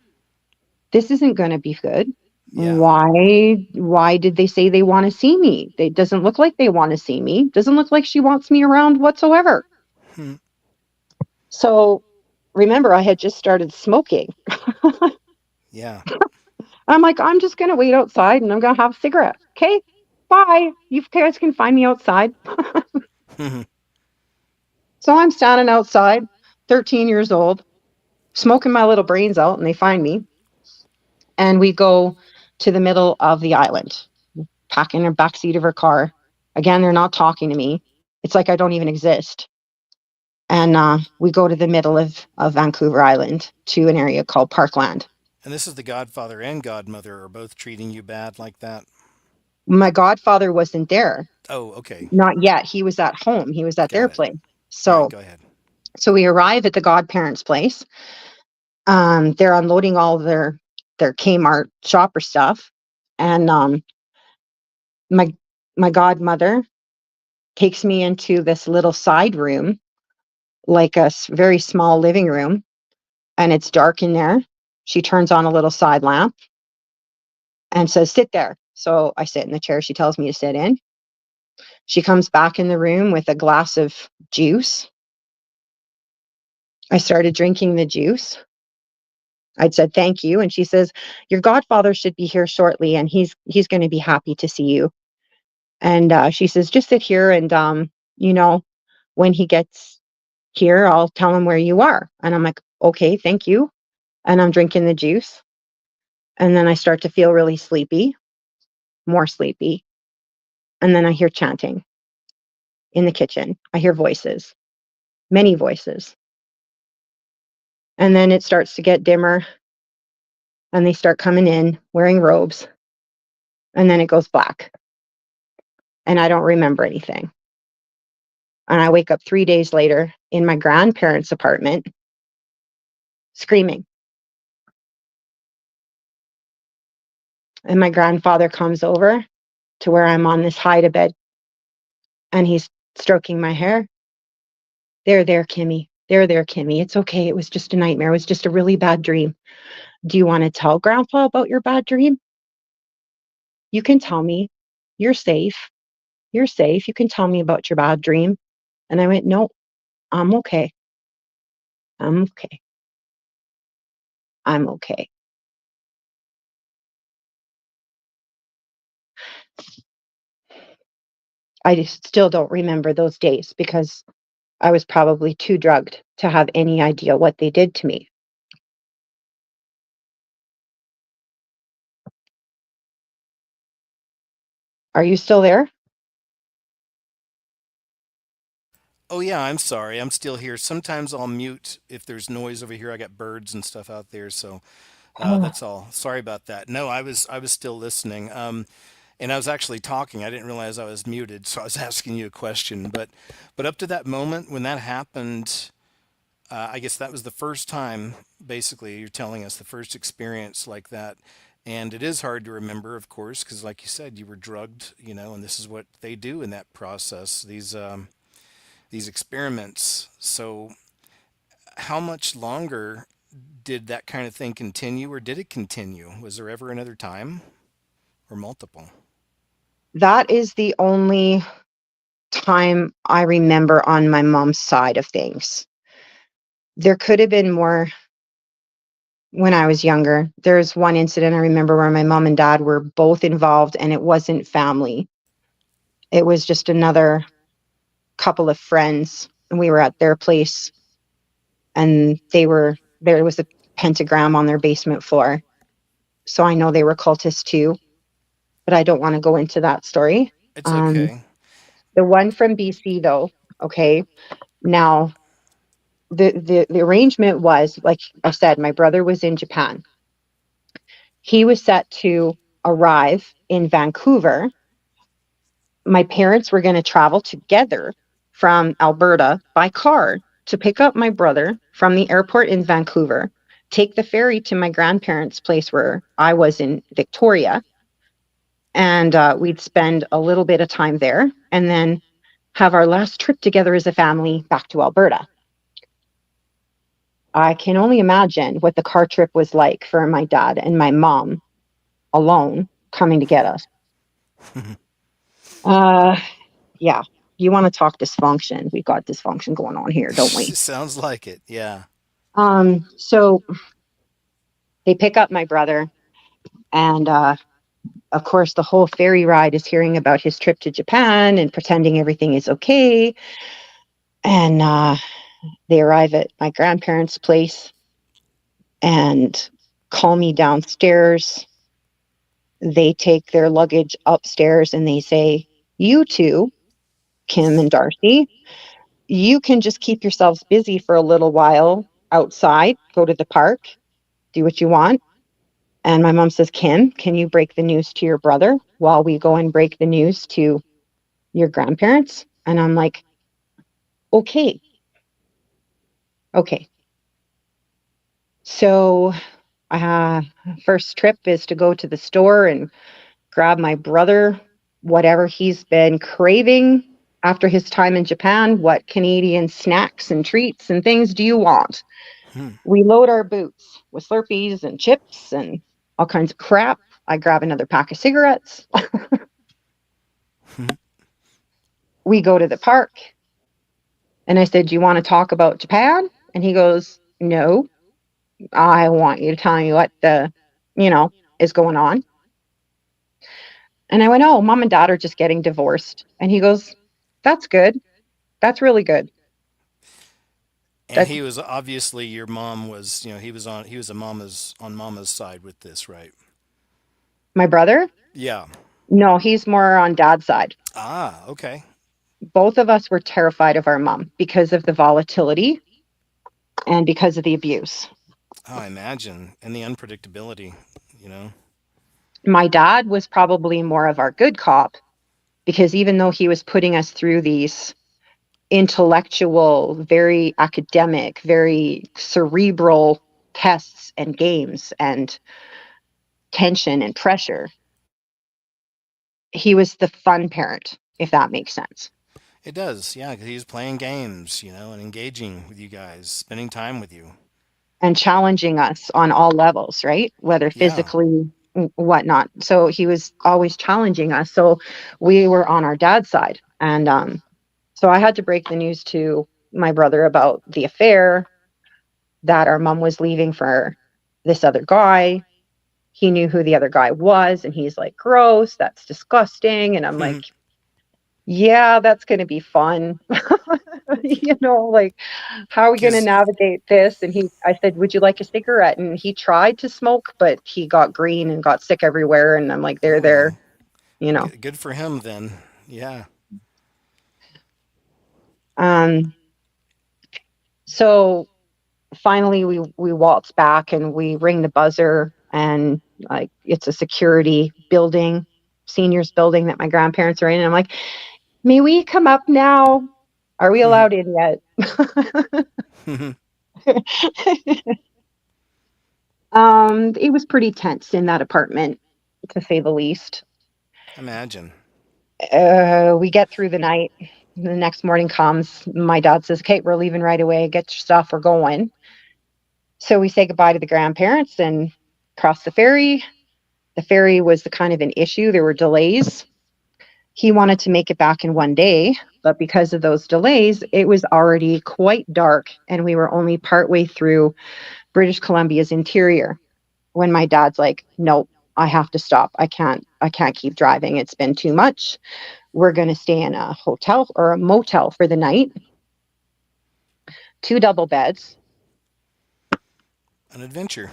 This isn't going to be good. Yeah. Why did they say they want to see me? It doesn't look like they want to see me. Doesn't look like she wants me around whatsoever. Hmm. So remember, I had just started smoking. Yeah. I'm like, I'm just going to wait outside and I'm going to have a cigarette. Okay, bye. You guys can find me outside. So I'm standing outside, 13 years old, smoking my little brains out, and they find me. And we go to the middle of the island, pack in the backseat of her car. Again, they're not talking to me. It's like I don't even exist. And we go to the middle of Vancouver Island to an area called Parkland. And this is the godfather and godmother are both treating you bad like that? My godfather wasn't there. Oh, okay. Not yet. He was at home. He was at their Got it. place. All right, So, go ahead. so we arrive at the godparents' place. They're unloading all of their Kmart shopper stuff, and my my godmother takes me into this little side room, like a very small living room, and it's dark in there. She turns on a little side lamp and says, sit there. So I sit in the chair she tells me to sit in. She comes back in the room with a glass of juice. I started drinking the juice. I'd said thank you, and she says, your godfather should be here shortly, and he's going to be happy to see you. And she says, just sit here, and you know when he gets here, I'll tell him where you are. And I'm like, okay, thank you. And I'm drinking the juice, and then I start to feel really sleepy, more sleepy. And then I hear chanting in the kitchen. I hear voices, many voices. And then it starts to get dimmer, and they start coming in wearing robes. And then it goes black, and I don't remember anything. And I wake up 3 days later in my grandparents' apartment screaming. And my grandfather comes over to where I'm on this hide-a-bed, and he's stroking my hair. There, Kimmy. There, Kimmy. It's okay. It was just a nightmare. It was just a really bad dream. Do you want to tell Grandpa about your bad dream? You can tell me. You're safe. You're safe. You can tell me about your bad dream. And I went, no, I'm okay. I'm okay. I'm okay. I just still don't remember those days because I was probably too drugged to have any idea what they did to me. Are you still there? Oh, yeah, I'm sorry. I'm still here. Sometimes I'll mute if there's noise over here. I got birds and stuff out there, so Oh, that's all. Sorry about that. No, I was still listening. And I was actually talking. I didn't realize I was muted, so I was asking you a question. But up to that moment when that happened, I guess that was the first time, basically, you're telling us the first experience like that. And it is hard to remember, of course, because like you said, you were drugged, and this is what they do in that process, these experiments. So how much longer did that kind of thing continue, or did it continue? Was there ever another time or multiple? that is the only time I remember on my mom's side of things. There could have been more when I was younger. There's one incident I remember where my mom and dad were both involved, and it wasn't family. It was just another couple of friends, and we were at their place, and there was a pentagram on their basement floor. So I know they were cultists too, but I don't want to go into that story. It's Um, okay. the one from BC though, okay. Now the arrangement was, like I said, my brother was in Japan. He was set to arrive in Vancouver. My parents were going to travel together from Alberta by car to pick up my brother from the airport in Vancouver, take the ferry to my grandparents' place where I was in Victoria, and we'd spend a little bit of time there and then have our last trip together as a family back to Alberta. I can only imagine what the car trip was like for my dad and my mom alone coming to get us. Uh, yeah. You want to talk dysfunction? We got dysfunction going on here, don't we? Sounds like it. Yeah. So they pick up my brother, and of course, the whole ferry ride is hearing about his trip to Japan and pretending everything is okay. And they arrive at my grandparents' place and call me downstairs. They take their luggage upstairs and they say, "You two, Kim and Darcy, you can just keep yourselves busy for a little while outside, go to the park, do what you want." And my mom says, "Kim, can you break the news to your brother while we go and break the news to your grandparents?" And I'm like, okay, okay. So uh, first trip is to go to the store and grab my brother whatever he's been craving after his time in Japan. What Canadian snacks and treats and things do you want? Hmm. We load our boots with Slurpees and chips and all kinds of crap. I grab another pack of cigarettes. We go to the park. And I said, "Do you want to talk about Japan?" And he goes, "No, I want you to tell me what you know, is going on." And I went, "Oh, mom and dad are just getting divorced." And he goes, "That's good. That's really good." And That he was obviously your mom was, he was a mama's on mama's side with this, right? My brother? Yeah. No, he's more on dad's side. Ah, okay. Both of us were terrified of our mom because of the volatility and because of the abuse. Oh, I imagine. And the unpredictability, you know. My dad was probably more of our good cop because even though he was putting us through these intellectual, very academic, very cerebral tests and games and tension and pressure, he was the fun parent, if that makes sense, It does, yeah, because he was playing games, and engaging with you guys, spending time with you. and challenging us on all levels, right? Whether Yeah. physically, whatnot. So he was always challenging us. So we were on our dad's side. And so I had to break the news to my brother about the affair, that our mom was leaving for this other guy. He knew who the other guy was, and he's like, "Gross, that's disgusting." And I'm like, "Yeah, that's going to be fun." Like, how are we going to Because, navigate this? And I said, "Would you like a cigarette?" And he tried to smoke, but he got green and got sick everywhere. And I'm like, "There, oh, there, well, you know." good for him then. Yeah. Um, so finally we waltz back and we ring the buzzer, and like it's a security building, seniors building that my grandparents are in. And I'm like, "May we come up now? Are we allowed in yet?" It was pretty tense in that apartment, to say the least. Imagine. We get through the night. The next morning comes. My dad says, "Okay, we're leaving right away. Get your stuff. We're going." So we say goodbye to the grandparents and cross the ferry. The ferry was the kind of an issue. There were delays. He wanted to make it back in one day, but because of those delays, it was already quite dark, and we were only partway through British Columbia's interior when my dad's like, "Nope, I have to stop. I can't keep driving. It's been too much. We're going to stay in a hotel or a motel for the night. Two double beds. An adventure.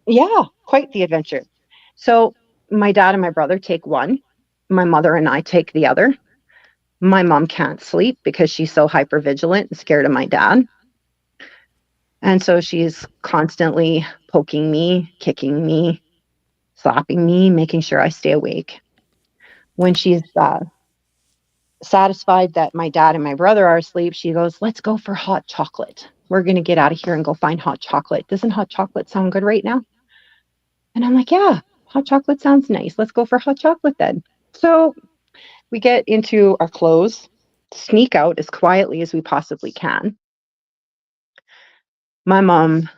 Yeah, quite the adventure. So my dad and my brother take one. My mother and I take the other. My mom can't sleep because she's so hyper vigilant and scared of my dad. And so she's constantly poking me, kicking me, slapping me, making sure I stay awake. When she's satisfied that my dad and my brother are asleep, she goes, "Let's go for hot chocolate. We're going to get out of here and go find hot chocolate. Doesn't hot chocolate sound good right now?" And I'm like, "Yeah, hot chocolate sounds nice. Let's go for hot chocolate then." So we get into our clothes, sneak out as quietly as we possibly can. My mom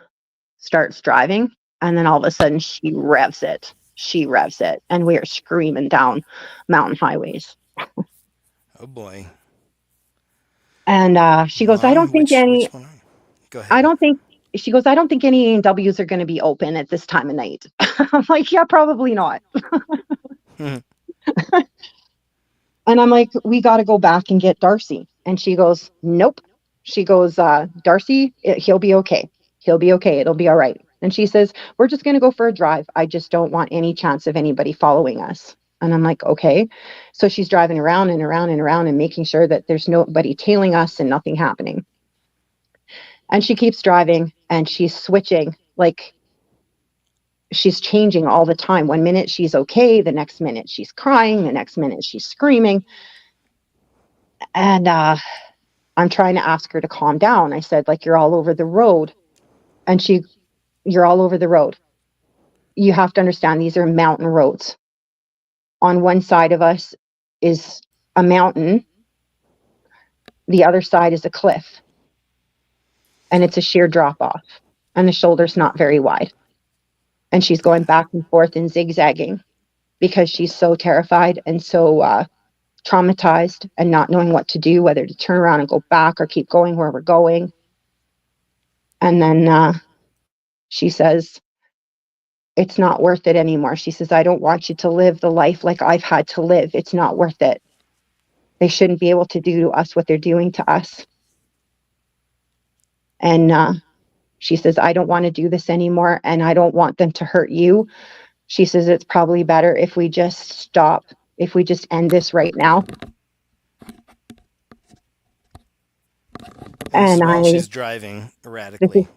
starts driving, and then all of a sudden she revs it. She revs it, and we are screaming down mountain highways. Oh boy. And she goes, "I don't Mom, think which any, one are you? Go I ahead. don't think," she goes, "I don't think any A&Ws are going to be open at this time of night." I'm like, "Yeah, probably not." And I'm like, "We got to go back and get Darcy." And she goes, "Nope." She goes, "Darcy, he'll be okay. He'll be okay. It'll be all right." And she says, "We're just going to go for a drive. I just don't want any chance of anybody following us." And I'm like, "Okay." So she's driving around and around and around and making sure that there's nobody tailing us and nothing happening. And she keeps driving and she's switching, like she's changing all the time. One minute she's okay, the next minute she's crying, the next minute she's screaming. And I'm trying to ask her to calm down. I said, like, "You're all over the road." And "You're all over the road. You have to understand these are mountain roads. On one side of us is a mountain, the other side is a cliff, and it's a sheer drop off, and the shoulder's not very wide." And she's going back and forth and zigzagging because she's so terrified and so traumatized and not knowing what to do, whether to turn around and go back or keep going where we're going. And then she says, "It's not worth it anymore." She says, "I don't want you to live the life like I've had to live. It's not worth it. They shouldn't be able to do to us what they're doing to us." And she says, "I don't want to do this anymore, and I don't want them to hurt you." She says, "It's probably better if we just stop, if we just end this right now." And this is And while I, she's driving this is, erratically.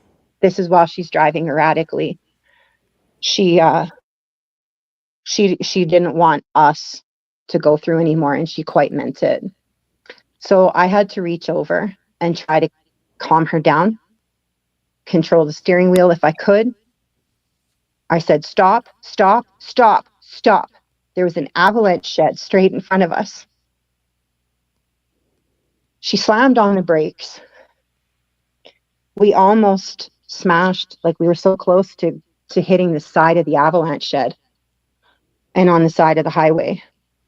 this is while she's driving erratically. She she didn't want us to go through anymore, and she quite meant it. So I had to reach over and try to calm her down, control the steering wheel if I could. I said, "Stop, stop, stop, stop." There was an avalanche shed straight in front of us. She slammed on the brakes. We almost smashed, like we were so close to hitting the side of the avalanche shed and on the side of the highway,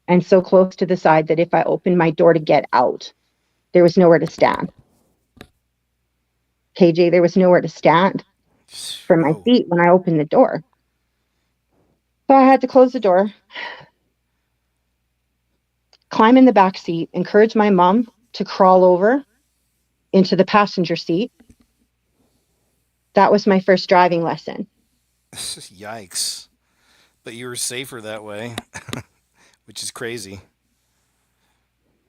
and so close to the side that if I opened my door to get out, there was nowhere to stand. KJ, there was nowhere to stand for my Whoa. feet when I opened the door. So I had to close the door, climb in the back seat, encourage my mom to crawl over into the passenger seat. That was my first driving lesson. Yikes. But you were safer that way, which is crazy.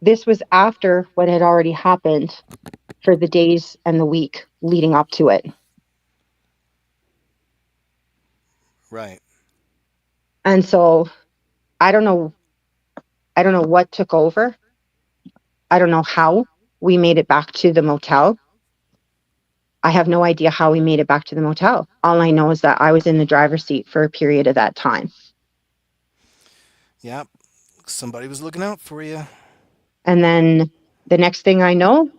This was after what had already happened for the days and the week leading up to it. Right. And so I don't know, I don't know what took over. I don't know how we made it back to the motel. I have no idea how we made it back to the motel. All I know is that I was in the driver's seat for a period of that time. Yep. Somebody was looking out for you. And then the next thing I know,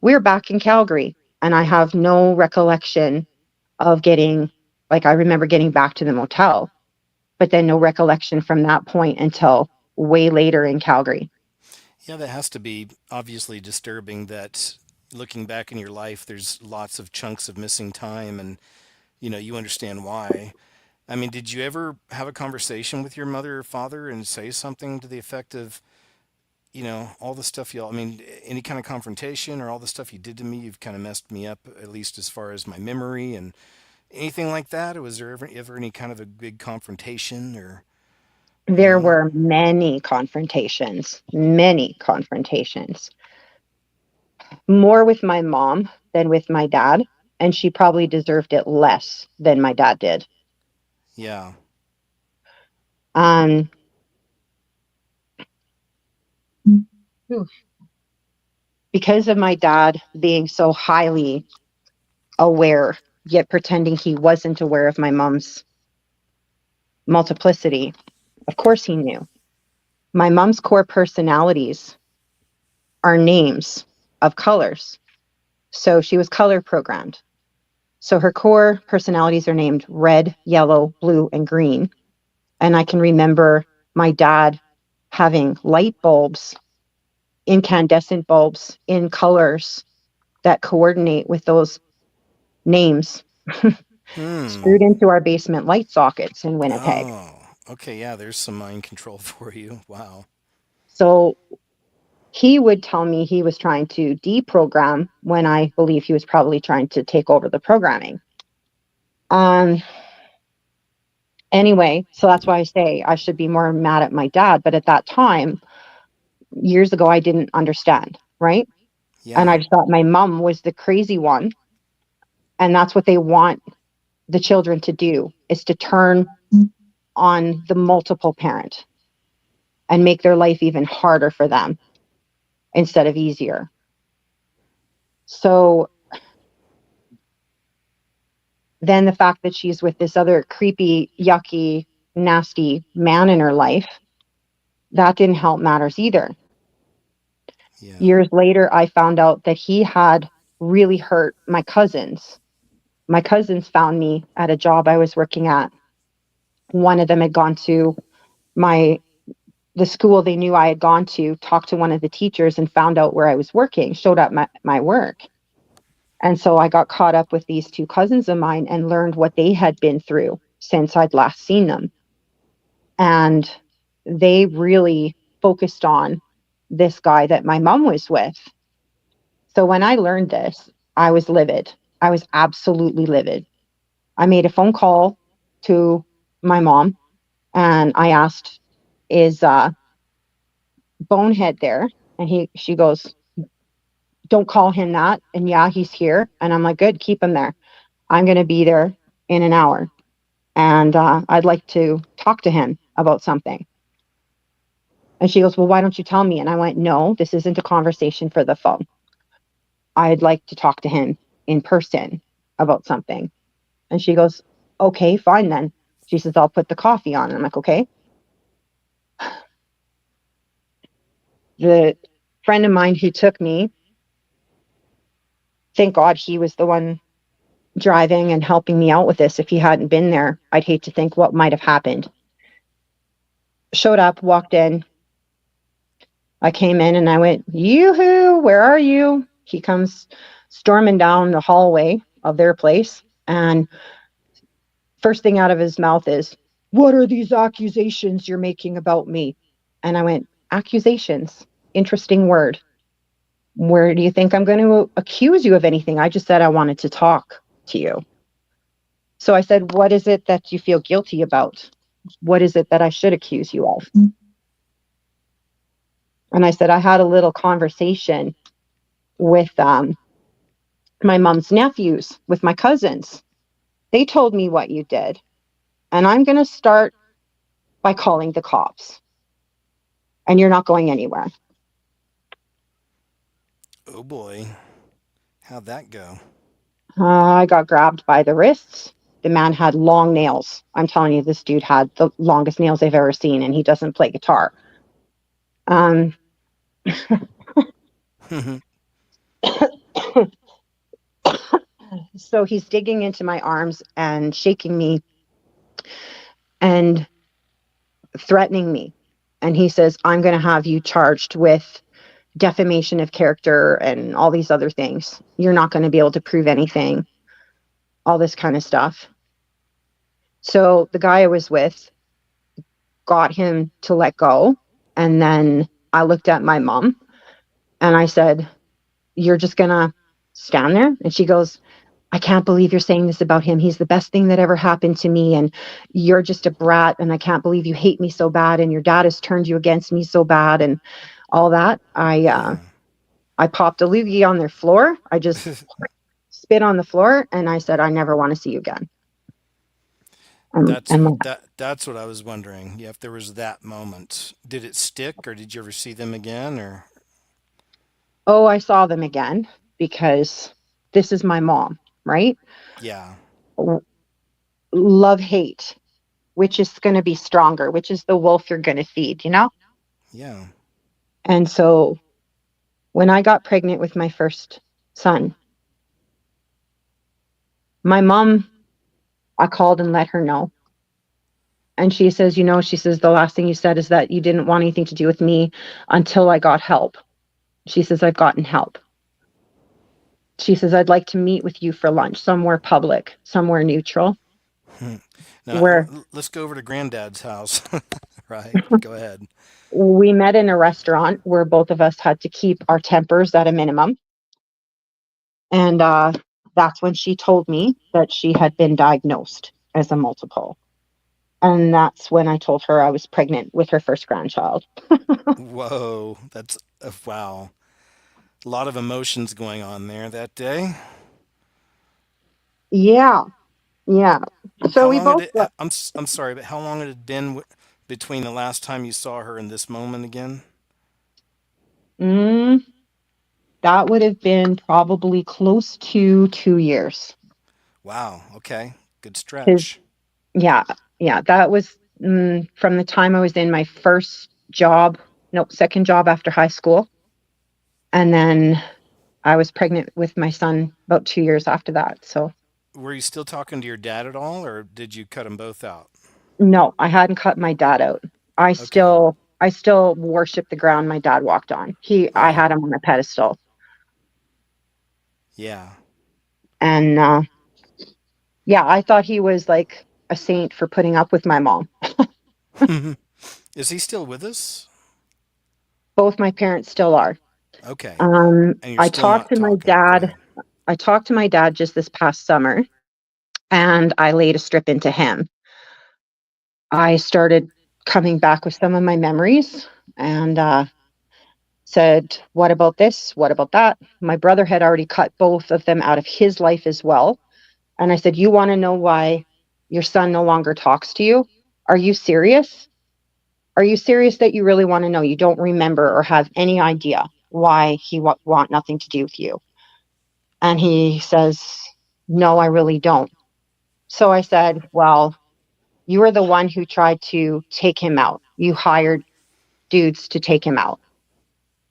we're back in Calgary. And I have no recollection of getting, like, I remember getting back to the motel, but then no recollection from that point until way later in Calgary. Yeah, that has to be obviously disturbing that looking back in your life, there's lots of chunks of missing time and, you understand why. I mean, did you ever have a conversation with your mother or father and say something to the effect of, all the stuff y'all, I mean, any kind of confrontation or all the stuff you did to me, you've kind of messed me up, at least as far as my memory and Anything like that? Or was there ever any kind of a big confrontation or, you There know? were many confrontations, more with my mom than with my dad. And she probably deserved it less than my dad did. Yeah. Um, because of my dad being so highly aware, yet pretending he wasn't aware of my mom's multiplicity, of course he knew. My mom's core personalities are names of colors. So she was color programmed. So her core personalities are named red, yellow, blue, and green. And I can remember my dad having light bulbs, incandescent bulbs in colors that coordinate with those names Hmm. screwed into our basement light sockets in Winnipeg. Oh, okay. Yeah, there's some mind control for you. Wow. So he would tell me he was trying to deprogram when I believe he was probably trying to take over the programming. Um, anyway, so that's why I say I should be more mad at my dad. But at that time, years ago, I didn't understand, right? And Yeah. I just thought my mom was the crazy one. And that's what they want the children to do, is to turn on the multiple parent and make their life even harder for them instead of easier. So then the fact that she's with this other creepy, yucky, nasty man in her life, that didn't help matters either. Yeah. Years later, I found out that he had really hurt my cousins. My cousins found me at a job I was working at. One of them had gone to my the school they knew I had gone to, talked to one of the teachers and found out where I was working, showed up my work. And so I got caught up with these two cousins of mine and learned what they had been through since I'd last seen them. And they really focused on this guy that my mom was with. So when I learned this, I was livid. I was absolutely livid. I made a phone call to my mom and I asked, is Bonehead there? And she goes, don't call him that. And yeah, he's here. And I'm like, good, keep him there. I'm going to be there in an hour. And I'd like to talk to him about something. And she goes, well, why don't you tell me? And I went, no, this isn't a conversation for the phone. I'd like to talk to him in person about something. And she goes, okay, fine then. She says, I'll put the coffee on. And I'm like, okay. The friend of mine who took me, thank God he was the one driving and helping me out with this. If he hadn't been there, I'd hate to think what might have happened. Showed up, walked in. I came in and I went, yoo-hoo, where are you? He comes storming down the hallway of their place. And first thing out of his mouth is, what are these accusations you're making about me? And I went, accusations? Interesting word. Where do you think I'm going to accuse you of anything? I just said I wanted to talk to you. So I said, what is it that you feel guilty about? What is it that I should accuse you of? And I said, I had a little conversation with my mom's nephews, with my cousins. They told me what you did. And I'm going to start by calling the cops. And you're not going anywhere. Oh boy. How'd that go? I got grabbed by the wrists. The man had long nails. I'm telling you, this dude had the longest nails I've ever seen, and he doesn't play guitar. Um, so he's digging into my arms and shaking me and threatening me. And he says, I'm going to have you charged with defamation of character and all these other things. You're not going to be able to prove anything, all this kind of stuff. So the guy I was with got him to let go. And then I looked at my mom and I said, you're just going to stand there? And she goes, I can't believe you're saying this about him. He's the best thing that ever happened to me. And you're just a brat. And I can't believe you hate me so bad. And your dad has turned you against me so bad. And all that. Yeah. I popped a loogie on their floor. I just spit on the floor. And I said, I never want to see you again. That's And that's what I was wondering. Yeah, if there was that moment, did it stick, or did you ever see them again? Or oh, I saw them again because this is my mom, right? yeah, Love, hate, which is going to be stronger, which is the wolf you're going to feed, you know? yeah. And so when I got pregnant with my first son, my mom, I called and let her know. And she says, she says, the last thing you said is that you didn't want anything to do with me until I got help. She says, I've gotten help. She says, I'd like to meet with you for lunch, somewhere public, somewhere neutral, Now where let's go over to Granddad's house. Right. Go ahead. we met in a restaurant where both of us had to keep our tempers at a minimum. And that's when she told me that she had been diagnosed as a multiple. And that's when I told her I was pregnant with her first grandchild. Whoa, that's wow. A lot of emotions going on there that day. Yeah, yeah. So How we long had both, it? I'm sorry, but how long had it been between the last time you saw her and this moment again? mm, that would have been probably close to 2 years. Wow. Okay. Good His, stretch. yeah, yeah. That was from the time I was in my first job, no, second job after high school. And then I was pregnant with my son about 2 years after that. So Were you still talking to your dad at all, or did you cut them both out? no, I hadn't cut my dad out. Okay. I still worship the ground my dad walked on. I Oh, had him on a pedestal. yeah. And yeah, I thought he was like a saint for putting up with my mom. Is he still with us? Both my parents still are. Okay. And you're I still talked not to my talking. Go dad. ahead. I talked to my dad just this past summer, and I laid a strip into him. I started coming back with some of my memories, and said, what about this? What about that? My brother had already cut both of them out of his life as well. And I said, you want to know why your son no longer talks to you? Are you serious? Are you serious that you really want to know? You don't remember or have any idea why he want nothing to do with you? And he says, no, I really don't. So I said, well, you were the one who tried to take him out. You hired dudes to take him out.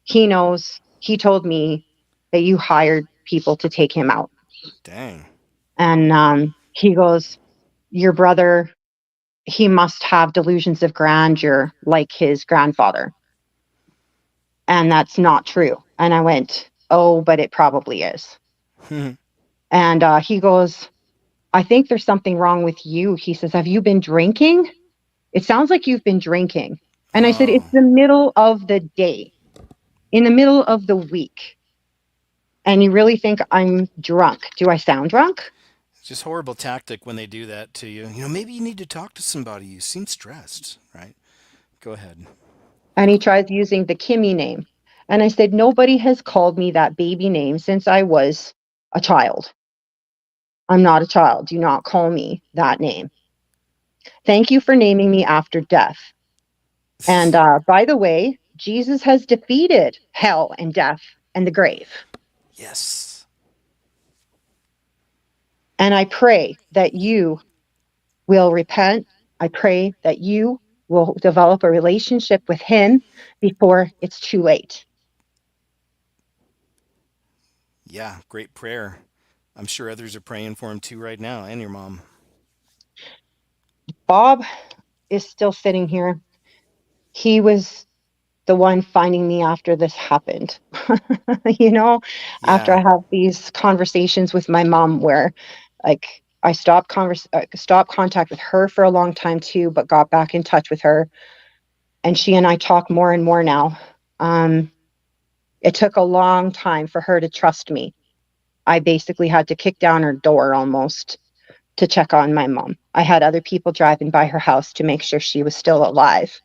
He knows, he told me that you hired people to take him out. Dang. And he goes, your brother, he must have delusions of grandeur like his grandfather. And that's not true. And I went, oh, but it probably is. And he goes, I think there's something wrong with you. He says, have you been drinking? It sounds like you've been drinking. And I said, Oh, it's the middle of the day, in the middle of the week. And you really think I'm drunk? Do I sound drunk? it's just horrible tactic when they do that to you. Maybe you need to talk to somebody. You seem stressed, right? Go ahead. And he tries using the Kimmy name. And I said, nobody has called me that baby name since I was a child. I'm not a child. Do not call me that name. Thank you for naming me after death. And by the way, Jesus has defeated hell and death and the grave. Yes. And I pray that you will repent. I pray that you will develop a relationship with him before it's too late. Yeah, great prayer. I'm sure others are praying for him too right now, and your mom. Bob is still sitting here. He was the one finding me after this happened. you know, After Yeah. I have these conversations with my mom where like I stopped contact with her for a long time too, but got back in touch with her, and she and I talk more and more now. It took a long time for her to trust me. I basically had to kick down her door almost to check on my mom. I had other people driving by her house to make sure she was still alive,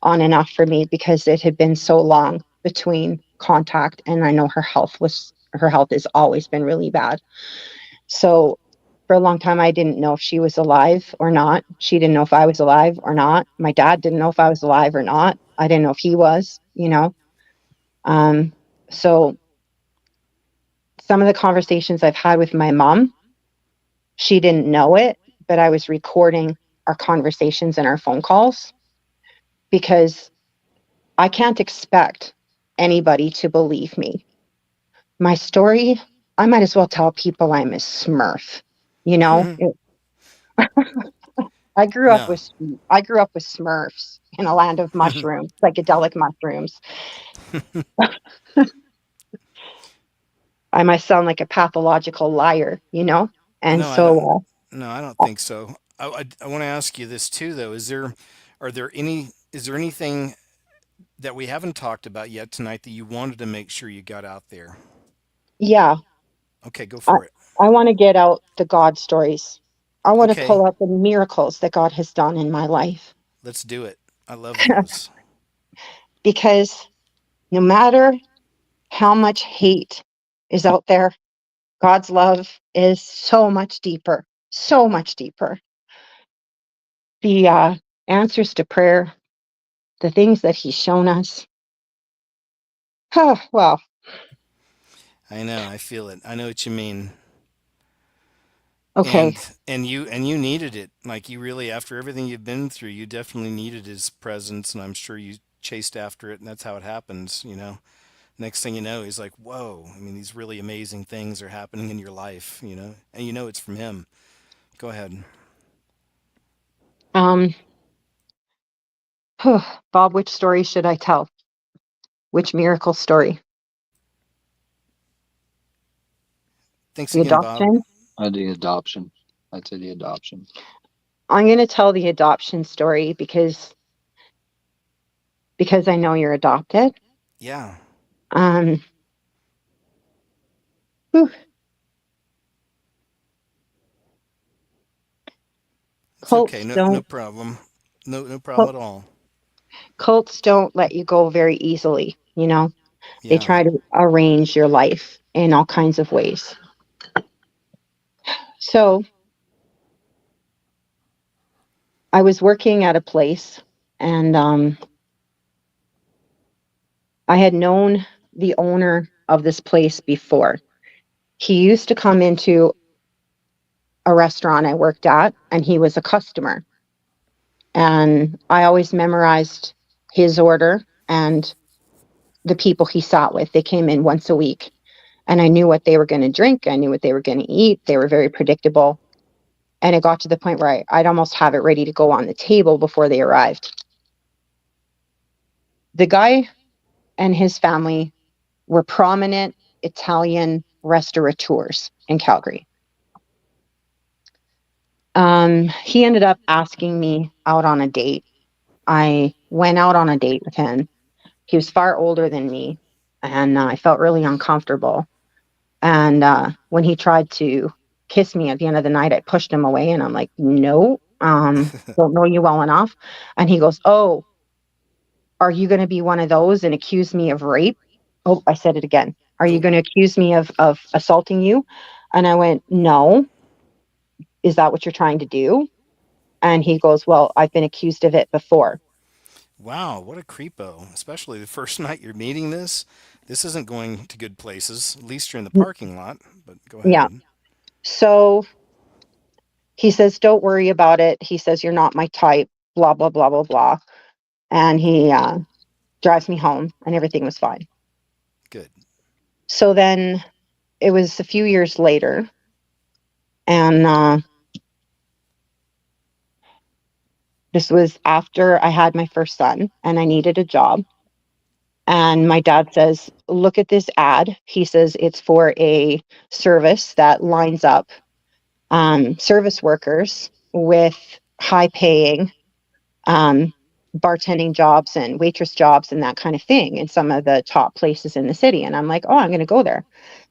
on and off for me, because it had been so long between contact, and I know her health has always been really bad. So for a long time I didn't know if she was alive or not. She didn't know if I was alive or not. My dad didn't know if I was alive or not. I didn't know if he was, you know. Um so some of the conversations I've had with my mom, she didn't know it, but I was recording our conversations and our phone calls, because I can't expect anybody to believe me. My story, I might as well tell people I'm a smurf. You know, No. I grew up with smurfs in a land of mushrooms, psychedelic mushrooms. I might sound like a pathological liar, you know? And No, I don't. so No, I don't think so. I want to ask you this too, though. Are there is there anything that we haven't talked about yet tonight that you wanted to make sure you got out there? yeah, Okay, go I, for it. I want to get out the God stories. I want to Okay, pull out the miracles that God has done in my life. let's do it. I love those. Because no matter how much hate is out there, God's love is so much deeper, so much deeper. The answers to prayer, the things that He's shown us. Well, I know. I feel it. I know what you mean. okay. And you needed it. Like you really, after everything you've been through, you definitely needed his presence, and I'm sure you chased after it, and that's how it happens. Next thing you know, he's like, whoa. I mean, these really amazing things are happening in your life. And you know it's from him. Go ahead. Um, Bob, which story should I tell? Which miracle story? Thanks The again, Bob. adoption? The adoption. I'd say the adoption. I'm going to tell the adoption story because I know you're adopted. Yeah, Um, whew, it's okay. cults No don't problem. No problem cul- at all. cults don't let you go very easily. You know, they Yeah. try to arrange your life in all kinds of ways. So I was working at a place, and I had known the owner of this place before. He used to come into a restaurant I worked at, and he was a customer. And I always memorized his order and the people he sat with. They came in once a week, and I knew what they were going to drink. I knew what they were going to eat. They were very predictable. And it got to the point where I'd almost have it ready to go on the table before they arrived. The guy and his family were prominent Italian restaurateurs in Calgary. He ended up asking me out on a date. I went out on a date with him. He was far older than me, and I felt really uncomfortable. And when he tried to kiss me at the end of the night, I pushed him away, and I'm like, no, don't know you well enough. And he goes, oh, are you going to be one of those and accuse me of rape? Oh, I said it again. Are you Oh, going to accuse me of assaulting you? And I went, no. Is that what you're trying to do? And he goes, well, I've been accused of it before. wow. What a creepo. Especially the first night you're meeting this. This isn't going to good places. At least you're in the parking lot. But go Yeah. ahead. So he says, don't worry about it. He says, you're not my type, blah, blah, blah, blah, blah. And he drives me home, and everything was fine. Good. So then it was a few years later, and this was after I had my first son and I needed a job. And my dad says, look at this ad. He says it's for a service that lines up service workers with high paying um, bartending jobs and waitress jobs and that kind of thing in some of the top places in the city. And I'm like, oh, I'm going to go there.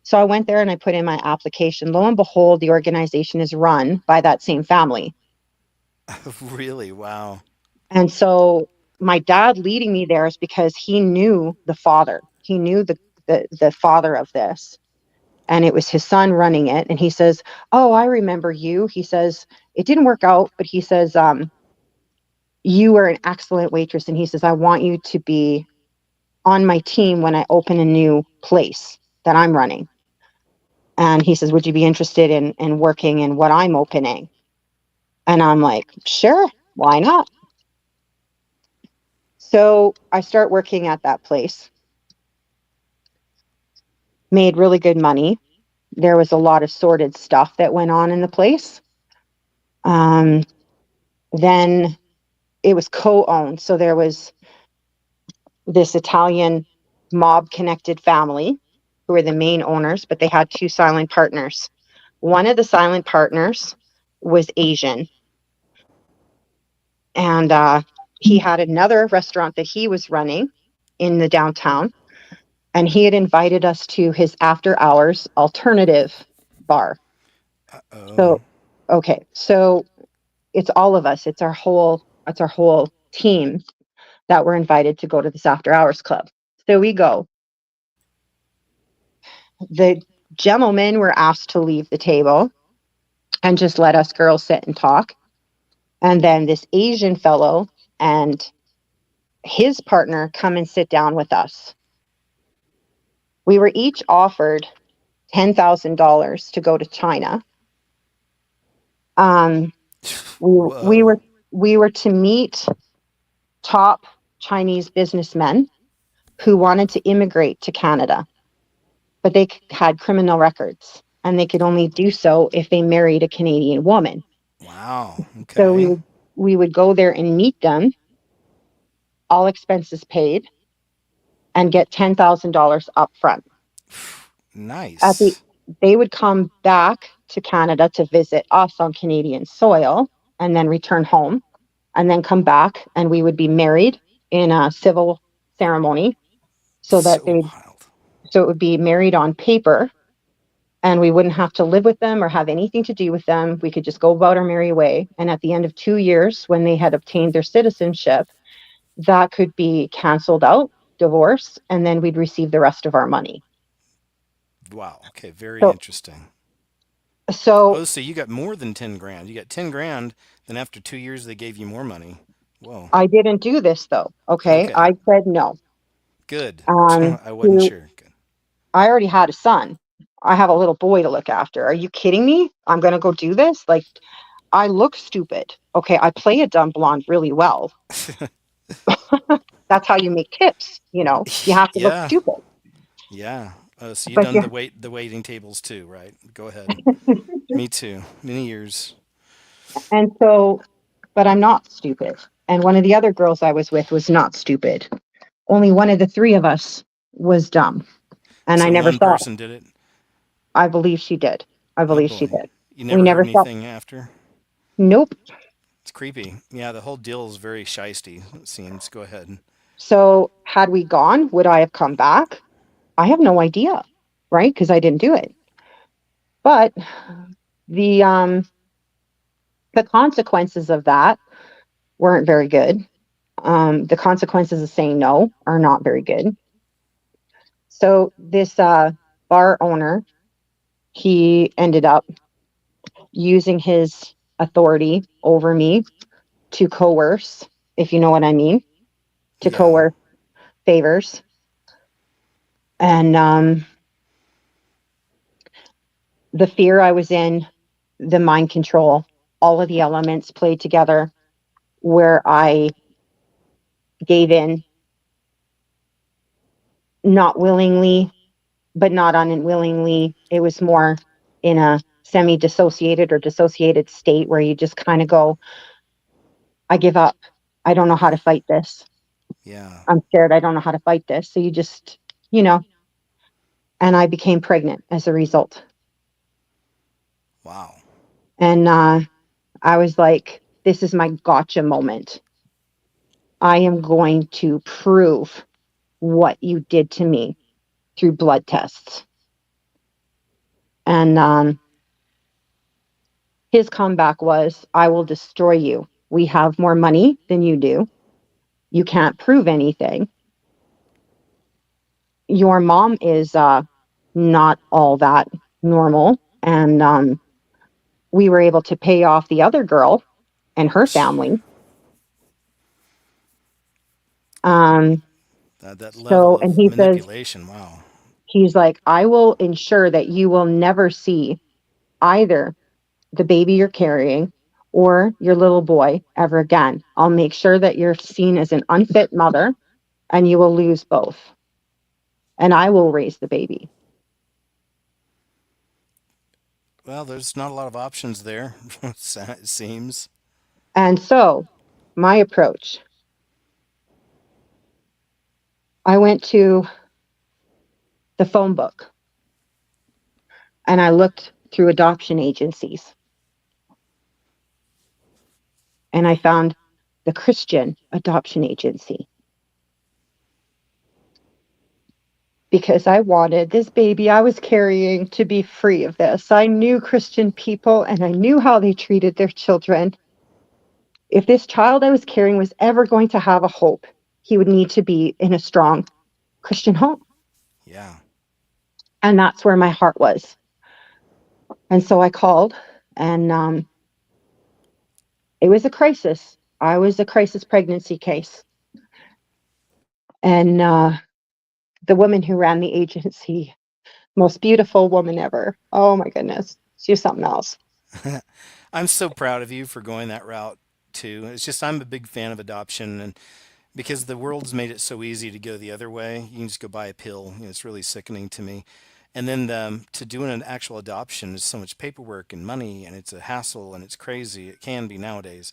So I went there and I put in my application. Lo and behold, the organization is run by that same family. Really? Wow. And so my dad leading me there is because he knew the father. He knew the father of this. And it was his son running it. And he says, "Oh, I remember you." He says, "It didn't work out, but he says, you were an excellent waitress." And he says, "I want you to be on my team when I open a new place that I'm running." And he says, "Would you be interested in working in what I'm opening?" And I'm like, "Sure, why not?" So I start working at that place, made really good money. There was a lot of sordid stuff that went on in the place. Um, then it was co-owned. So there was this Italian mob connected family who were the main owners, but they had two silent partners. One of the silent partners was Asian, and he had another restaurant that he was running in the downtown, and he had invited us to his after hours alternative bar. Uh-oh. So okay, so it's all of us. It's our whole team that were invited to go to this after hours club. So we go. The gentlemen were asked to leave the table and just let us girls sit and talk. And then this Asian fellow and his partner come and sit down with us. We were each offered $10,000 to go to China. Um, we Whoa. were to meet top Chinese businessmen who wanted to immigrate to Canada, but they had criminal records, and they could only do so if they married a Canadian woman. Wow. So we Okay. would we would go there and meet them, all expenses paid, and get $10,000 up front. At the Nice. They would come back to Canada to visit us on Canadian soil and then return home and then come back, and we would be married in a civil ceremony so that So they wild. so it would be married on paper, and we wouldn't have to live with them or have anything to do with them. We could just go about our merry way. And at the end of 2 years, when they had obtained their citizenship, that could be canceled out, divorce, and then we'd receive the rest of our money. Wow. Okay. Very So, interesting. so Oh, so you got more than 10 grand. You got 10 grand, then after 2 years, they gave you more money. Whoa. I didn't do this though. Okay. Okay. I said no. Good. Um, I wasn't to, sure. Good. I already had a son. I have a little boy to look after. Are you kidding me? I'm going to go do this? Like, I look stupid. Okay. I play a dumb blonde really well. That's how you make tips. You have to look Yeah. stupid. Yeah. So you But done yeah. the waiting tables too, right? Go ahead. Me too. Many years. And so, but I'm not stupid. And one of the other girls I was with was not stupid. Only one of the three of us was dumb. And I So never one saw. person did it. I believe she did. I Oh believe she boy. did. You We never heard never saw. anything after? Nope. It's creepy. Yeah, the whole deal is very shisty, it seems. Go ahead. So had we gone, would I have come back? I have no idea, right? Because I didn't do it. But the um the consequences of that weren't very good. The consequences of saying no are not very good. So this bar owner, he ended up using his authority over me to coerce, if you know what I mean, to Yeah. coerce favors. And the fear I was in, the mind control, all of the elements played together where I gave in, not willingly, but not unwillingly. It was more in a semi dissociated or dissociated state where you just kind of go, I give up. I don't know how to fight this. Yeah. I'm scared. I don't know how to fight this. So you just, you know, and I became pregnant as a result. Wow. And I was like, this is my gotcha moment. I am going to prove what you did to me through blood tests. And his comeback was, I will destroy you. We have more money than you do. You can't prove anything. Your mom is not all that normal. And we were able to pay off the other girl and her family. Um, That level so, and of manipulation, wow. he's like, I will ensure that you will never see either the baby you're carrying or your little boy ever again. I'll make sure that you're seen as an unfit mother and you will lose both. And I will raise the baby. Well, there's not a lot of options there, it seems. And so, my approach, I went to the phone book and I looked through adoption agencies and I found the Christian adoption agency because I wanted this baby I was carrying to be free of this. I knew Christian people and I knew how they treated their children. If this child I was carrying was ever going to have a hope, he would need to be in a strong Christian home. Yeah. And that's where my heart was. And so I called, and it was a crisis. I was a crisis pregnancy case. And the woman who ran the agency, most beautiful woman ever. Oh my goodness. She's something else. I'm so proud of you for going that route too. It's just I'm a big fan of adoption, and because the world's made it so easy to go the other way, you can just go buy a pill. It's really sickening to me. And then to do an actual adoption is so much paperwork and money, and it's a hassle and it's crazy. It can be nowadays.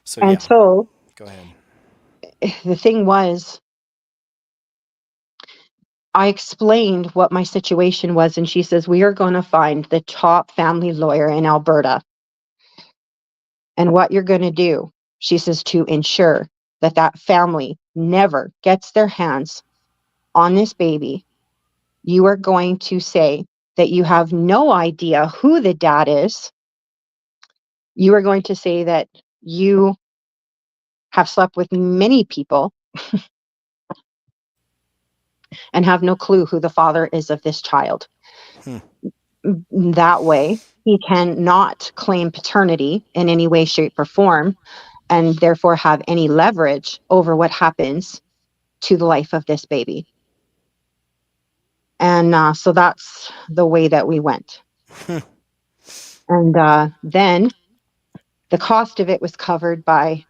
So And yeah, so go ahead. the thing was, I explained what my situation was, and she says, we are going to find the top family lawyer in Alberta. And what you're going to do, she says, to ensure that that family never gets their hands on this baby, you are going to say that you have no idea who the dad is. You are going to say that you have slept with many people and have no clue who the father is of this child. Hmm. That way, he cannot claim paternity in any way, shape, or form, and therefore have any leverage over what happens to the life of this baby. And so that's the way that we went. And then the cost of it was covered by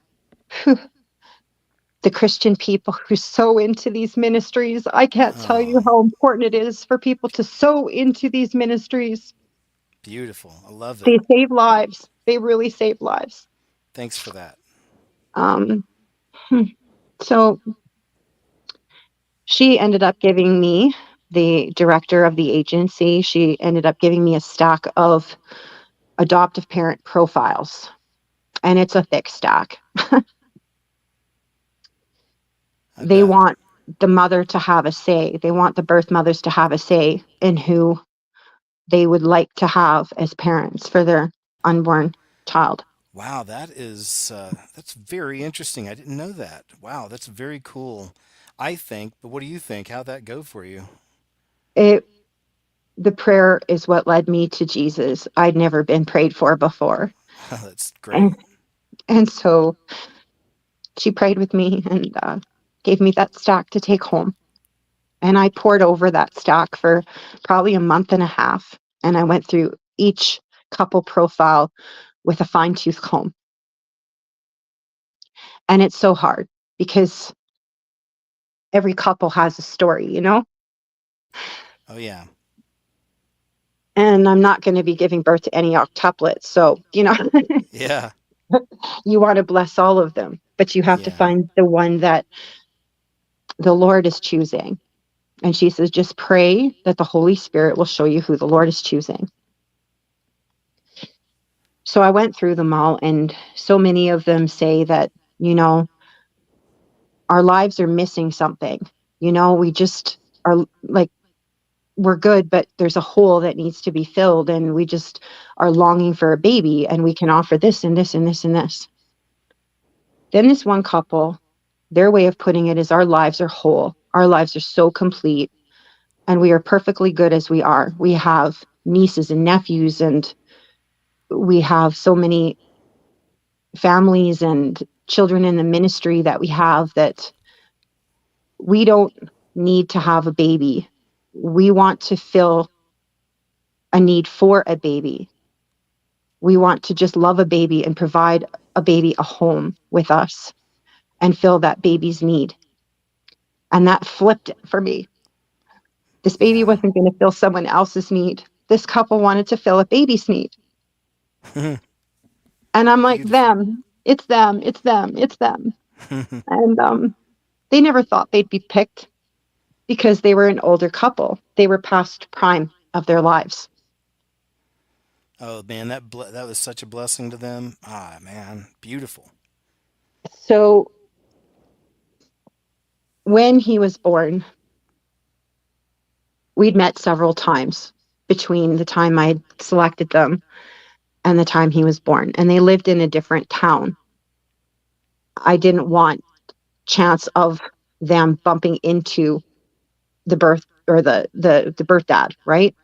the Christian people who sow into these ministries. I can't tell Oh, you how important it is for people to sow into these ministries. beautiful. I love it. They save lives. They really save lives. Thanks for that. Um, hmm. so she ended up giving me, the director of the agency, she ended up giving me a stack of adoptive parent profiles. And it's a thick stack. I They bet. want the mother to have a say. They want the birth mothers to have a say in who they would like to have as parents for their unborn child. Wow, that's very interesting. I didn't know that. Wow, that's very cool. I think, but what do you think? How'd that go for you? It the prayer is what led me to Jesus. I'd never been prayed for before. That's And great. so she prayed with me and gave me that stack to take home. And I poured over that stack for probably a month and a half. And I went through each couple profile with a fine tooth comb. And it's so hard because every couple has a story, you know? Oh yeah. And I'm not going to be giving birth to any octuplets. So, Yeah. you want to bless all of them, but you have to Yeah. find the one that the Lord is choosing. And she says, just pray that the Holy Spirit will show you who the Lord is choosing. So I went through them all, and so many of them say that, you know, our lives are missing something. We just are like, we're good, but there's a hole that needs to be filled, and we just are longing for a baby, and we can offer this and this and this and this. Then this one couple, their way of putting it is, our lives are whole. Our lives are so complete, and we are perfectly good as we are. We have nieces and nephews, and we have so many families and children in the ministry that we have, that we don't need to have a baby. We want to fill a need for a baby. We want to just love a baby and provide a baby a home with us and fill that baby's need. And that flipped it for me. This baby Yeah. wasn't going to fill someone else's need. This couple wanted to fill a baby's need. And I'm like, Beautiful. them, it's them, it's them, it's them. And they never thought they'd be picked because they were an older couple. They were past prime of their lives. Oh man, that was such a blessing to them. Ah man, beautiful. So when he was born, we'd met several times between the time I selected them and the time he was born. And they lived in a different town. I didn't want chance of them bumping into the birth, or the birth dad, right?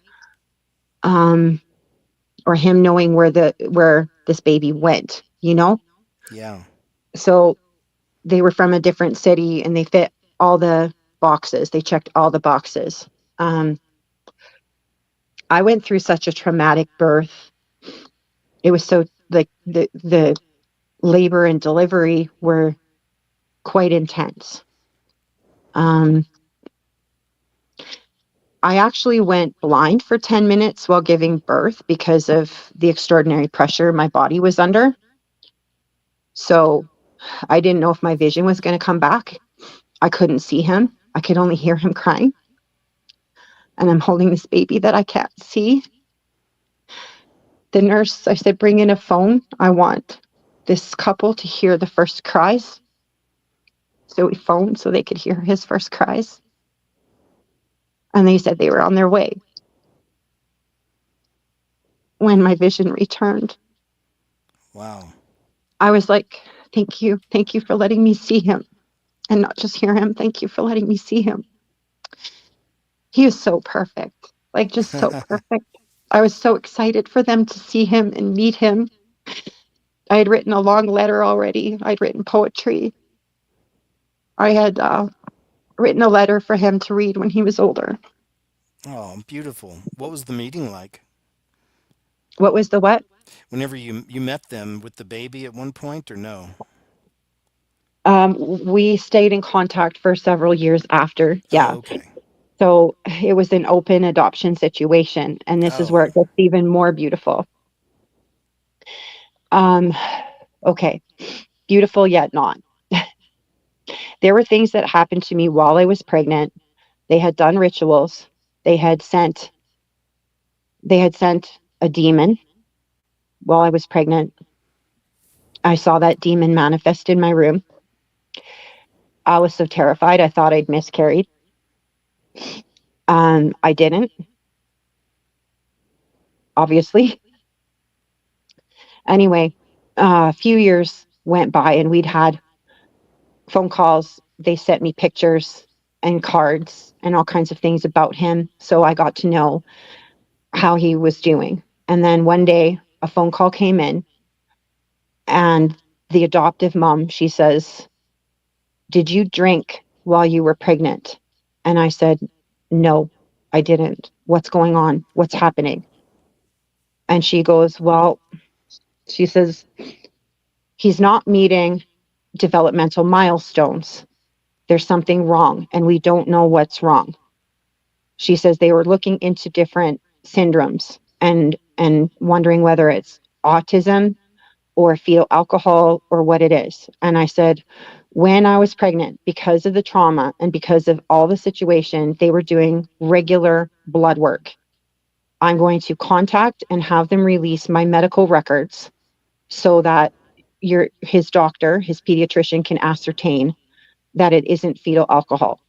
Or him knowing where this baby went, you know? Yeah. So they were from a different city, and they fit all the boxes. They checked all the boxes. Um, I went through such a traumatic birth. It was so, like, the labor and delivery were quite intense. Um, I actually went blind for 10 minutes while giving birth because of the extraordinary pressure my body was under. So I didn't know if my vision was going to come back. I couldn't see him. I could only hear him crying. And I'm holding this baby that I can't see. The nurse, I said, bring in a phone. I want this couple to hear the first cries. So we phoned so they could hear his first cries. And they said they were on their way. When my vision returned, Wow. I was like, thank you. Thank you for letting me see him and not just hear him. Thank you for letting me see him. He was so perfect, like, just so perfect. I was so excited for them to see him and meet him. I had written a long letter already. I'd written poetry. I had written a letter for him to read when he was older. Oh, beautiful. What was the meeting like? What was the what? Whenever you met them with the baby at one point or no? We stayed in contact for several years after. Oh, Yeah. okay. So it was an open adoption situation. And this is where Oh, it gets even more beautiful. Um, okay. Beautiful yet not. There were things that happened to me while I was pregnant. They had done rituals. They had sent they had sent a demon while I was pregnant. I saw that demon manifest in my room. I was so terrified. I thought I'd miscarried. I didn't, obviously. Anyway, a few years went by, and we'd had phone calls. They sent me pictures and cards and all kinds of things about him. So I got to know how he was doing. And then one day a phone call came in, and the adoptive mom, she says, did you drink while you were pregnant? And I said, no, I didn't. What's going on? What's happening? And she goes, well, she says, he's not meeting developmental milestones. There's something wrong, and we don't know what's wrong. She says they were looking into different syndromes and wondering whether it's autism or fetal alcohol or what it is. And I said, when I was pregnant, because of the trauma and because of all the situation, they were doing regular blood work. I'm going to contact and have them release my medical records so that his doctor, his pediatrician, can ascertain that it isn't fetal alcohol.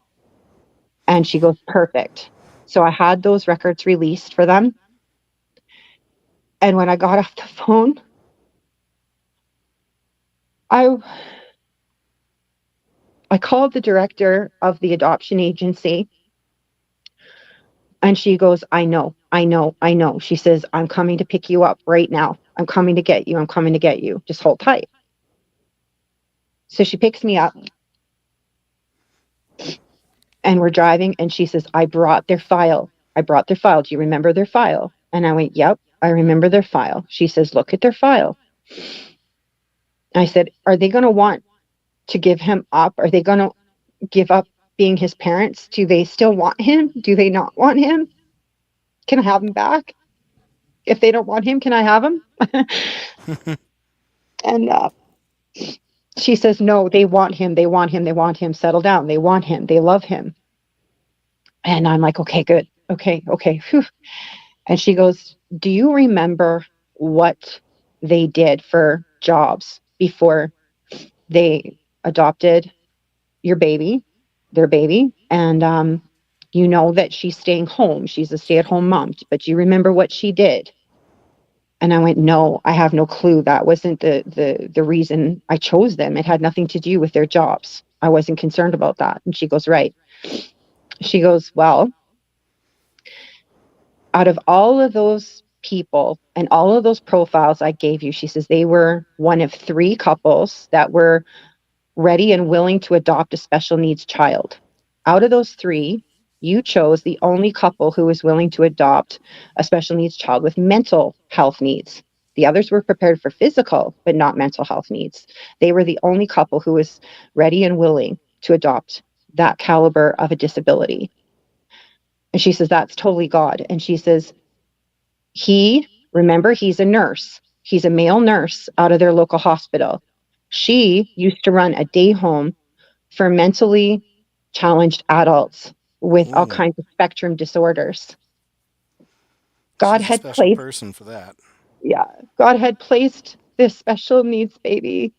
And she goes, perfect. So I had those records released for them. And when I got off the phone, I I called the director of the adoption agency, and she goes, I know, I know, I know. She says, I'm coming to pick you up right now. I'm coming to get you. I'm coming to get you. Just hold tight. So she picks me up and we're driving, and she says, I brought their file. I brought their file. Do you remember their file? And I went, yep, I remember their file. She says, look at their file. I said, are they going to want to give him up? Are they going to give up being his parents? Do they still want him? Do they not want him? Can I have him back? If they don't want him, can I have him? And she says, no, they want him. They want him. They want him. Settle down. They want him. They love him. And I'm like, okay, good. Okay, okay. Whew. And she goes, do you remember what they did for jobs before they adopted your baby, their baby? And you know that she's staying home. She's a stay-at-home mom. But do you remember what she did? And I went, no, I have no clue. That wasn't the reason I chose them. It had nothing to do with their jobs. I wasn't concerned about that. And she goes, right. She goes, well, out of all of those people and all of those profiles I gave you, she says they were one of 3 couples that were ready and willing to adopt a special needs child. Out of those 3, you chose the only couple who was willing to adopt a special needs child with mental health needs. The others were prepared for physical, but not mental health needs. They were the only couple who was ready and willing to adopt that caliber of a disability. And she says, that's totally God. And she says, remember, he's a nurse. He's a male nurse out of their local hospital. She used to run a day home for mentally challenged adults with all Ooh, kinds of spectrum disorders. God she's a had special placed, person for that. yeah, God had placed this special needs baby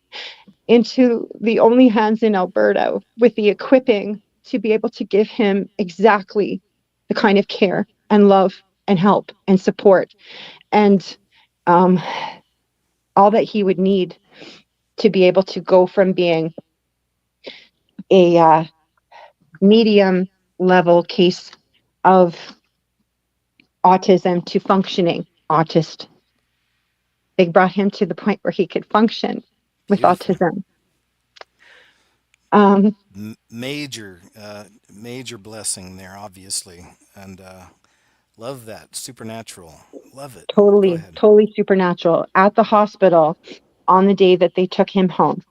into the only hands in Alberta with the equipping to be able to give him exactly the kind of care and love and help and support and um, all that he would need to be able to go from being a medium level case of autism to functioning autist. They brought him to the point where he could function with Beautiful. autism. Um, Major blessing there, obviously, and love that supernatural. Love it. Go totally, ahead. totally supernatural. At the hospital on the day that they took him home,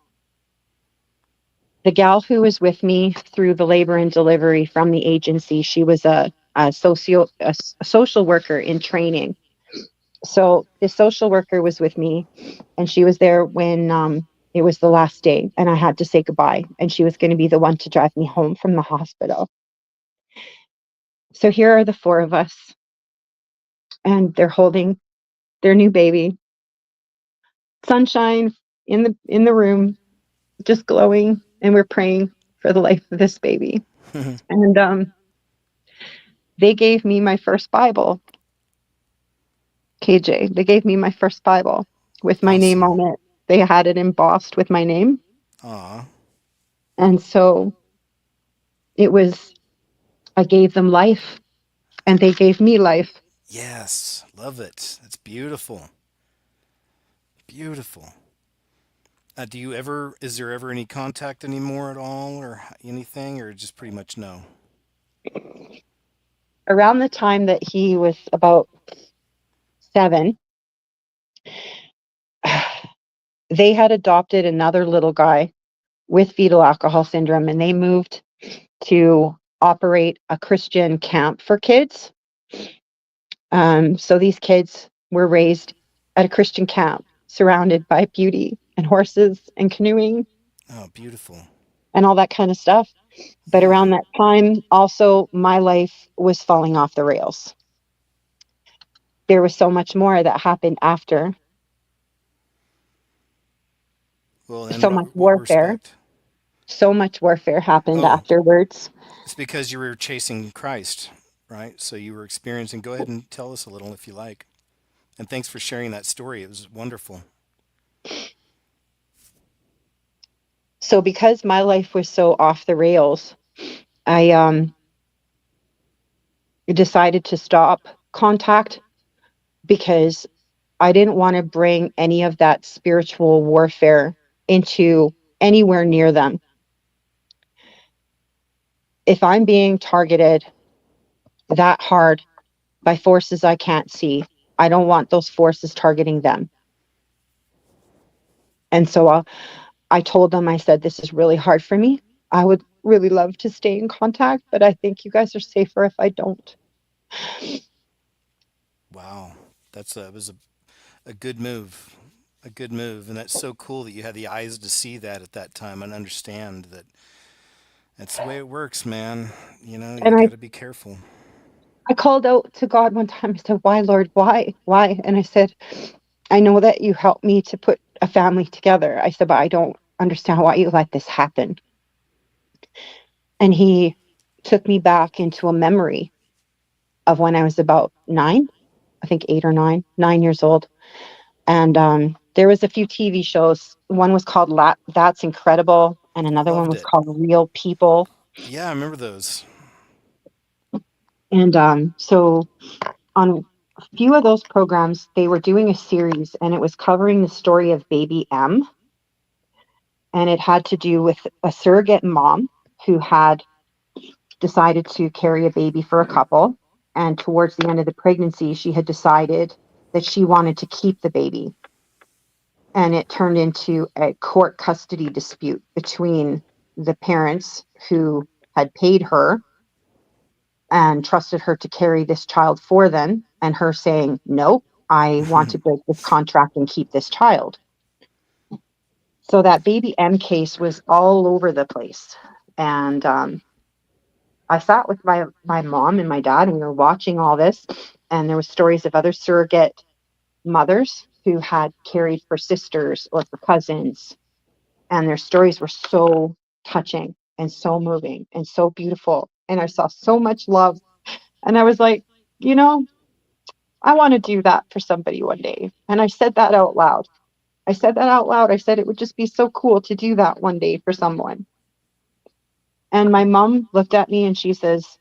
the gal who was with me through the labor and delivery from the agency, she was a social worker in training. So the social worker was with me, and she was there when it was the last day, and I had to say goodbye. And she was going to be the one to drive me home from the hospital. So here are the 4 of us, and they're holding their new baby. Sunshine in the room, just glowing, and we're praying for the life of this baby. And they gave me my first Bible, KJ. They gave me my first Bible with my name Awesome. on it. They had it embossed with my name. Aw, And so it was, I gave them life and they gave me life. yes, love it. It's beautiful. Beautiful. Is there ever any contact anymore at all, or anything, or just pretty much no? Around the time that he was about 7, they had adopted another little guy with fetal alcohol syndrome, and they moved to operate a Christian camp for kids. So these kids were raised at a Christian camp, surrounded by beauty and horses and canoeing Oh, beautiful. and all that kind of stuff. But Yeah. around that time, also, my life was falling off the rails. There was so much more that happened after, Well, in so much what warfare. respect? So much warfare happened Oh, afterwards. it's because you were chasing Christ. right? So you were experiencing. Go ahead and tell us a little if you like. And thanks for sharing that story. It was wonderful. So because my life was so off the rails, I decided to stop contact because I didn't want to bring any of that spiritual warfare into anywhere near them. If I'm being targeted that hard by forces I can't see, I don't want those forces targeting them. And so I told them, I said, this is really hard for me. I would really love to stay in contact, but I think you guys are safer if I don't. Wow. It was a good move. A good move. And that's so cool that you had the eyes to see that at that time and understand that that's the way it works, man. You And got to be careful. I called out to God one time. I said, why, Lord? Why? Why? And I said, I know that you helped me to put a family together. I said, but I don't understand why you let this happen. And he took me back into a memory of when I was about 9, I think 8 or 9, 9 years old. And there was a few TV shows. One was called That's Incredible, and another one Loved was it. called Real People. Yeah, I remember those. And so on a few of those programs, they were doing a series, and it was covering the story of baby M. And it had to do with a surrogate mom who had decided to carry a baby for a couple. And towards the end of the pregnancy, she had decided that she wanted to keep the baby. And it turned into a court custody dispute between the parents who had paid her and trusted her to carry this child for them, and her saying, "No, I want to break this contract and keep this child." So that baby M case was all over the place. And I sat with my mom and my dad, and we were watching all this. And there were stories of other surrogate mothers who had carried for sisters or for cousins, and their stories were so touching and so moving and so beautiful. And I saw so much love, and I was like, you know, I want to do that for somebody one day. And I said that out loud. I said that out loud. I said it would just be so cool to do that one day for someone. And my mom looked at me and she says,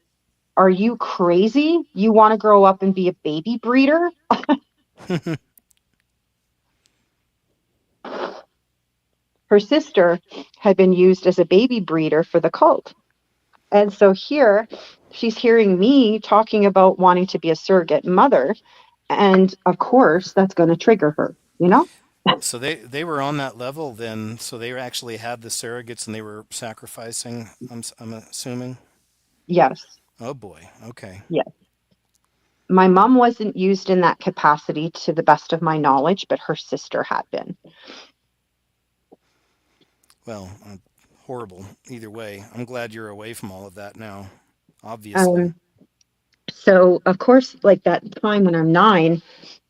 "Are you crazy? You want to grow up and be a baby breeder?" Her sister had been used as a baby breeder for the cult. And so here she's hearing me talking about wanting to be a surrogate mother. And of course, that's going to trigger her, you know? So they were on that level then. So they actually had the surrogates and they were sacrificing. I'm assuming. Yes. Oh boy. Okay. Yes. My mom wasn't used in that capacity to the best of my knowledge, but her sister had been. Well, horrible. Either way, I'm glad you're away from all of that now. Obviously. Um, so, of course, like that time when I'm 9,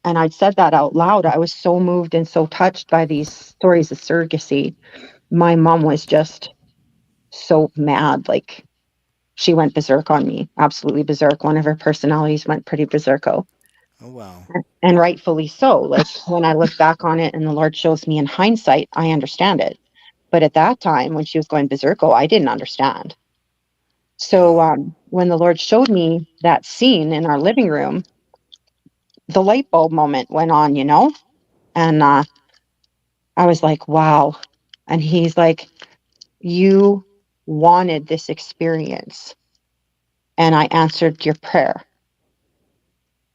and I'd said that out loud, I was so moved and so touched by these stories of surrogacy. My mom was just so mad. Like, she went berserk on me, absolutely berserk. One of her personalities went pretty berserko, Oh wow. and rightfully so. Like, when I look back on it and the Lord shows me in hindsight, I understand it. But at that time, when she was going berserko, I didn't understand. So Yeah. when the Lord showed me that scene in our living room, the light bulb moment went on, and I was like, wow. And he's like, you wanted this experience. And I answered your prayer.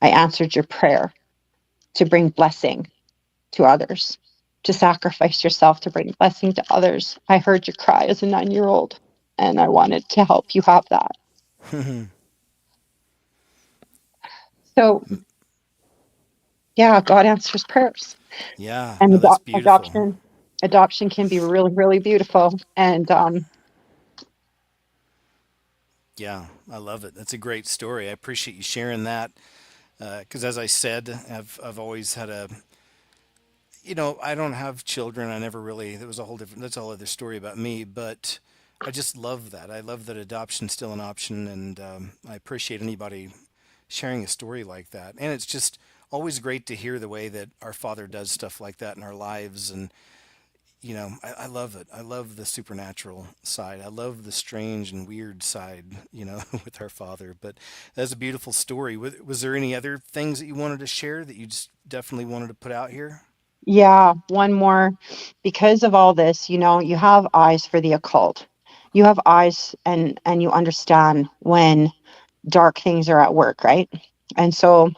I answered your prayer to bring blessing to others, to sacrifice yourself to bring blessing to others. I heard your cry as a 9-year old, and I wanted to help you have that. So, yeah, God answers prayers. Yeah. And No, that's beautiful. adoption can be really, really beautiful. And Yeah, I love it. That's a great story. I appreciate you sharing that. Because as I said, I've always had I don't have children. I never really. That was a whole different. That's a whole other story about me. But I just love that. I love that adoption's still an option, and I appreciate anybody sharing a story like that. And it's just always great to hear the way that our Father does stuff like that in our lives. And, I love it. I love the supernatural side. I love the strange and weird side, with our Father. But that's a beautiful story. Was there any other things that you wanted to share that you just definitely wanted to put out here? Yeah, one more. Because of all this, you have eyes for the occult. You have eyes and you understand when dark things are at work, right? And so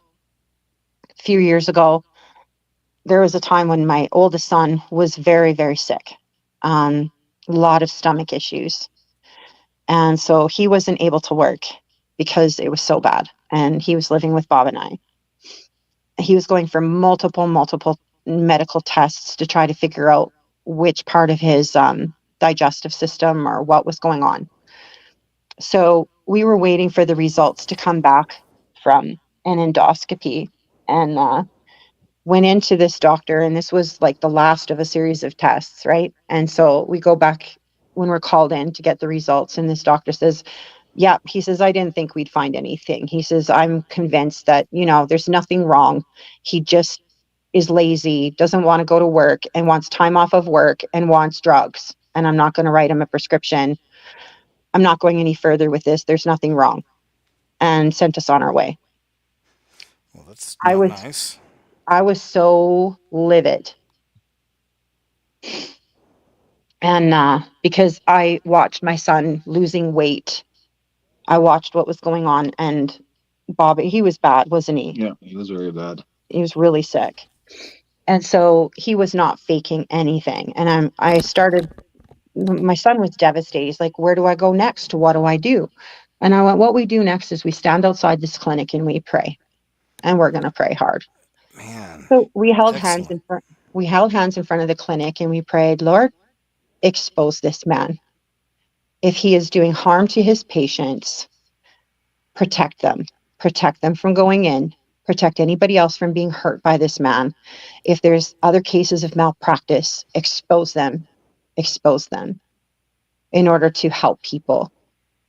a few years ago, there was a time when my oldest son was very, very sick. A lot of stomach issues. And so he wasn't able to work because it was so bad. And he was living with Bob and I. He was going for multiple medical tests to try to figure out which part of his digestive system or what was going on. So we were waiting for the results to come back from an endoscopy, and went into this doctor, and this was like the last of a series of tests, right? And so we go back when we're called in to get the results, and this doctor says, yeah, he says, I didn't think we'd find anything. He says, I'm convinced that, there's nothing wrong. He just is lazy, doesn't want to go to work, and wants time off of work and wants drugs. And I'm not going to write him a prescription. I'm not going any further with this. There's nothing wrong. And sent us on our way. Well, that's I not was nice. I was so livid. And because I watched my son losing weight, I watched what was going on. And Bob, he was bad, wasn't he? Yeah, he was very bad. He was really sick. And so he was not faking anything. And I started, my son was devastated. He's like, where do I go next? What do I do? And I went, what we do next is we stand outside this clinic and we pray. And we're going to pray hard. Man, So excellent. we held hands in front of the clinic and we prayed, Lord, expose this man. If he is doing harm to his patients, protect them. Protect them from going in. Protect anybody else from being hurt by this man. If there's other cases of malpractice, expose them. Expose them in order to help people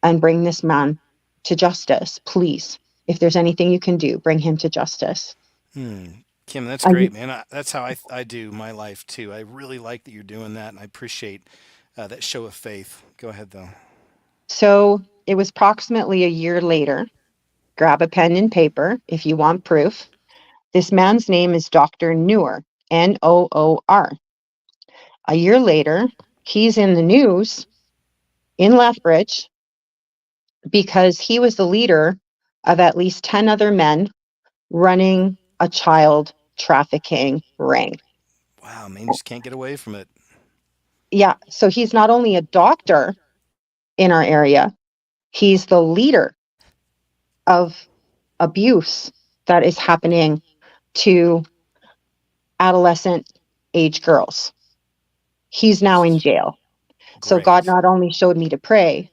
and bring this man to justice. Please, if there's anything you can do, bring him to justice. Hmm. Kim, that's I, great, man. That's how I do my life too. I really like that you're doing that, and I appreciate that show of faith. Go ahead, though. so it was approximately a year later. Grab a pen and paper if you want proof. This man's name is Dr. Noor, Noor. A year later, he's in the news in Lethbridge because he was the leader of at least 10 other men running a child trafficking ring. Wow, man, you just can't get away from it. Yeah, so he's not only a doctor in our area, he's the leader of abuse that is happening to adolescent age girls. He's now in jail. So God Great. not only showed me to pray,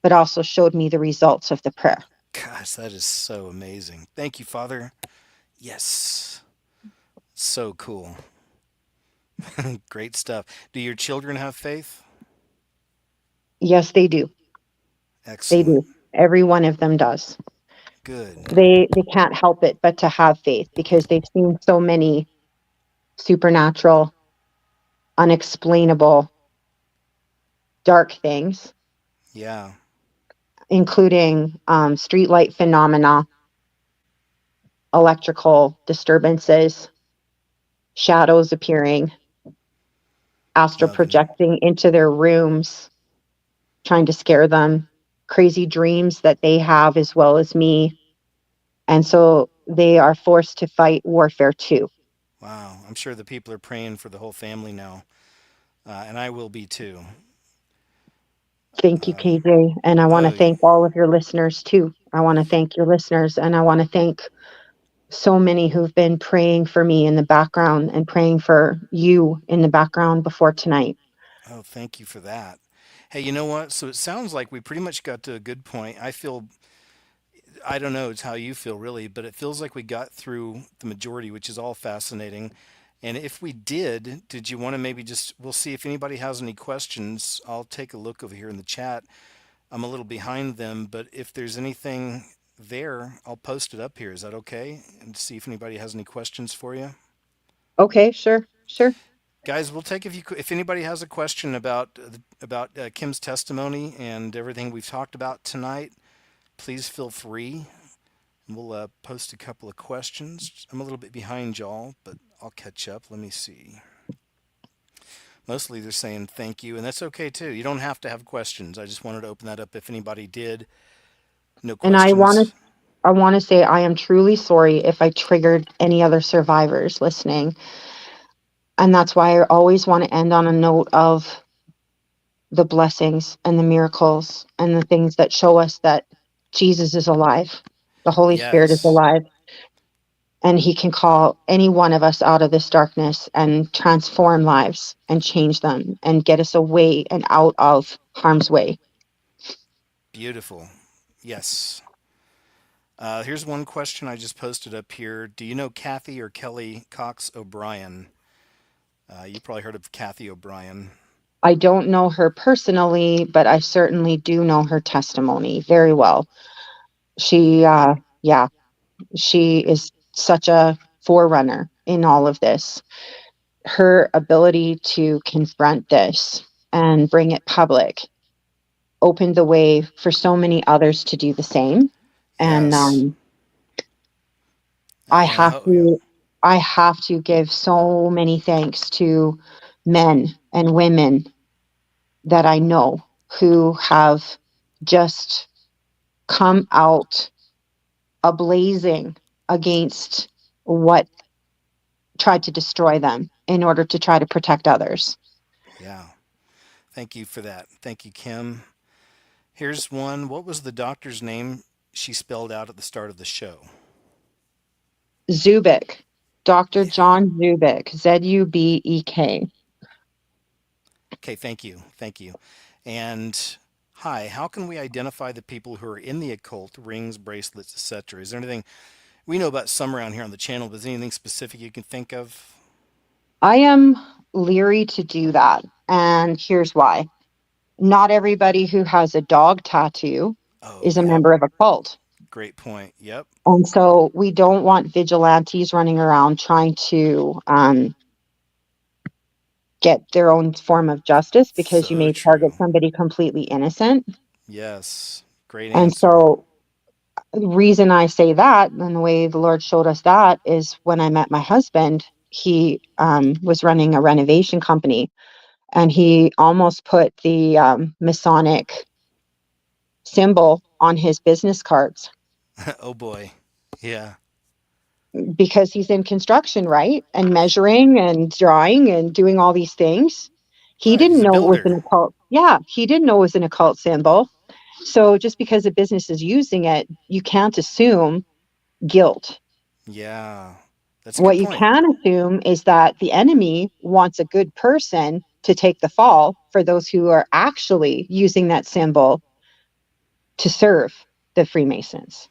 but also showed me the results of the prayer. Gosh, that is so amazing. Thank you, Father. Yes, so cool. Great stuff. Do your children have faith? Yes, they do. They Excellent. do. Every one of them does. Good. They can't help it but to have faith because they've seen so many supernatural, unexplainable, dark things, Yeah. including streetlight phenomena, electrical disturbances, shadows appearing, astral Love it. projecting into their rooms, trying to scare them, crazy dreams that they have as well as me. And so they are forced to fight warfare too. Wow. I'm sure the people are praying for the whole family now, and I will be too. Thank you, Um, KJ. And I want to oh, thank all of your listeners too. I want to thank your listeners, and I want to thank so many who've been praying for me in the background and praying for you in the background before tonight. oh, thank you for that. Hey, you know what? So it sounds like we pretty much got to a good point. I don't know, it's how you feel really, but it feels like we got through the majority, which is all fascinating. And if we did you want to maybe just, we'll see if anybody has any questions. I'll take a look over here in the chat. I'm a little behind them, but if there's anything there, I'll post it up here. Is that okay? And see if anybody has any questions for you. Okay, sure, sure. Guys, we'll take if anybody has a question about Kim's testimony and everything we've talked about tonight, please feel free. We'll post a couple of questions. I'm a little bit behind y'all, but I'll catch up. Let me see. Mostly they're saying thank you, and that's okay too. You don't have to have questions. I just wanted to open that up if anybody did. No And questions. I want to say I am truly sorry if I triggered any other survivors listening. And that's why I always want to end on a note of the blessings and the miracles and the things that show us that Jesus is alive. The Holy Spirit is Yes. alive, and he can call any one of us out of this darkness and transform lives and change them and get us away and out of harm's way. Beautiful. Yes. Here's one question I just posted up here. Do you know Kathy or Kelly Cox O'Brien? You probably heard of Kathy O'Brien. I don't know her personally, but I certainly do know her testimony very well. She, yeah, she is such a forerunner in all of this. Her ability to confront this and bring it public opened the way for so many others to do the same. And Yes. I And I have hope, yeah. to, I have to give so many thanks to men and women that I know who have just come out ablazing against what tried to destroy them in order to try to protect others. Yeah. Thank you for that. Thank you, Kim. Here's one. What was the doctor's name she spelled out at the start of the show? Zubik, Dr. Yeah. John Zubik, Zubek. Okay, thank you. Thank you. And hi, how can we identify the people who are in the occult, rings, bracelets, etc.? Is there anything we know about some around here on the channel, but is there anything specific you can think of? I am leery to do that. And here's why. Not everybody who has a dog tattoo Oh, is a yep. member of a cult. Great point. Yep. And so we don't want vigilantes running around trying to get their own form of justice because you So may target true. somebody completely innocent. Yes. Great And answer. so the reason I say that and the way the Lord showed us that is when I met my husband, he was running a renovation company and he almost put the Masonic symbol on his business cards Oh boy. Yeah. because he's in construction, right? And measuring and drawing and doing all these things. He Right. didn't He's a know it was an builder. occult. Yeah, he didn't know it was an occult symbol. So just because a business is using it, you can't assume guilt. Yeah. That's a What good you point. can assume is that the enemy wants a good person to take the fall for those who are actually using that symbol to serve the Freemasons.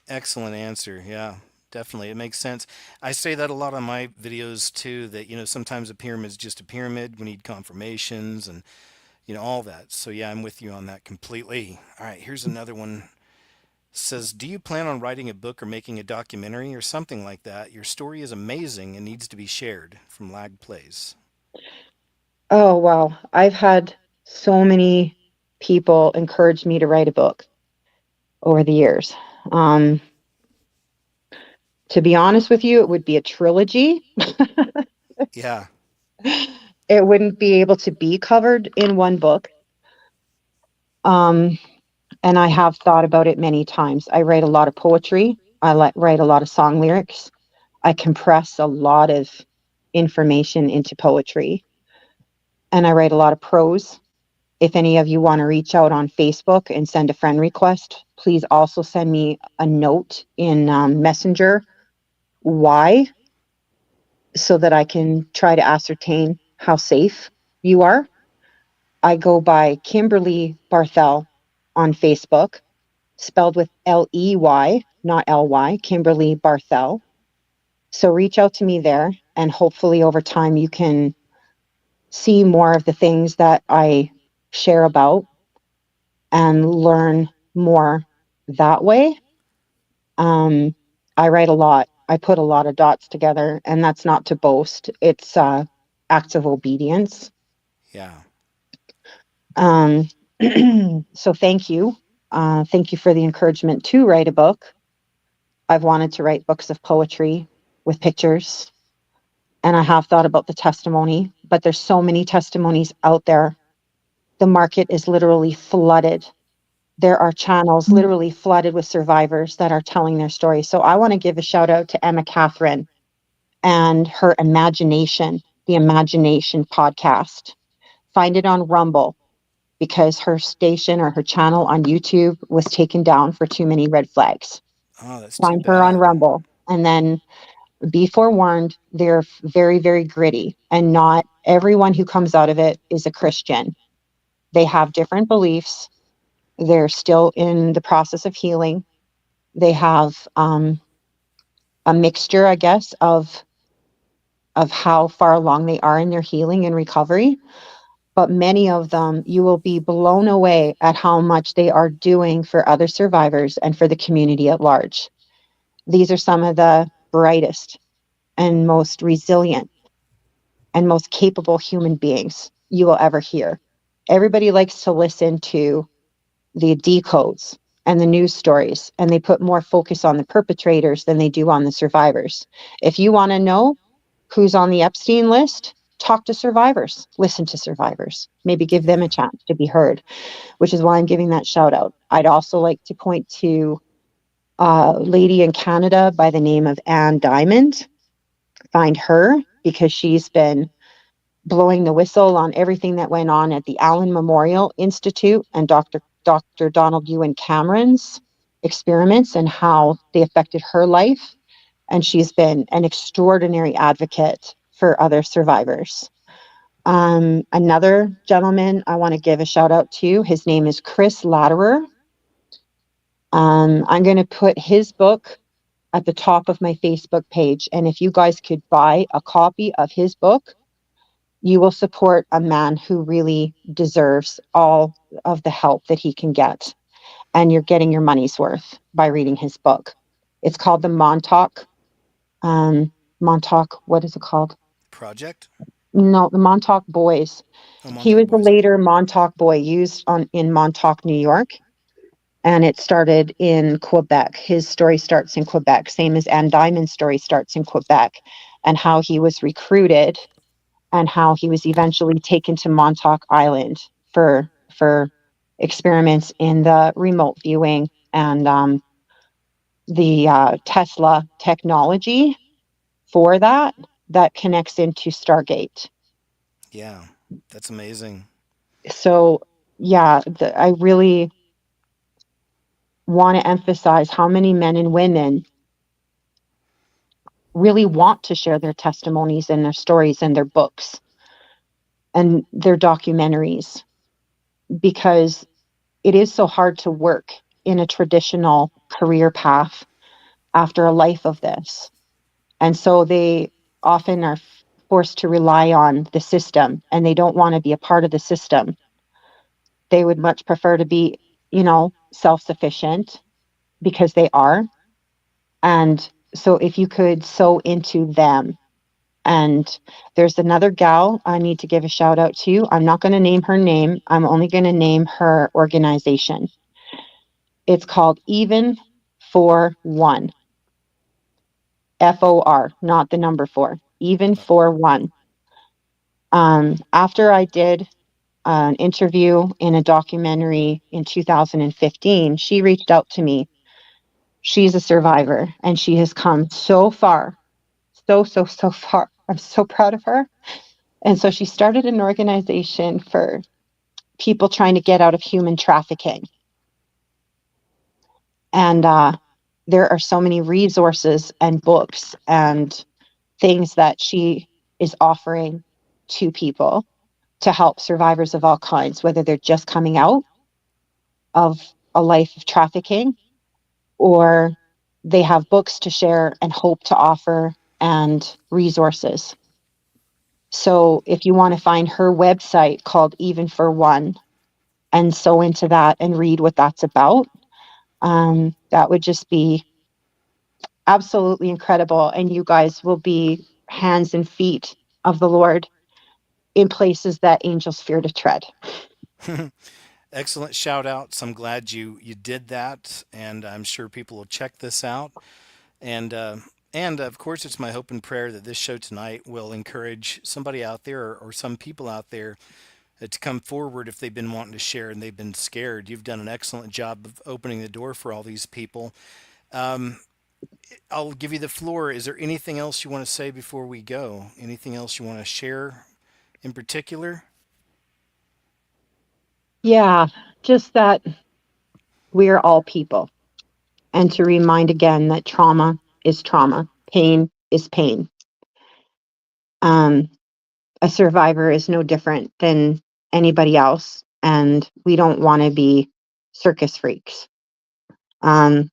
Excellent answer. Yeah, definitely. It makes sense. I say that a lot on my videos too, that, sometimes a pyramid is just a pyramid. We need confirmations and, all that. So yeah, I'm with you on that completely. All right, here's another one. Says, do you plan on writing a book or making a documentary or something like that? Your story is amazing and needs to be shared. From Lag Plays. Oh, wow. I've had so many people encourage me to write a book over the years. Um, to be honest with you, it would be a trilogy. Yeah. It wouldn't be able to be covered in one book. Um, and I have thought about it many times. I write a lot of poetry. Write a lot of song lyrics. I compress a lot of information into poetry, and I write a lot of prose. If any of you want to reach out on Facebook and send a friend request, please also send me a note in Messenger. Why? So that I can try to ascertain how safe you are. I go by Kimberly Barthel on Facebook, spelled with Ley, not Ly, Kimberly Barthel. So reach out to me there, and hopefully over time you can see more of the things that I share about and learn more that way. Um, I write a lot. I put a lot of dots together, and that's not to boast. It's acts of obedience. Yeah. Um, so thank you. Thank you for the encouragement to write a book. I've wanted to write books of poetry with pictures, and I have thought about the testimony, but there's so many testimonies out there. The market is literally flooded. There are channels literally flooded with survivors that are telling their story. So I want to give a shout out to Emma Catherine and her Imagination, the Imagination podcast. Find it on Rumble because her station or her channel on YouTube was taken down for too many red flags. Oh, that's too Find her on bad. Rumble. And then be forewarned, they're very, very gritty. And not everyone who comes out of it is a Christian. They have different beliefs. They're still in the process of healing. They have a mixture, I guess, of how far along they are in their healing and recovery. But many of them, you will be blown away at how much they are doing for other survivors and for the community at large. These are some of the brightest and most resilient and most capable human beings you will ever hear. Everybody likes to listen to the decodes and the news stories, and they put more focus on the perpetrators than they do on the survivors. If you want to know who's on the Epstein list, talk to survivors, listen to survivors, maybe give them Yeah. a chance to be heard, which is why I'm giving that shout out. I'd also like to point to a lady in Canada by the name of Anne Diamond. Find her because she's been blowing the whistle on everything that went on at the Allen Memorial Institute and Dr. Donald Ewan Cameron's experiments and how they affected her life. And she's been an extraordinary advocate for other survivors. Another gentleman I want to give a shout out to, his name is Chris Latterer. I'm going to put his book at the top of my Facebook page. And if you guys could buy a copy of his book, you will support a man who really deserves all of the help that he can get. And you're getting your money's worth by reading his book. It's called the Montauk, what is it called? Project? No, the Montauk Boys. Oh, He Montauk was a Boys. Okay. later Montauk boy used in Montauk, New York, and it started in Quebec. His story starts in Quebec, same as Anne Diamond's story starts in Quebec, and how he was recruited and how he was eventually taken to Montauk Island for experiments in the remote viewing and the Tesla technology for that connects into Stargate. Yeah. That's amazing. So yeah, I really want to emphasize how many men and women really want to share their testimonies and their stories and their books and their documentaries because it is so hard to work in a traditional career path after a life of this. And so they often are forced to rely on the system and they don't want to be a part of the system. They would much prefer to be, self sufficient because they are. And so if you could sow into them. And there's another gal I need to give a shout out to. I'm not going to name her name. I'm only going to name her organization. It's called Even for One. FOR, not the number four. Even for One. After I did an interview in a documentary in 2015, she reached out to me. She's a survivor and she has come so far, so far. I'm so proud of her. And so she started an organization for people trying to get out of human trafficking. And there are so many resources and books and things that she is offering to people to help survivors of all kinds, whether they're just coming out of a life of trafficking or they have books to share and hope to offer and resources. So if you want to find her website called Even for One and sew into that and read what that's about, that would just be absolutely incredible. And you guys will be hands and feet of the Lord in places that angels fear to tread. Excellent shout outs. I'm glad you did that, and I'm sure people will check this out. And and of course, it's my hope and prayer that this show tonight will encourage somebody out there, or some people out there, to come forward if they've been wanting to share and they've been scared. You've done an excellent job of opening the door for all these people. Um, I'll give you the floor. Is there anything else you want to say before we go? Anything else you want to share in particular? Yeah, just that we're all people. And to remind again that trauma is trauma, pain is pain. Um, a survivor is no different than anybody else. And we don't want to be circus freaks.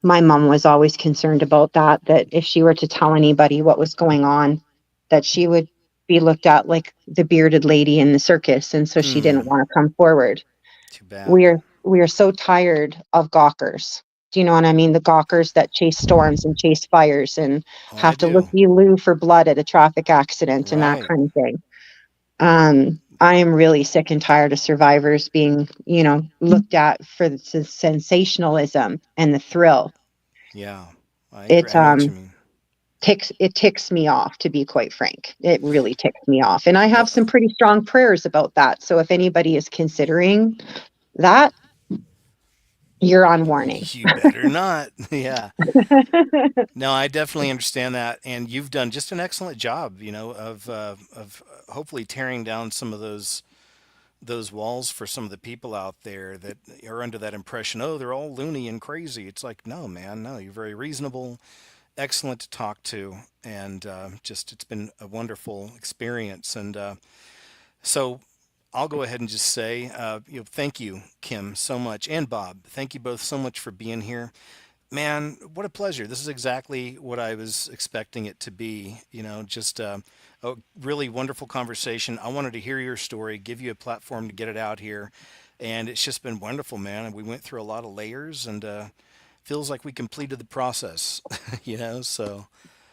My mom was always concerned about that, that if she were to tell anybody what was going on, that she would be looked at like the bearded lady in the circus. And so she didn't Hmm. want to come forward. Too bad. We are so tired of gawkers. Do you know what I mean? The gawkers that chase storms and chase fires and Oh, I have to look do. you loo for blood at a traffic accident and that Right. kind of thing. I am really sick and tired of survivors being, looked at for the sensationalism and the thrill. Yeah. I agree. It I know what you mean. ticks me off, to be quite frank. It really ticks me off. And I Well, have some pretty strong prayers about that. So if anybody is considering that, you're on warning. you better not. Yeah. No, I definitely understand that, and you've done just an excellent job, of hopefully tearing down some of those walls for some of the people out there that are under that impression. Oh, they're all loony and crazy. It's like, no, man, no. You're very reasonable, excellent to talk to, and just it's been a wonderful experience. And so I'll go ahead and just say, thank you, Kim, so much, and Bob. Thank you both so much for being here. Man, what a pleasure. This is exactly what I was expecting it to be. Just a really wonderful conversation. I wanted to hear your story, give you a platform to get it out here. And it's just been wonderful, man. And we went through a lot of layers, and feels like we completed the process, So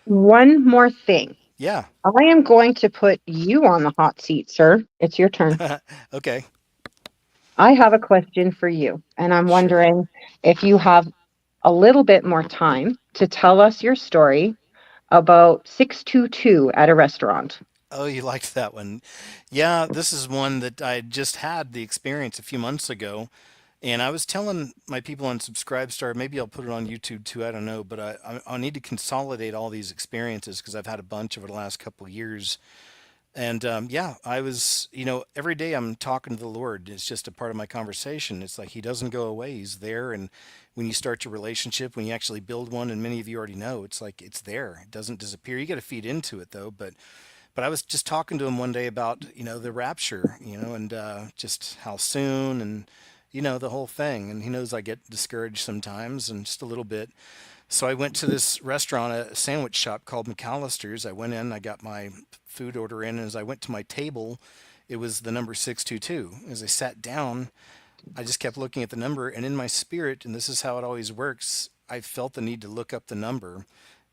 One more thing. yeah. I am going to put you on the hot seat, sir. It's your turn. Okay. I have a question for you, and I'm Sure. wondering if you have a little bit more time to tell us your story about 622 at a restaurant. Oh, you liked that one. Yeah, this is one that I just had the experience a few months ago. And I was telling my people on Subscribestar, maybe I'll put it on YouTube too, I don't know, but I'll need to consolidate all these experiences because I've had a bunch over the last couple of years. And yeah, I was, every day I'm talking to the Lord. It's just a part of my conversation. It's like He doesn't go away, He's there. And when you start your relationship, when you actually build one, and many of you already know, it's like it's there, it doesn't disappear. You got to feed into it though. But I was just talking to him one day about, the rapture, and just how soon, and, the whole thing. And he knows I get discouraged sometimes, and just a little bit. So I went to this restaurant, a sandwich shop called McAllister's. I went in, I got my food order in, and as I went to my table, it was the number 622. As I sat down, I just kept looking at the number, and in my spirit, and this is how it always works, I felt the need to look up the number.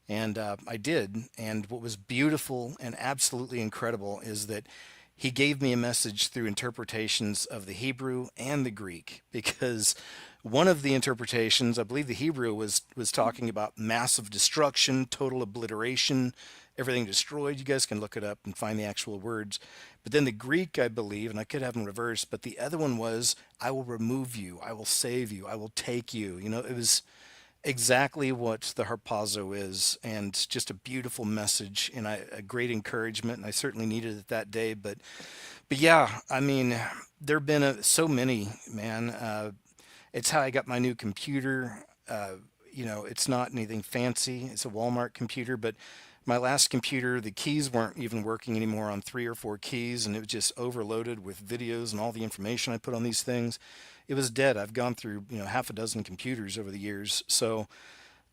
And I did. And what was beautiful and absolutely incredible is that he gave me a message through interpretations of the Hebrew and the Greek. Because one of the interpretations, I believe the Hebrew was talking about massive destruction, total obliteration, everything destroyed. You guys can look it up and find the actual words. But then the Greek, I believe, and I could have them reversed, but the other one was, I will remove you, I will save you, I will take you. It was exactly what the harpazo is, and just a beautiful message, and a great encouragement, and I certainly needed it that day. But yeah, I mean, there have been so many, man. It's how I got my new computer. It's not anything fancy. It's a Walmart computer, but my last computer, the keys weren't even working anymore on three or four keys, and it was just overloaded with videos and all the information I put on these things. It was dead. I've gone through, half a dozen computers over the years. So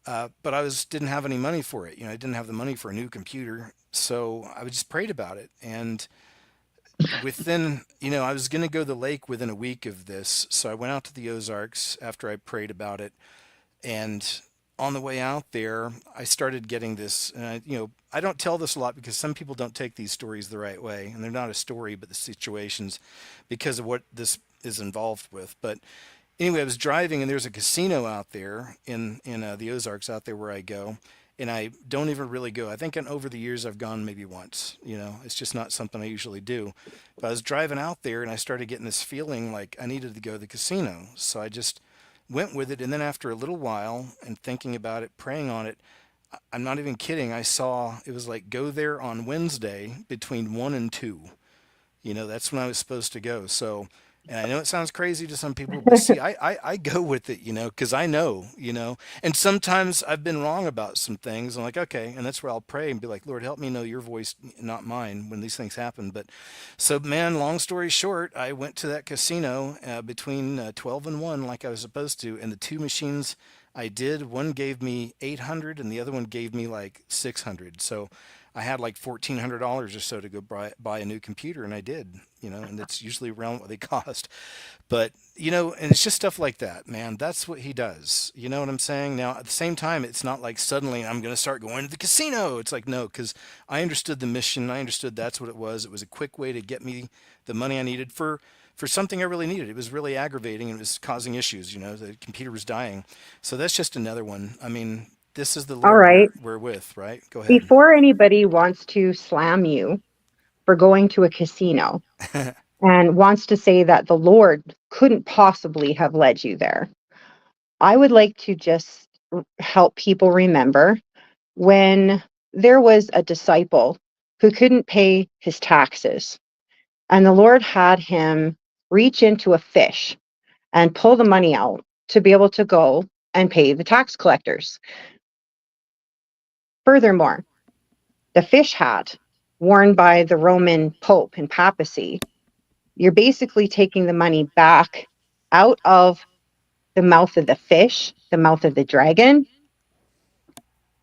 but I didn't have any money for it. I didn't have the money for a new computer, so I just prayed about it. And within, I was going to go to the lake within a week of this, so I went out to the Ozarks after I prayed about it. And on the way out there, I started getting this. And I don't tell this a lot because some people don't take these stories the right way, and they're not a story, but the situations, because of what this is involved with. But anyway, I was driving and there's a casino out there in the Ozarks out there where I go, and I don't even really go. I think over the years I've gone maybe once. It's just not something I usually do. But I was driving out there and I started getting this feeling like I needed to go to the casino, so I just went with it. And then after a little while and thinking about it, praying on it, I'm not even kidding. I saw it was like go there on Wednesday between 1 and 2. That's when I was supposed to go. So, and I know it sounds crazy to some people, but see, I go with it, because I know. And sometimes I've been wrong about some things. I'm like, okay. And that's where I'll pray and be like, Lord, help me know your voice, not mine, when these things happen. But so, man, long story short, I went to that casino between 12 and 1, like I was supposed to. And the two machines I did, one gave me 800 and the other one gave me like 600. So, I had like $1,400 or so to go buy a new computer, and I did, and it's usually around what they cost. But, and it's just stuff like that, man. That's what he does. You know what I'm saying? Now, at the same time, it's not like suddenly I'm going to start going to the casino. It's like, no, because I understood the mission. I understood that's what it was. It was a quick way to get me the money I needed for something I really needed. It was really aggravating and it was causing issues. The computer was dying. So that's just another one. I mean, this is the All Lord right. we're with, right? Go ahead. Before anybody wants to slam you for going to a casino and wants to say that the Lord couldn't possibly have led you there, I would like to just help people remember when there was a disciple who couldn't pay his taxes, and the Lord had him reach into a fish and pull the money out to be able to go and pay the tax collectors. Furthermore, the fish hat worn by the Roman Pope and papacy, you're basically taking the money back out of the mouth of the fish, the mouth of the dragon,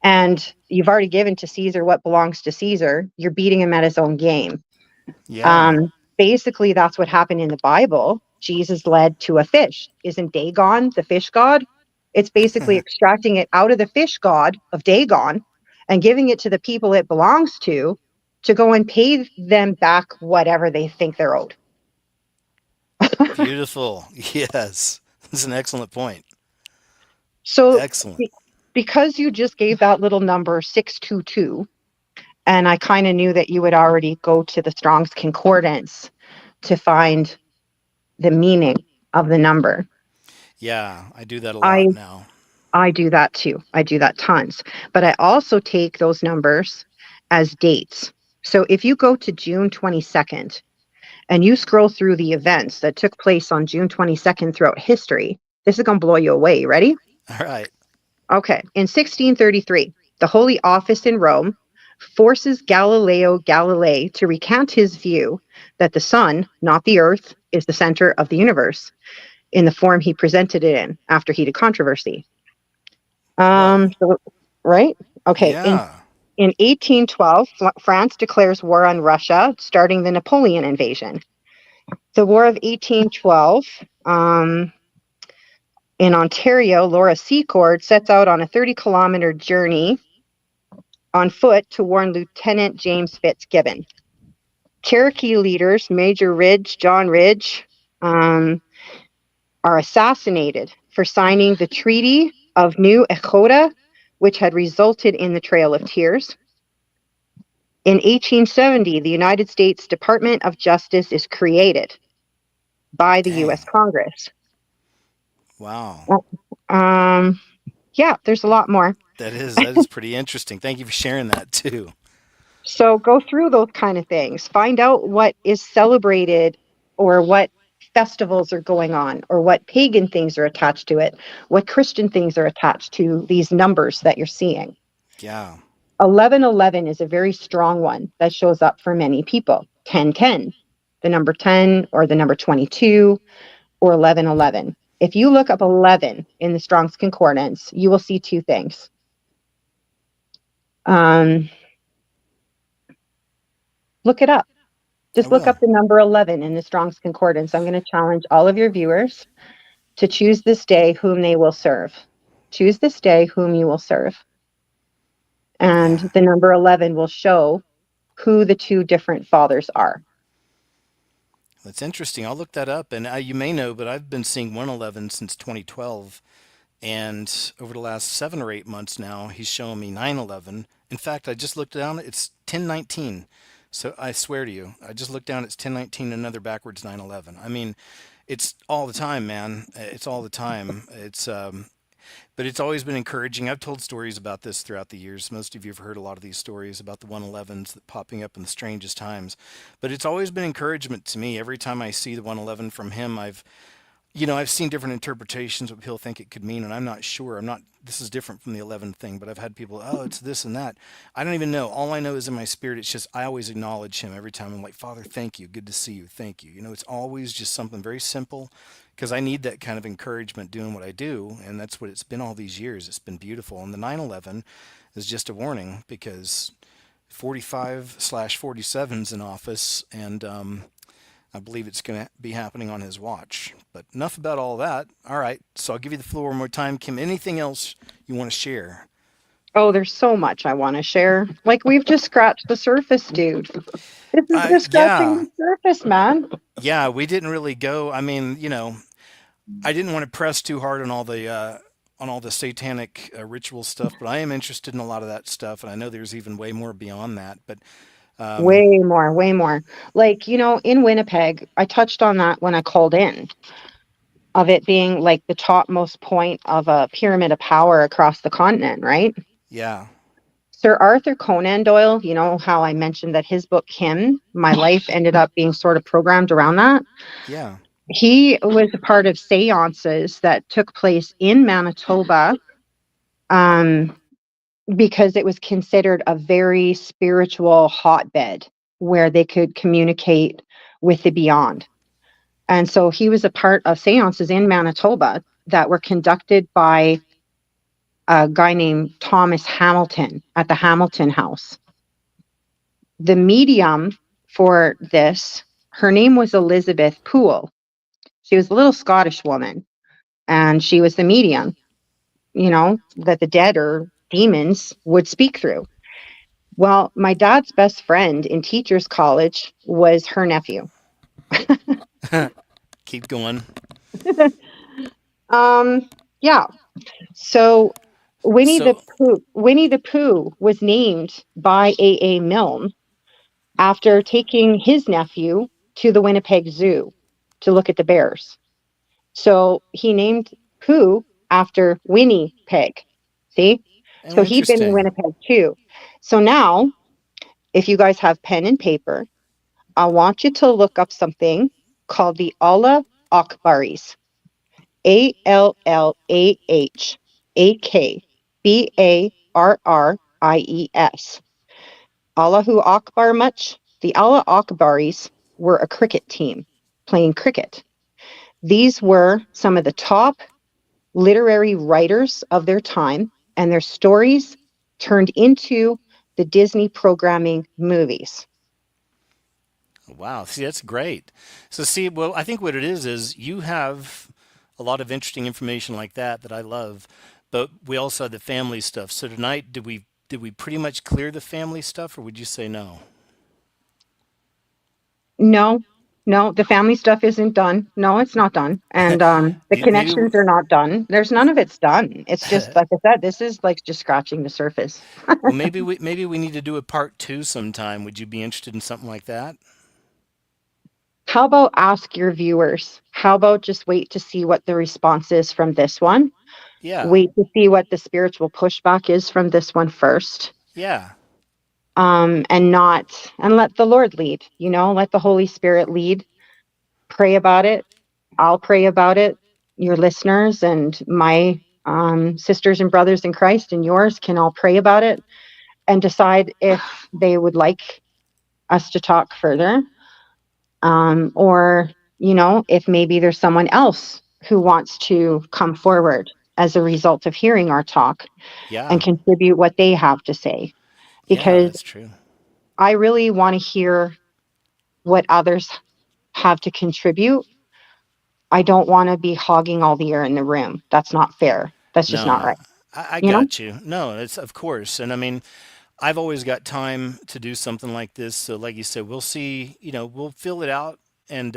and you've already given to Caesar what belongs to Caesar. You're beating him at his own game. Yeah. Basically, that's what happened in the Bible. Jesus led to a fish. Isn't Dagon the fish god? It's basically extracting it out of the fish god of Dagon and giving it to the people it belongs to go and pay them back whatever they think they're owed. Beautiful. Yes. That's an excellent point. So, Excellent. because you just gave that little number 622, and I kind of knew that you would already go to the Strong's Concordance to find the meaning of the number. Yeah, I do that a I lot now. I do that too. I do that tons. But I also take those numbers as dates. So if you go to June 22nd and you scroll through the events that took place on June 22nd throughout history, this is going to blow you away. Ready? All right. Okay. In 1633, the Holy Office in Rome forces Galileo Galilei to recant his view that the sun, not the earth, is the center of the universe in the form he presented it in after heated controversy. Whoa. So, right? Okay. Yeah. In 1812, France declares war on Russia, starting the Napoleon invasion. The War of 1812, in Ontario, Laura Secord sets out on a 30-kilometer journey on foot to warn Lieutenant James Fitzgibbon. Cherokee leaders, Major Ridge, John Ridge, are assassinated for signing the Treaty of New Echota, which had resulted in the Trail of Tears. In 1870, the United States Department of Justice is created by the U.S. Dang. Congress. Wow. Um, yeah, there's a lot more. That is pretty interesting. Thank you for sharing that too. So go through those kind of things. Find out what is celebrated or what festivals are going on or what pagan things are attached to it, what Christian things are attached to these numbers that you're seeing. Yeah. 1111 is a very strong one that shows up for many people. 1010, the number 10 or the number 22 or 1111. If you look up 11 in the Strong's Concordance, you will see two things. Look it up. I Just look will. up the number 11 in the Strong's Concordance. I'm going to challenge all of your viewers to choose this day whom they will serve. Choose this day whom you will serve. And Yeah. the number 11 will show who the two different fathers are. That's interesting. I'll look that up. And you may know, but I've been seeing 111 since 2012. And over the last 7 or 8 months now, he's showing me 911. In fact, I just looked down, it's 1019. So I swear to you, I just looked down, it's 1019, another backwards 911. I mean, it's all the time, man. It's all the time. But it's always been encouraging. I've told stories about this throughout the years. Most of you have heard a lot of these stories about the 111s that popping up in the strangest times. But it's always been encouragement to me. Every time I see the 111 from him, I've seen different interpretations of what people think it could mean, and I'm not sure. I'm not. This is different from the 11 thing, but I've had people, oh, it's this and that. I don't even know. All I know is in my spirit, it's just I always acknowledge him every time. I'm like, Father, thank you. Good to see you. Thank you. It's always just something very simple because I need that kind of encouragement doing what I do, and that's what it's been all these years. It's been beautiful, and the 911 is just a warning because 45/47's in office, and I believe it's going to be happening on his watch. But enough about all that. All right. So I'll give you the floor one more time. Kim, anything else you want to share? Oh, there's so much I want to share. Like, we've just scratched the surface, dude. This is just scratching Yeah. the surface, man. Yeah. We didn't really go. I mean, I didn't want to press too hard on all the satanic ritual stuff, but I am interested in a lot of that stuff. And I know there's even way more beyond that. But um, Way more, way more. Like, in Winnipeg, I touched on that when I called in, of it being like the topmost point of a pyramid of power across the continent, right? yeah. Sir Arthur Conan Doyle, you know how I mentioned that his book, Kim, my life ended up being sort of programmed around that. Yeah. He was a part of seances that took place in Manitoba, um, because it was considered a very spiritual hotbed where they could communicate with the beyond. And so he was a part of seances in Manitoba that were conducted by a guy named Thomas Hamilton at the Hamilton House. The medium for this, her name was Elizabeth Poole. She was a little Scottish woman, and she was the medium, that the dead or demons would speak through. Well, my dad's best friend in teachers college was her nephew. Keep going. Yeah. So So, Winnie the Pooh was named by A. Milne after taking his nephew to the Winnipeg Zoo to look at the bears. So he named Pooh after Winnie Peg. See? oh, So he'd been in interesting. Winnipeg too. So now, if you guys have pen and paper, I want you to look up something called the Allah Akbaris. Allahakbaries. Allahu Akbar much? The Allah Akbaris were a cricket team playing cricket. These were some of the top literary writers of their time, and their stories turned into the Disney programming movies. Wow. See, that's great. So, see, well, I think what it is you have a lot of interesting information like that I love, but we also had the family stuff. So tonight, did we pretty much clear the family stuff, or would you say no? No, no, the family stuff isn't done. No, it's not done. And the Maybe, connections are not done. There's none of it's done. It's just, like I said, this is like just scratching the surface. well, maybe we need to do a part two sometime. Would you be interested in something like that? How about ask your viewers? How about just wait to see what the response is from this one? Yeah, Wait to see what the spiritual pushback is from this one first. yeah. And let the Lord lead, let the Holy Spirit lead. Pray about it. I'll pray about it. Your listeners and my sisters and brothers in Christ and yours can all pray about it and decide if they would like us to talk further, or if maybe there's someone else who wants to come forward as a result of hearing our talk and Yeah. contribute what they have to say. Yeah, Because that's true. I really want to hear what others have to contribute. I don't want to be hogging all the air in the room. That's not fair. That's just not No, right. I You know? got you. No, it's of course. And I mean, I've always got time to do something like this. So, like you said, we'll see, we'll fill it out and,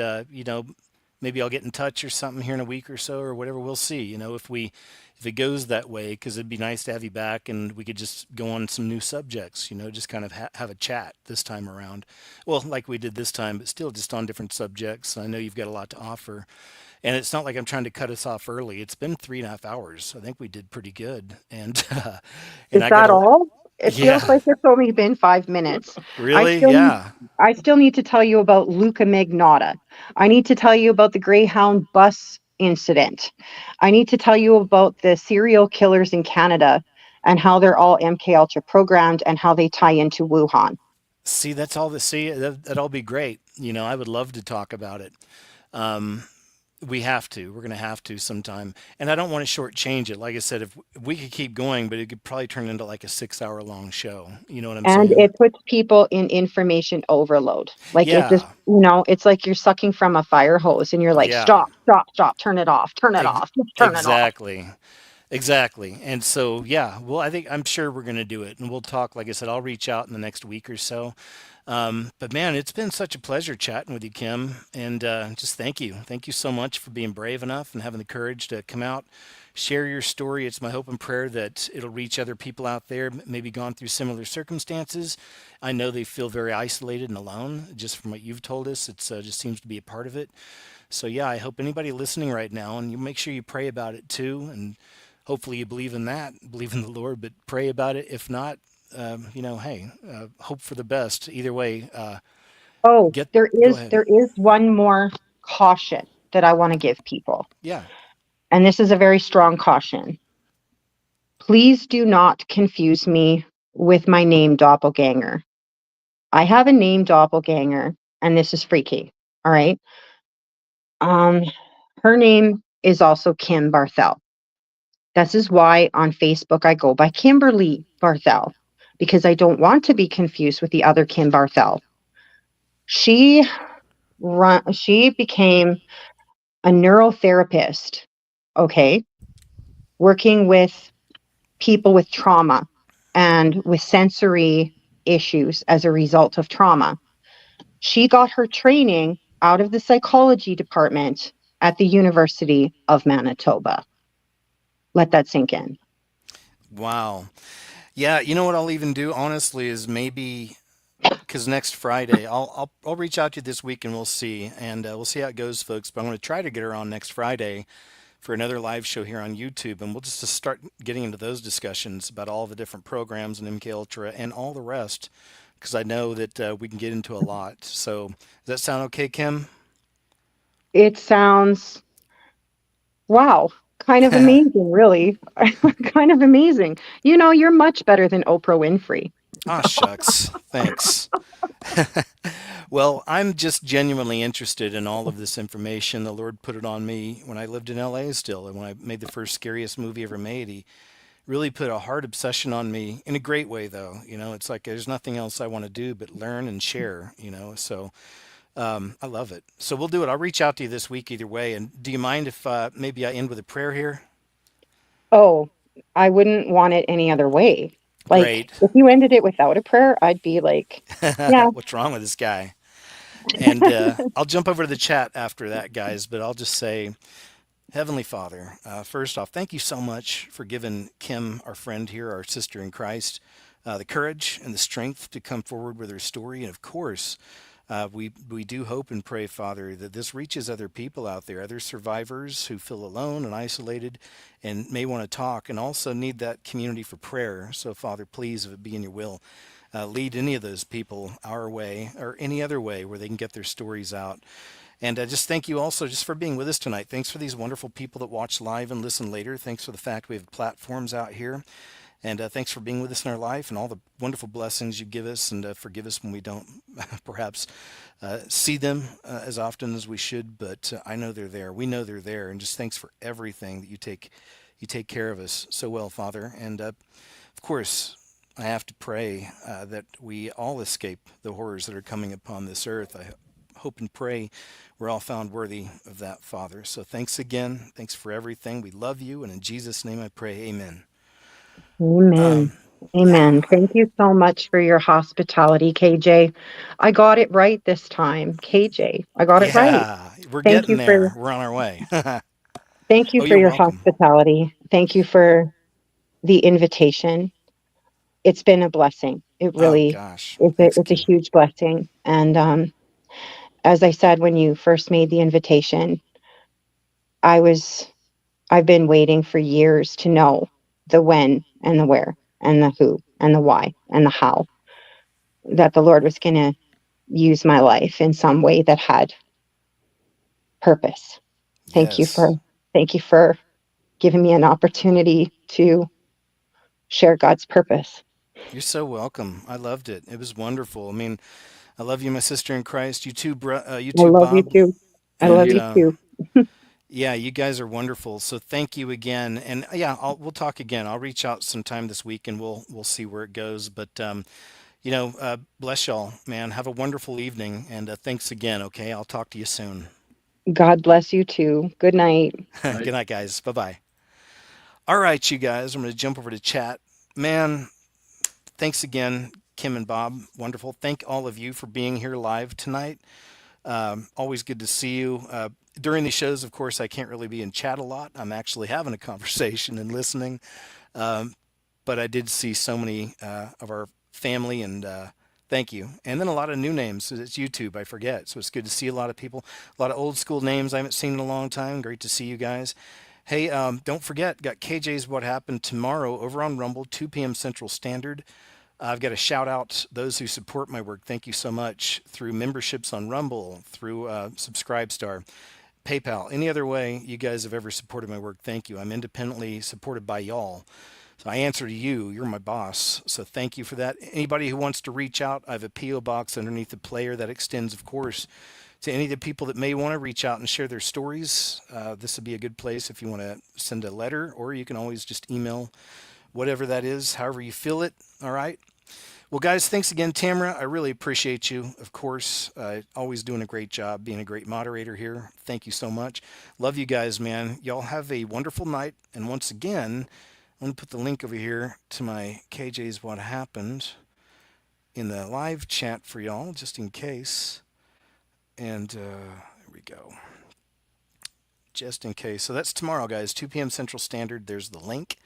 maybe I'll get in touch or something here in a week or so or whatever. We'll see, if it goes that way, because it'd be nice to have you back and we could just go on some new subjects, just kind of have a chat this time around. Well, like we did this time, but still just on different subjects. I know you've got a lot to offer. And it's not like I'm trying to cut us off early. It's been 3.5 hours. I think we did pretty good. And and Is I got that a all? It feels yeah, like it's only been 5 minutes. I really, still need yeah. I still need to tell you about Luca Magnotta. I need to tell you about the Greyhound bus incident. I need to tell you about the serial killers in Canada and how they're all MK Ultra programmed and how they tie into Wuhan. See, that's all. That'd all be great. I would love to talk about it. Um, we have to. We're going to have to sometime. And I don't want to shortchange it. Like I said, if we could keep going, but it could probably turn into like a 6 hour long show. You know what I'm And saying? it puts people in information overload. Like it just, Yeah. it's like you're sucking from a fire hose and you're like, Yeah. stop, stop, stop, turn it Ex- off, just turn it off. exactly. Exactly. And so, yeah, well, I'm sure we're going to do it. And we'll talk. Like I said, I'll reach out in the next week or so. But man, it's been such a pleasure chatting with you, Kim. And just thank you. Thank you so much for being brave enough and having the courage to come out, share your story. It's my hope and prayer that it'll reach other people out there, maybe gone through similar circumstances. I know they feel very isolated and alone, just from what you've told us. It's just seems to be a part of it. So, yeah, I hope anybody listening right now, and you make sure you pray about it too. And hopefully you believe in that, believe in the Lord, but pray about it. If not, hey, hope for the best. Either way, Oh, get there go is ahead. there is one more caution that I want to give people. Yeah. And this is a very strong caution. Please do not confuse me with my name doppelganger. I have a name doppelganger and this is freaky. All right. Um her name is also Kim Barthel. This is why on Facebook I go by Kimberly Barthel because I don't want to be confused with the other Kim Barthel. She she became a neurotherapist, okay, working with people with trauma and with sensory issues as a result of trauma. She got her training out of the psychology department at the University of Manitoba. Let that sink in. Wow. Yeah. You know what I'll even do honestly is maybe because next Friday I'll reach out to you this week and we'll see we'll see how it goes, folks. But I'm going to try to get her on next Friday for another live show here on YouTube, and we'll just start getting into those discussions about all the different programs and MK Ultra and all the rest, because I know that we can get into a lot. So, does that sound okay, Kim? It sounds, wow, kind of amazing, really. Kind of amazing. You're much better than Oprah Winfrey. Ah, shucks. Thanks. Well, I'm just genuinely interested in all of this information. The Lord put it on me when I lived in LA still, and when I made the first scariest movie ever made. He really put a hard obsession on me in a great way, though. It's like there's nothing else I want to do but learn and share. So I love it. So we'll do it. I'll reach out to you this week either way. And do you mind if maybe I end with a prayer here? Oh, I wouldn't want it any other way. Like, Great. if you ended it without a prayer, I'd be like, yeah. What's wrong with this guy? And I'll jump over to the chat after that, guys, but I'll just say, Heavenly Father, first off, thank you so much for giving Kim, our friend here, our sister in Christ, the courage and the strength to come forward with her story. And of course, we do hope and pray, Father, that this reaches other people out there, other survivors who feel alone and isolated and may want to talk and also need that community for prayer. So, Father, please, if it be in your will, lead any of those people our way or any other way where they can get their stories out. And just thank you also just for being with us tonight. Thanks for these wonderful people that watch live and listen later. Thanks for the fact we have platforms out here. And thanks for being with us in our life and all the wonderful blessings you give us, and forgive us when we don't perhaps see them as often as we should. But I know they're there. We know they're there. And just thanks for everything that you take care of us so well, Father. And of course, I have to pray that we all escape the horrors that are coming upon this earth. I hope and pray we're all found worthy of that, Father. So thanks again. Thanks for everything. We love you. And in Jesus' name I pray, amen. Amen. Um, yeah. Amen. Thank you so much for your hospitality, KJ. I got it right this time. KJ, I got it right. Yeah. We're Thank getting you for there. We're on our way. thank you Oh, for you're your welcome. hospitality. Thank you for the invitation. It's been a blessing. It Oh, really gosh. is Thanks, it's a Kim. huge blessing. And as I said when you first made the invitation, I was I've been waiting for years to know the when and the where and the who and the why and the how that the Lord was going to use my life in some way that had purpose. Thank you for Yes. thank you for giving me an opportunity to share God's purpose. You're so welcome. I loved it. It was wonderful. I mean, I love you, my sister in Christ. You I too, love you Bob. too. I Thank love And you. you too. yeah, you guys are wonderful. So thank you again. And yeah, we'll talk again. I'll reach out sometime this week, and we'll see where it goes. But bless y'all, man. Have a wonderful evening, and thanks again. Okay, I'll talk to you soon. God bless you too. Good night. Good night, guys. Bye bye. All right, you guys. I'm going to jump over to chat. Man, thanks again, Kim and Bob. Wonderful. Thank all of you for being here live tonight. Always good to see you. During these shows, of course, I can't really be in chat a lot. I'm actually having a conversation and listening. Um, but I did see so many of our family, and thank you. And then a lot of new names. It's YouTube, I forget. So it's good to see a lot of people, a lot of old school names I haven't seen in a long time. Great to see you guys. Hey, don't forget, got KJ's What Happened tomorrow over on Rumble, 2 p.m. Central Standard. I've got to shout out those who support my work. Thank you so much through memberships on Rumble, through Subscribestar, PayPal, any other way you guys have ever supported my work. Thank you. I'm independently supported by y'all. So I answer to you. You're my boss. So thank you for that. Anybody who wants to reach out, I have a P.O. box underneath the player that extends, of course, to any of the people that may want to reach out and share their stories. This would be a good place if you want to send a letter, or you can always just email whatever that is, however you feel it. All right. Well, guys, thanks again, Tamara. I really appreciate you, of course. Always doing a great job, being a great moderator here. Thank you so much. Love you guys, man. Y'all have a wonderful night. And once again, I'm going to put the link over here to my KJ's What Happened in the live chat for y'all, just in case. And here we go. Just in case. So that's tomorrow, guys, 2 p.m. Central Standard. There's the link.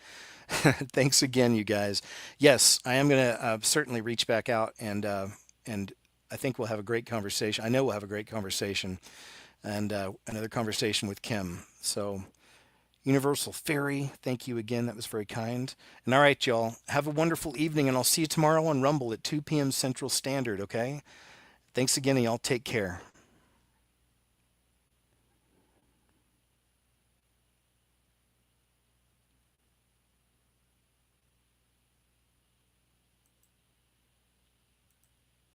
Thanks again, you guys. Yes, I am going to certainly reach back out, and I think we'll have a great conversation. I know we'll have a great conversation, and another conversation with Kim. So, Universal Fairy, thank you again. That was very kind. And all right, y'all, have a wonderful evening, and I'll see you tomorrow on Rumble at 2 p.m. Central Standard. Okay. Thanks again, and y'all take care.